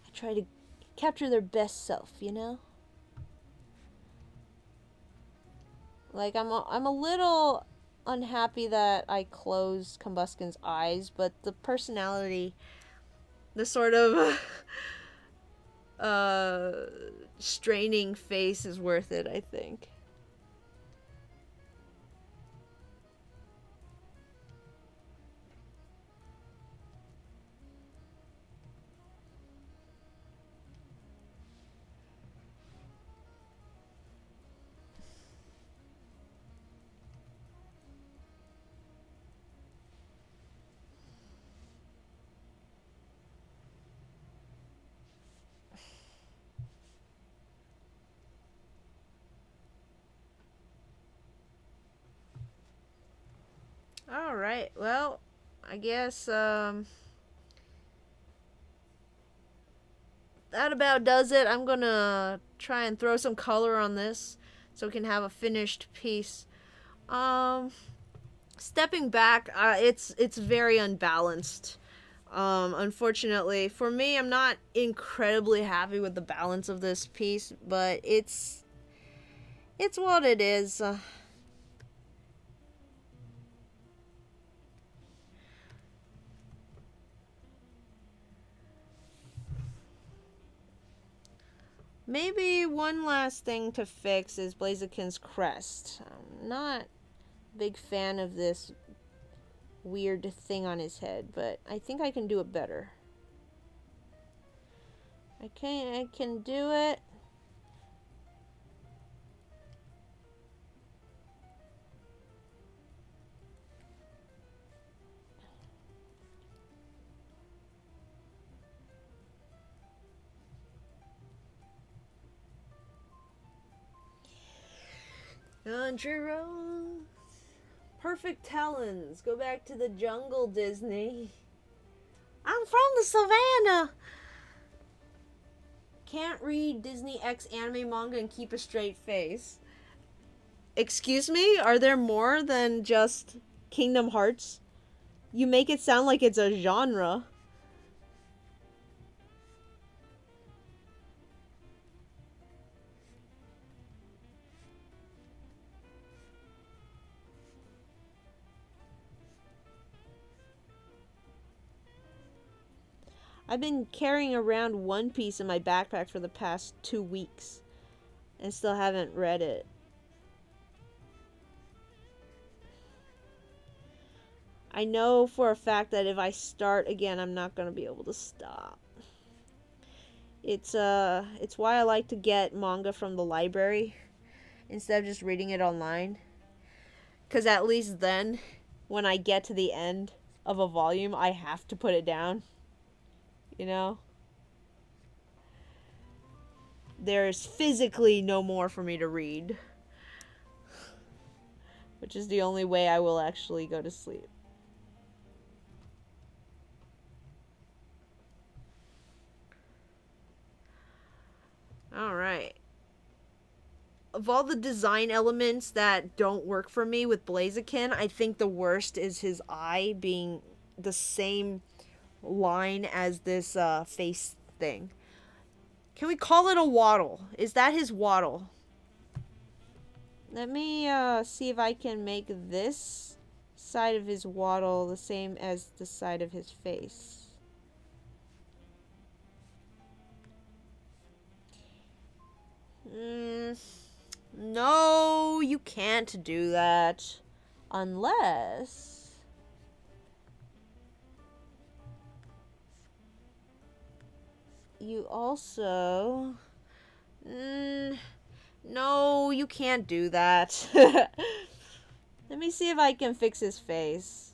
I try to capture their best self, you know? Like, I'm a little unhappy that I closed Combusken's eyes, but the personality, the sort of straining face is worth it, I think. Alright, well, I guess, that about does it. I'm gonna try and throw some color on this so we can have a finished piece. Stepping back, it's very unbalanced. Unfortunately, for me, I'm not incredibly happy with the balance of this piece, but it's what it is. Maybe one last thing to fix is Blaziken's crest. I'm not a big fan of this weird thing on his head, but I think I can do it better. I can do it. Rose. Perfect talons. Go back to the jungle, Disney. I'm from the savannah. Can't read Disney X anime manga and keep a straight face. Excuse me? Are there more than just Kingdom Hearts? You make it sound like it's a genre. I've been carrying around One Piece in my backpack for the past 2 weeks and still haven't read it. I know for a fact that if I start again, I'm not going to be able to stop. It's why I like to get manga from the library instead of just reading it online. 'Cause at least then, when I get to the end of a volume, I have to put it down. You know? There's physically no more for me to read. Which is the only way I will actually go to sleep. Alright. Of all the design elements that don't work for me with Blaziken, I think the worst is his eye being the same line as this face thing. Can we call it a waddle? Is that his waddle? Let me see if I can make this side of his waddle the same as the side of his face. No, you can't do that. Unless you also... no, you can't do that. Let me see if I can fix his face.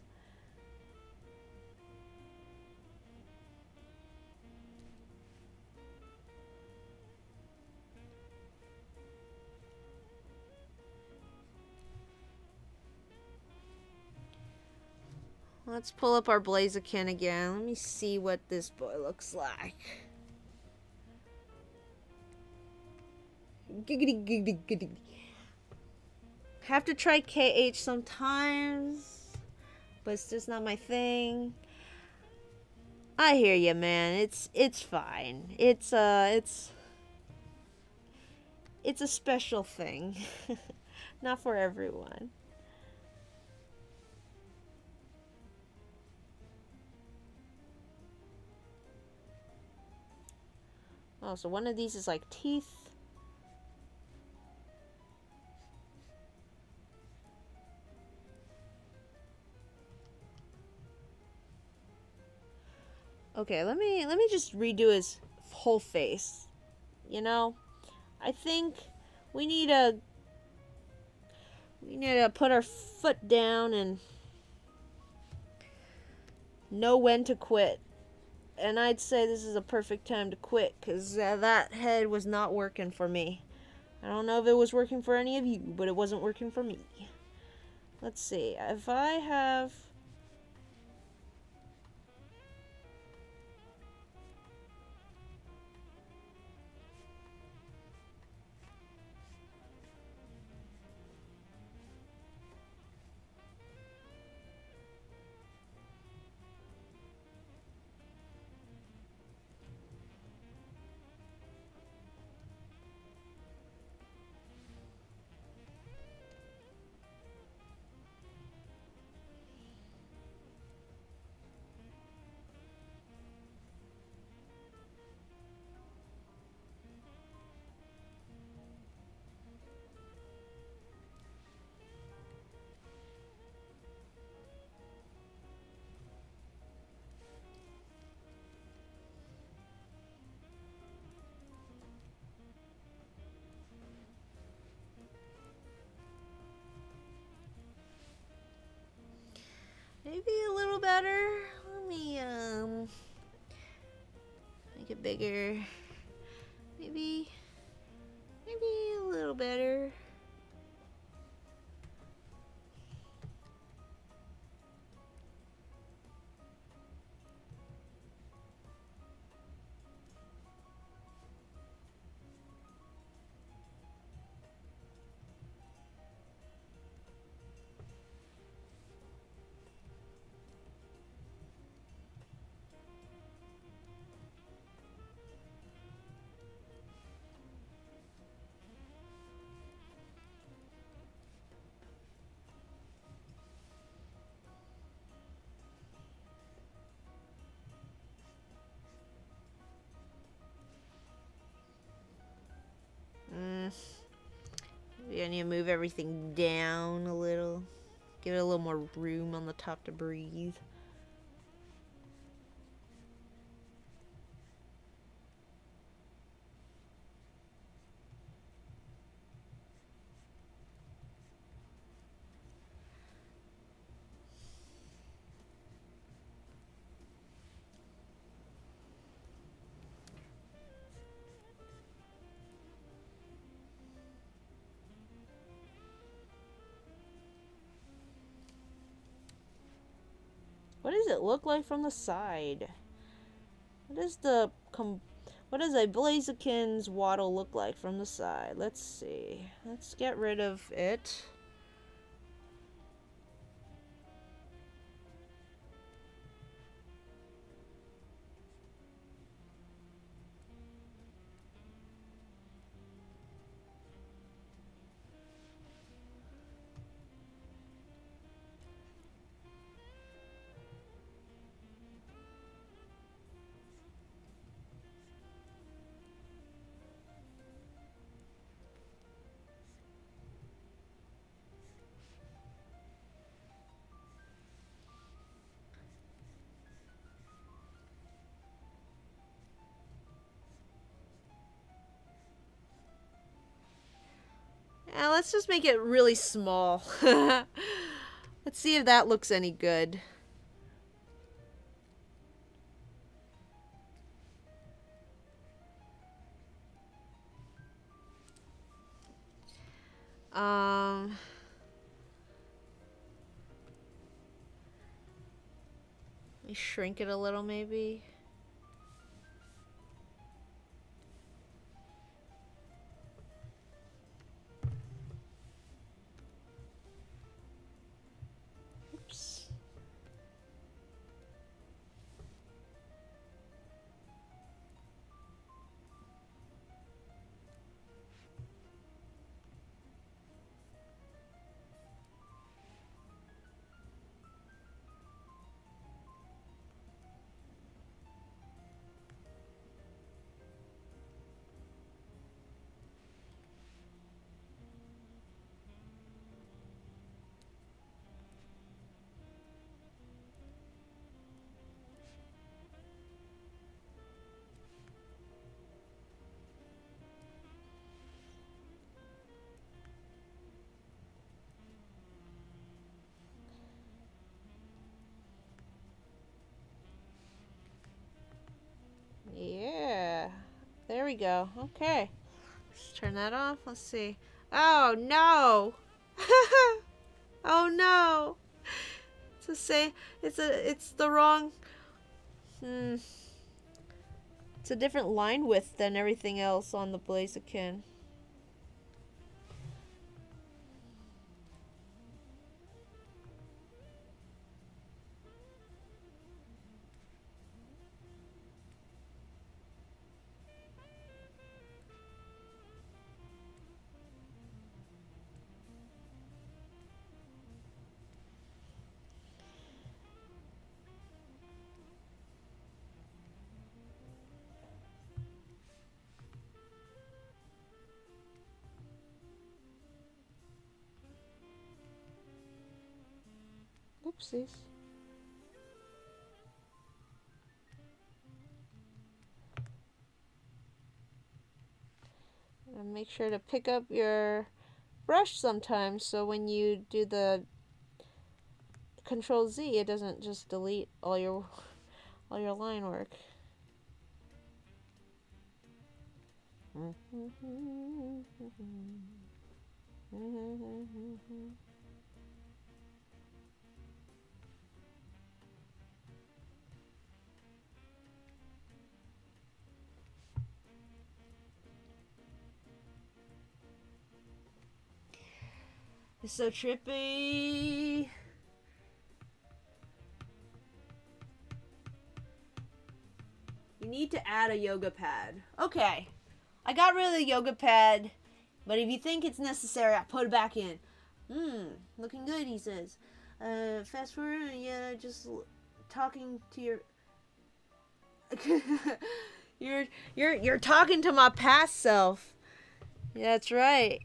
Let's pull up our Blaziken again. Let me see what this boy looks like. Giggity, giggity, giggity. Have to try KH sometimes, but it's just not my thing. I hear you, man. It's fine. It's a special thing. Not for everyone. Oh, so one of these is like teeth. Okay, let me just redo his whole face. You know, I think we need to put our foot down and know when to quit. And I'd say this is a perfect time to quit, because that head was not working for me. I don't know if it was working for any of you, but it wasn't working for me. Let's see, if I have... maybe a little better. Let me make it bigger. Maybe a little better. Maybe I need to move everything down a little. Give it a little more room on the top to breathe. What does it look like from the side? What does a Blaziken's waddle look like from the side? Let's see. Let's get rid of it. let's just make it really small. Let's see if that looks any good. Let me shrink it a little, maybe. Oops. Yeah, there we go. Okay, let's turn that off. Let's see. Oh no! Oh no! It's the wrong. It's a different line width than everything else on the Blaziken. Oopsies. And make sure to pick up your brush sometimes so when you do the Control Z it doesn't just delete all your line work. It's so trippy. You need to add a yoga pad. Okay. I got rid of the yoga pad, but if you think it's necessary, I put it back in. Looking good, he says. Fast forward, yeah, just talking to your... You're talking to my past self. Yeah, that's right.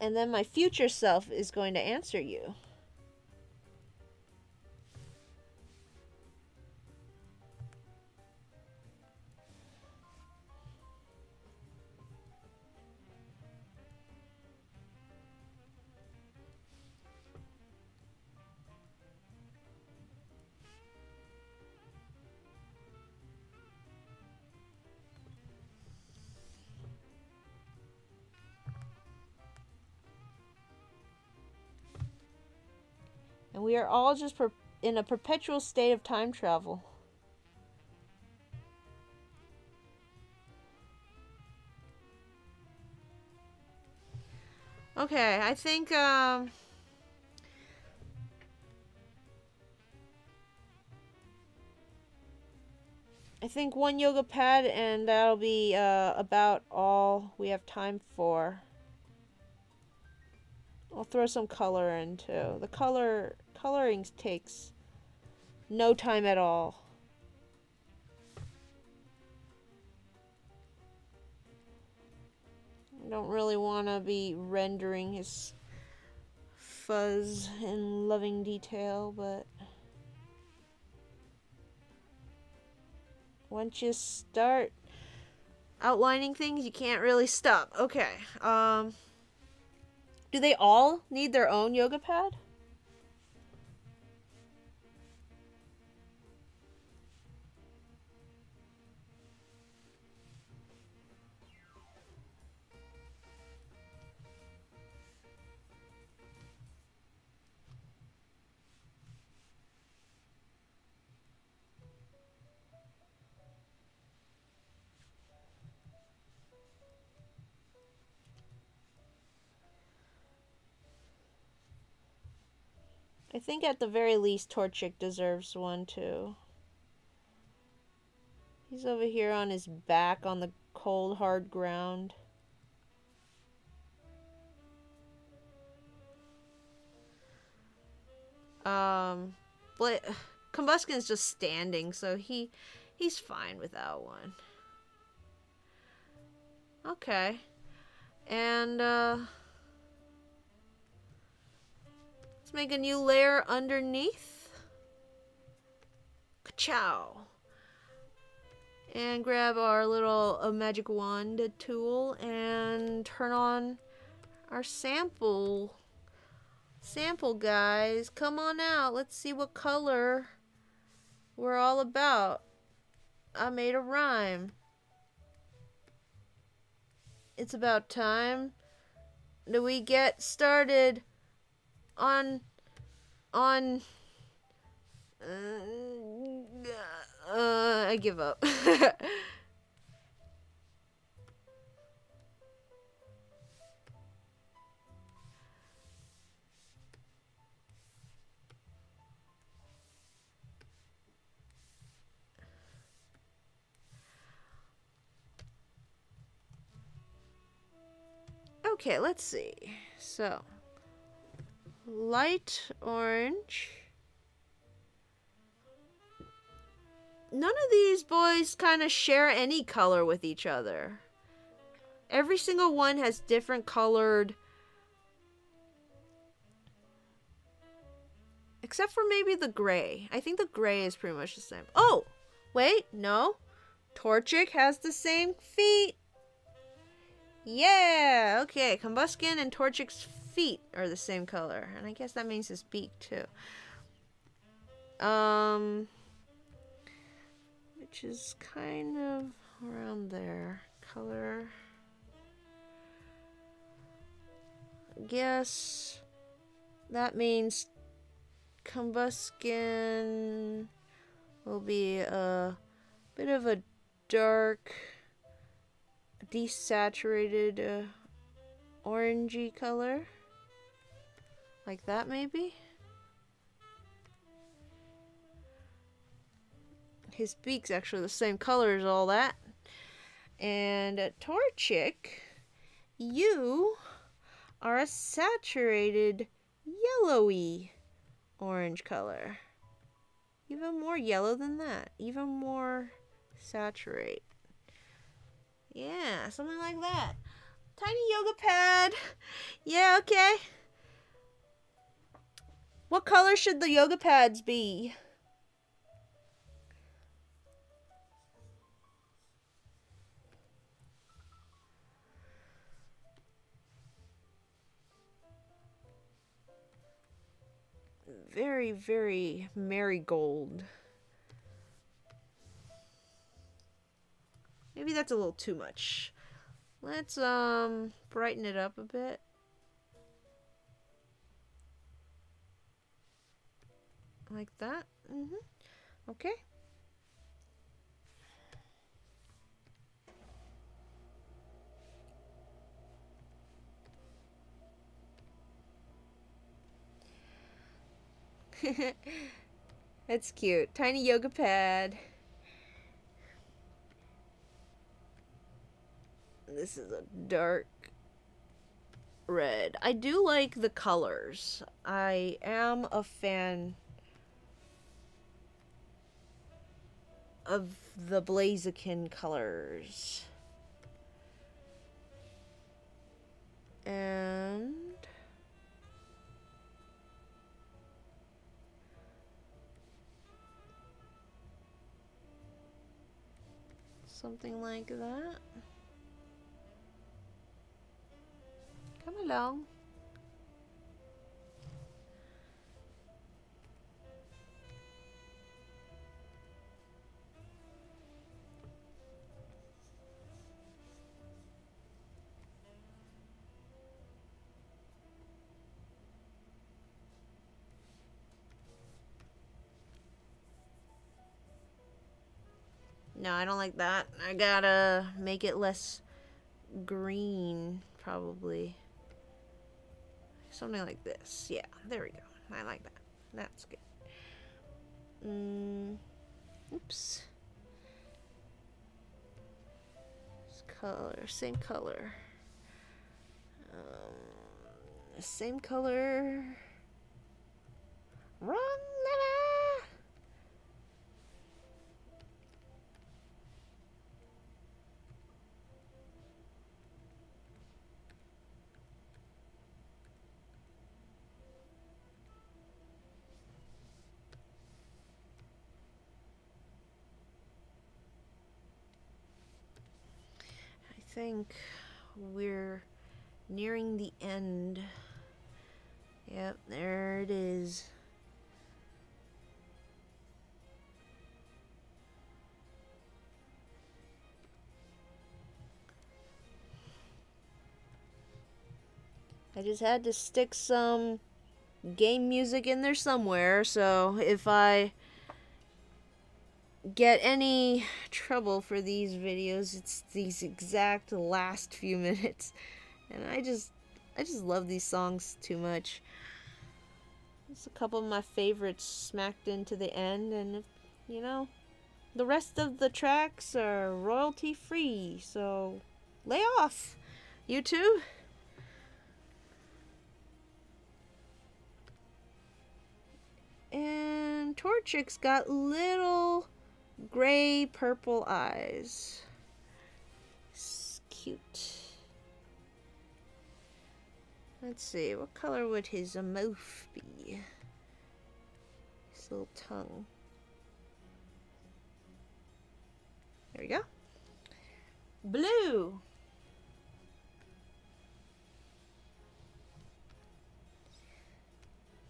And then my future self is going to answer you. And we are all just in a perpetual state of time travel. Okay, I think one yoga pad and that'll be about all we have time for. I'll throw some color in too. The coloring takes no time at all. don't really want to be rendering his fuzz in loving detail, but once you start outlining things, you can't really stop. Okay. Do they all need their own yoga pad? I think at the very least Torchic deserves one too. He's over here on his back on the cold, hard ground. But Combusken's just standing, so he's fine without one. Okay. And let's make a new layer underneath. Ka-chow. And grab our little magic wand tool and turn on our sample. Sample, guys. Come on out. Let's see what color we're all about. I made a rhyme. It's about time that we get started on I give up. Okay, let's see. So, light orange. None of these boys kind of share any color with each other. Every single one has different colored... Except for maybe the gray. I think the gray is pretty much the same. Oh! Wait, no. Torchic has the same feet. Yeah! Okay, Combusken and Torchic's feet are the same color. And I guess that means his beak, too. Which is kind of around there. Color. I guess that means Combusken will be a bit of a dark, desaturated, orangey color. Like that, maybe? His beak's actually the same color as all that. And Torchic, you are a saturated, yellowy orange color. Even more yellow than that. Even more saturate. Yeah, something like that. Tiny yoga pad. Yeah, okay. What color should the yoga pads be? Very, very marigold. Maybe that's a little too much. Let's brighten it up a bit. Like that. Okay. That's cute. Tiny yoga pad. This is a dark red. I do like the colors. I am a fan of the Blaziken colors. Something like that. Come along. No, I don't like that. I gotta make it less green, probably. Something like this. Yeah, there we go. I like that. That's good. Oops. This color, same color. Same color. Run, Lana! I think we're nearing the end. Yep, there it is. I just had to stick some game music in there somewhere, so if I get any trouble for these videos, it's these exact last few minutes. And I just love these songs too much. It's a couple of my favorites smacked into the end, and you know, the rest of the tracks are royalty free, so lay off, YouTube. And Torchic's got little gray purple eyes. It's cute. Let's see, what color would his mouth be? His little tongue. There we go. Blue.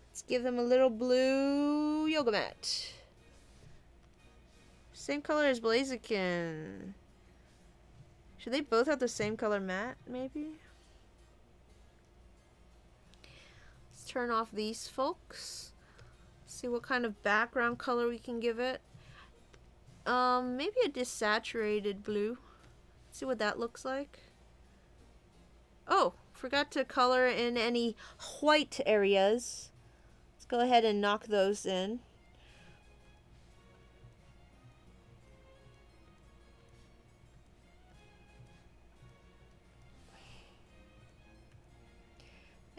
Let's give them a little blue yoga mat. Same color as Blaziken. Should they both have the same color mat, maybe? Let's turn off these folks. See what kind of background color we can give it. Maybe a desaturated blue. See what that looks like. Oh, forgot to color in any white areas. Let's go ahead and knock those in.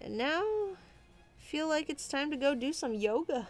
And now, feel like it's time to go do some yoga.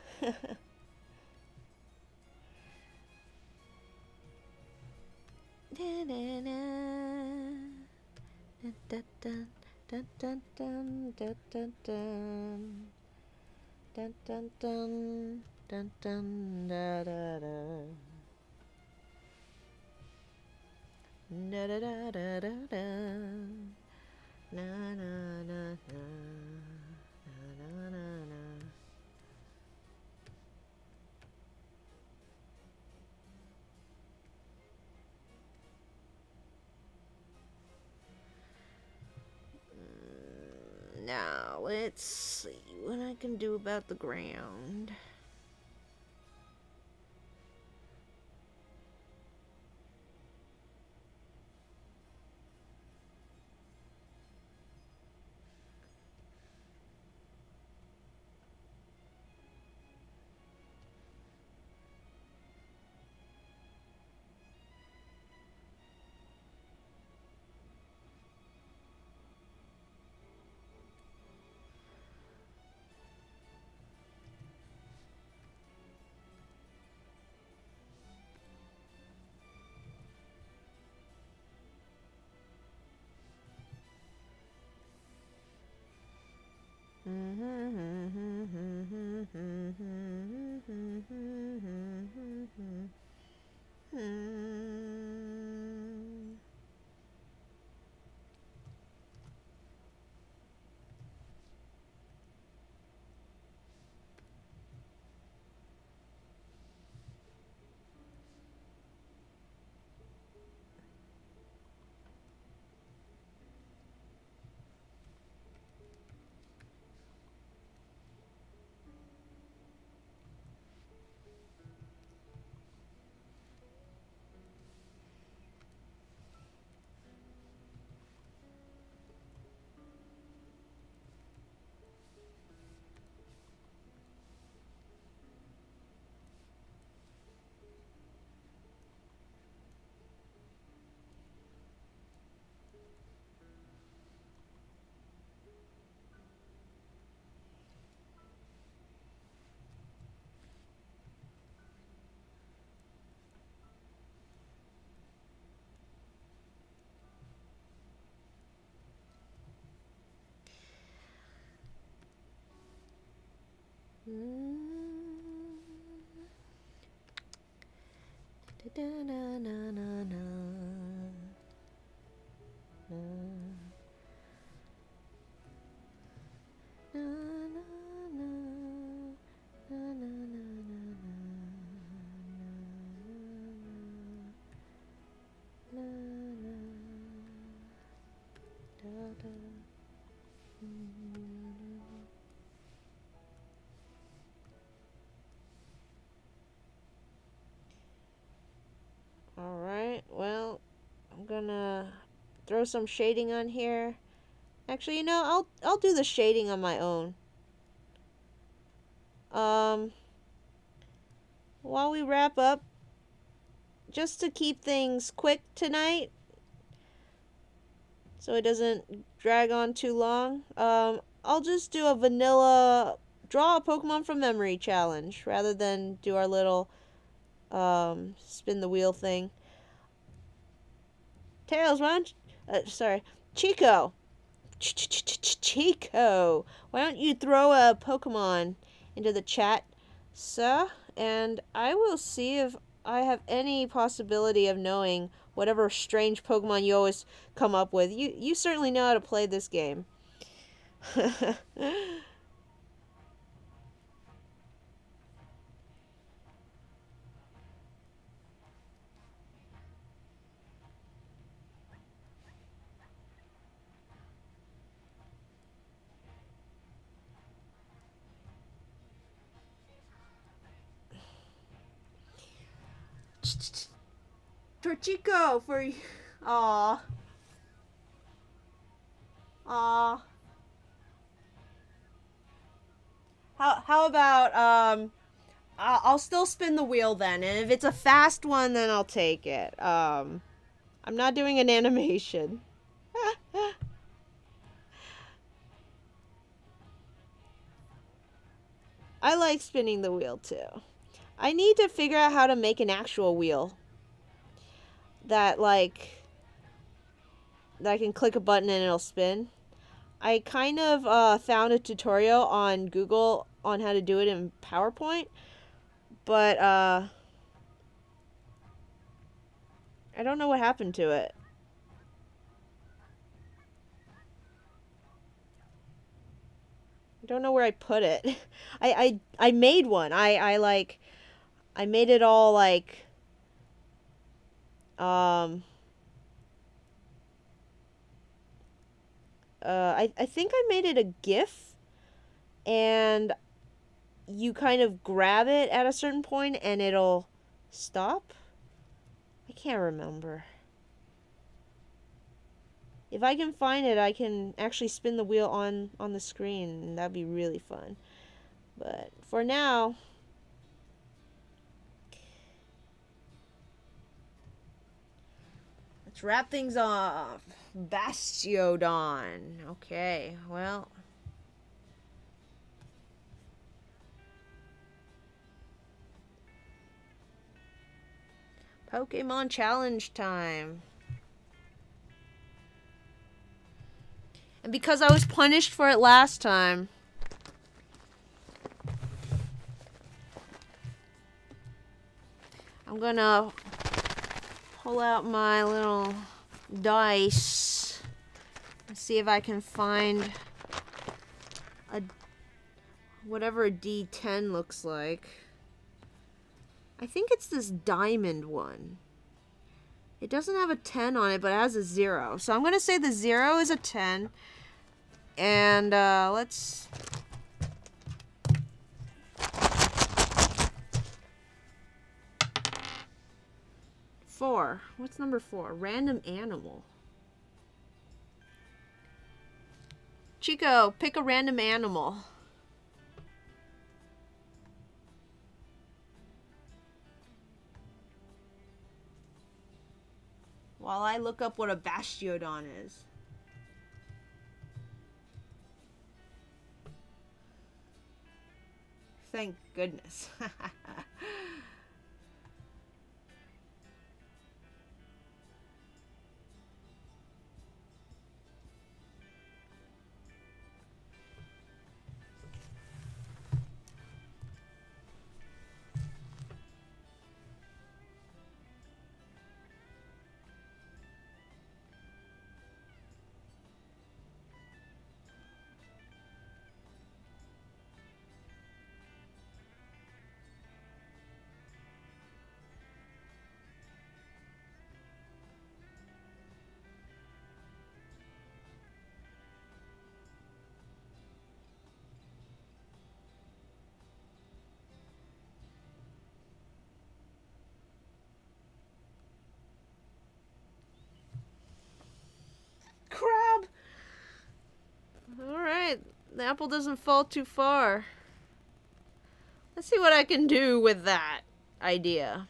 Now, let's see what I can do about the ground. Alright, well, I'm gonna throw some shading on here. Actually, you know, I'll do the shading on my own. While we wrap up, just to keep things quick tonight, so it doesn't drag on too long, I'll just do a vanilla draw a Pokemon from memory challenge rather than do our little spin the wheel thing. Tails, why don't sorry, Chico. Chico, why don't you throw a Pokemon into the chat, sir? And I will see if I have any possibility of knowing whatever strange Pokemon you always come up with. You certainly know how to play this game. Torchico for you. Aw. Aw. How about I'll still spin the wheel then, and if it's a fast one, then I'll take it. I'm not doing an animation. I like spinning the wheel too. I need to figure out how to make an actual wheel that I can click a button and it'll spin. I kind of found a tutorial on Google on how to do it in PowerPoint, but I don't know what happened to it. I don't know where I put it. I made one. I made it all like I think I made it a GIF, and you kind of grab it at a certain point and it'll stop. I can't remember. If I can find it, I can actually spin the wheel on the screen, and that'd be really fun. But for now, let's wrap things off. Bastiodon. Okay, well. Pokemon challenge time. And because I was punished for it last time, I'm gonna pull out my little dice and see if I can find whatever a D10 looks like. I think it's this diamond one. It doesn't have a 10 on it, but it has a 0. So I'm going to say the 0 is a 10. And let's... Four. What's number 4? Random animal. Chico, pick a random animal. While I look up what a Bastiodon is. Thank goodness. Alright, the apple doesn't fall too far. Let's see what I can do with that idea.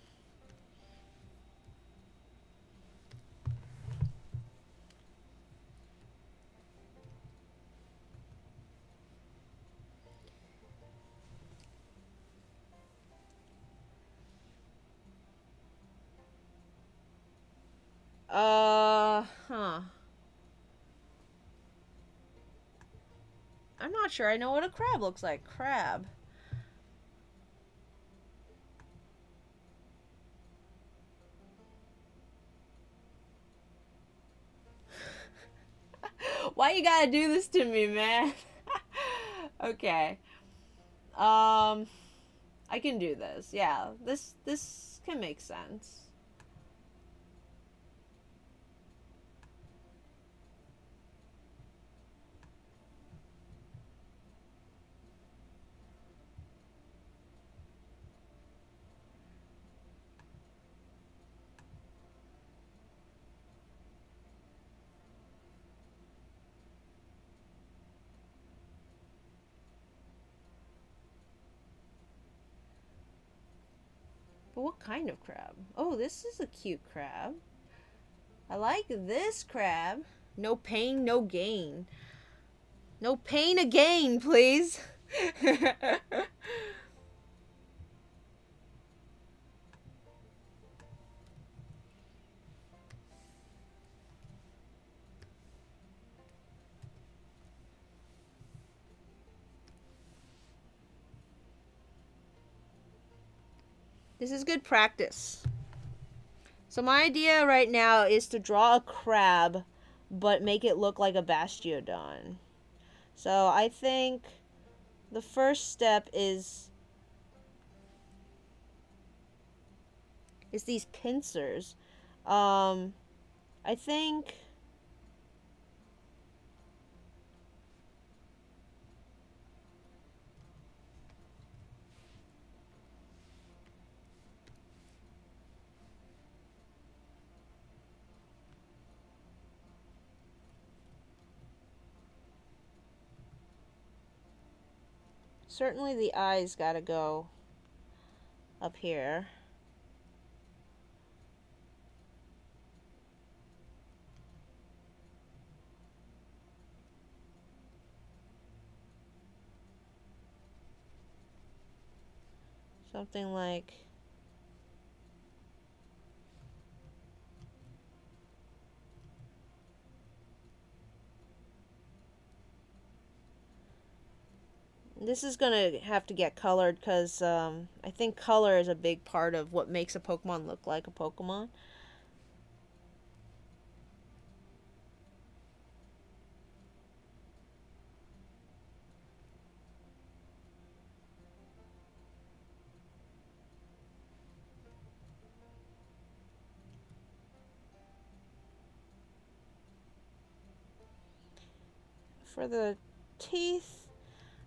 Huh. I'm not sure I know what a crab looks like. Crab. Why you gotta do this to me, man? Okay. I can do this. Yeah, this can make sense. But what kind of crab? Oh, this is a cute crab. I like this crab. No pain, no gain. No pain again, please. This is good practice. So my idea right now is to draw a crab, but make it look like a bastiodon. So I think the first step is these pincers. I think certainly the eyes gotta go up here. Something like this is gonna have to get colored because I think color is a big part of what makes a Pokemon look like a Pokemon. For the teeth,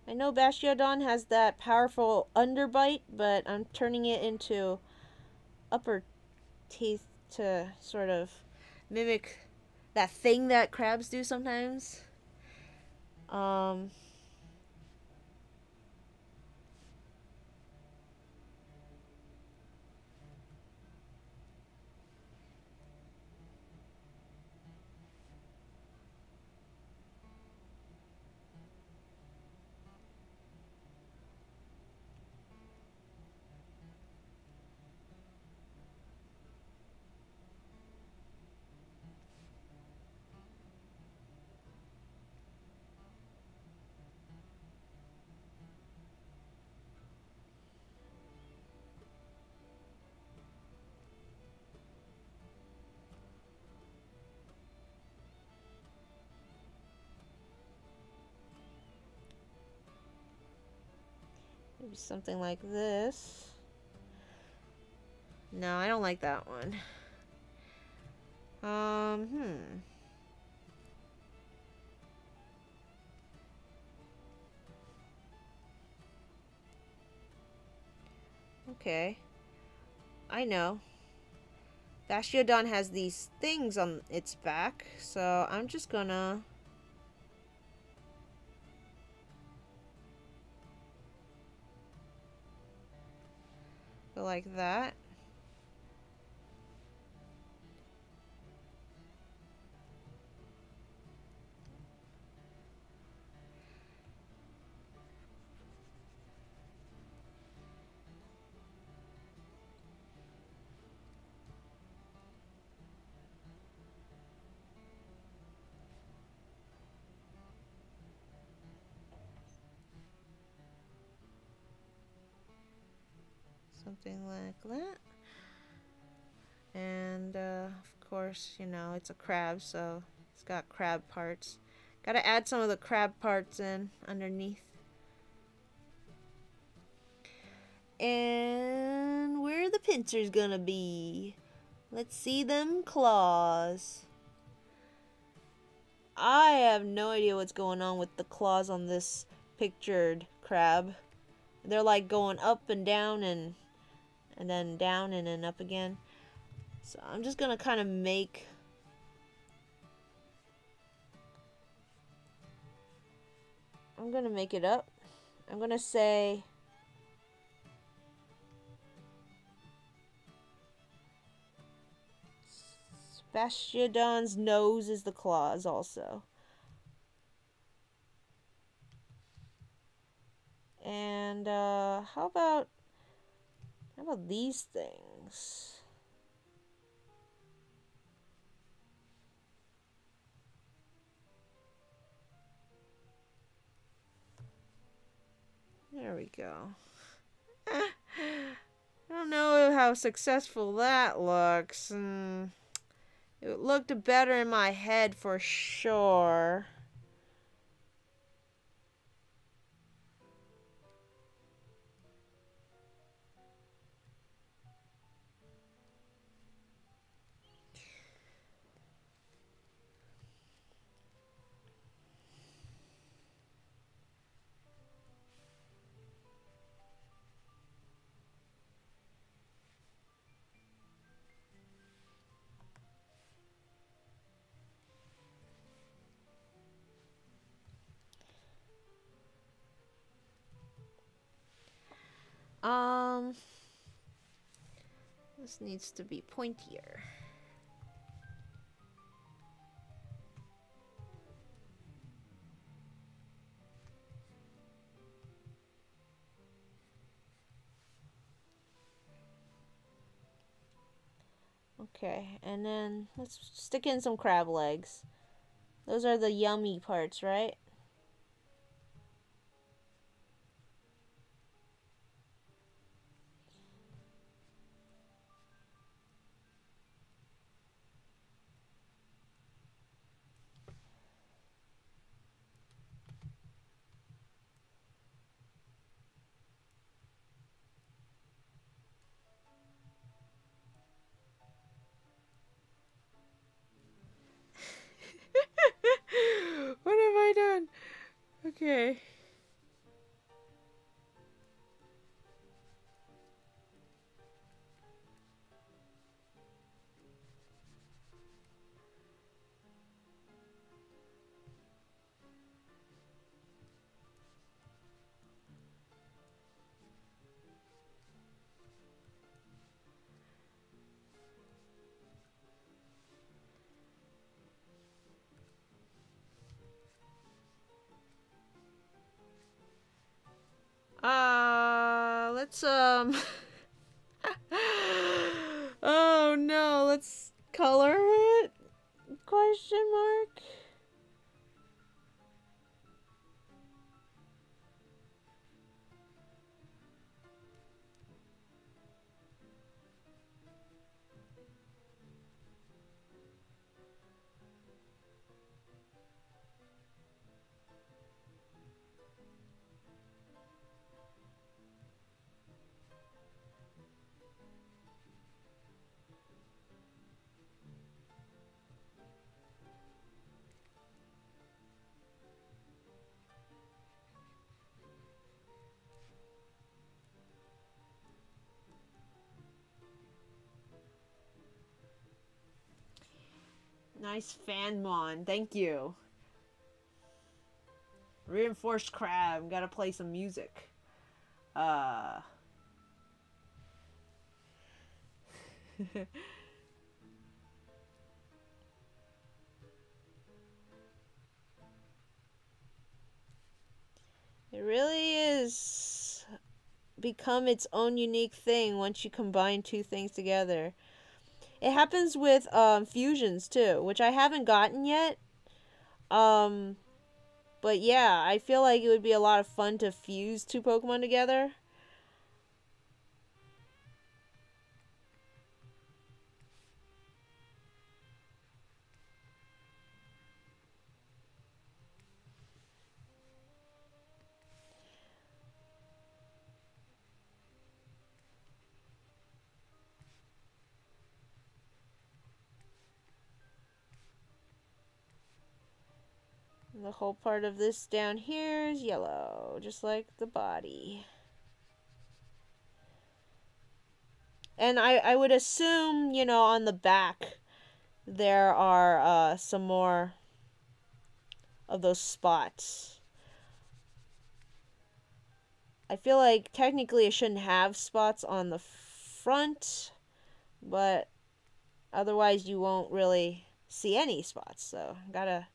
I know Bastiodon has that powerful underbite, but I'm turning it into upper teeth to sort of mimic that thing that crabs do sometimes. Um, maybe something like this. No, I don't like that one. Okay. I know. Bastiodon has these things on its back, so I'm just gonna like that. Something like that. And of course, you know, it's a crab, so it's got crab parts. Gotta add some of the crab parts in underneath. And where are the pincers gonna be? Let's see them claws. I have no idea what's going on with the claws on this pictured crab. They're like going up and down and then down and then up again. So I'm just gonna kind of make it up. I'm gonna say Bastiodon's nose is the claws also. And how about these things? There we go. I don't know how successful that looks. It looked better in my head for sure. This needs to be pointier. Okay, and then let's stick in some crab legs. Those are the yummy parts, right? What have I done? Okay. Let's Oh no, let's color it? Question mark. Nice fan mon, thank you. Reinforced crab, gotta play some music. It really is become its own unique thing once you combine two things together. It happens with fusions too, which I haven't gotten yet. Um, but yeah, I feel like it would be a lot of fun to fuse two Pokemon together. And the whole part of this down here is yellow, just like the body. And I would assume, you know, on the back there are some more of those spots. I feel like technically it shouldn't have spots on the front, but otherwise you won't really see any spots. So gotta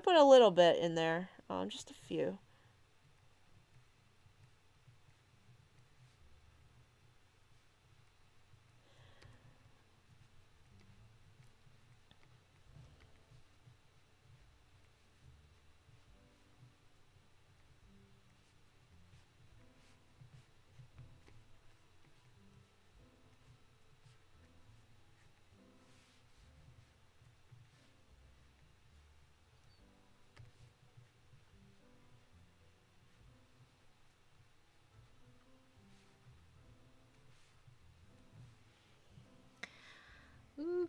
put a little bit in there, just a few.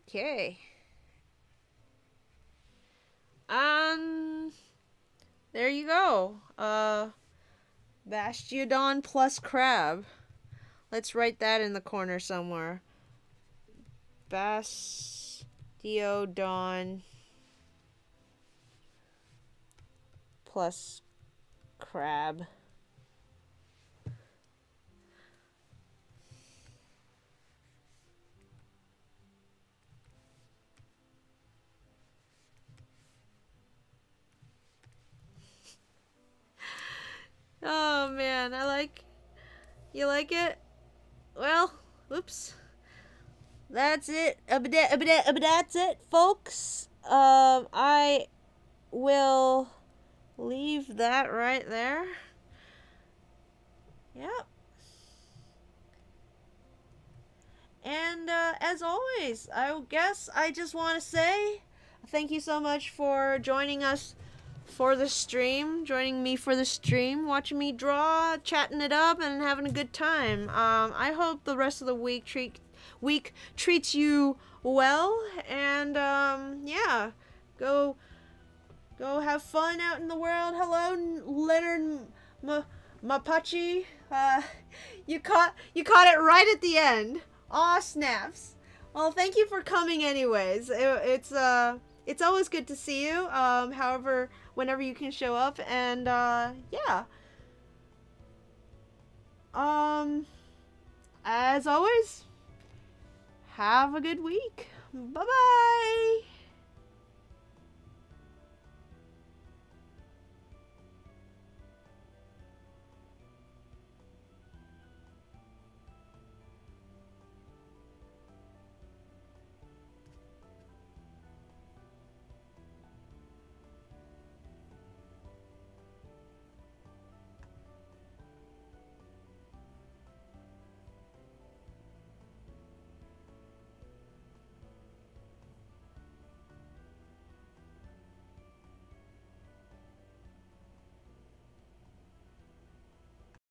Okay. Um, there you go. Bastiodon plus crab. Let's write that in the corner somewhere. Bastiodon plus crab. Oh man, you like it? Well, oops. That's it. That's it, folks. I will leave that right there. Yep. And as always, I guess I just want to say thank you so much for joining us for the stream, joining me for the stream, watching me draw, chatting it up, and having a good time. I hope the rest of the week treats you well, and yeah, go have fun out in the world. Hello, Leonard Mapachi. You caught it right at the end. Aw, snaps. Well, thank you for coming anyways. It's always good to see you. However, whenever you can show up, and yeah. As always, have a good week. Bye-bye.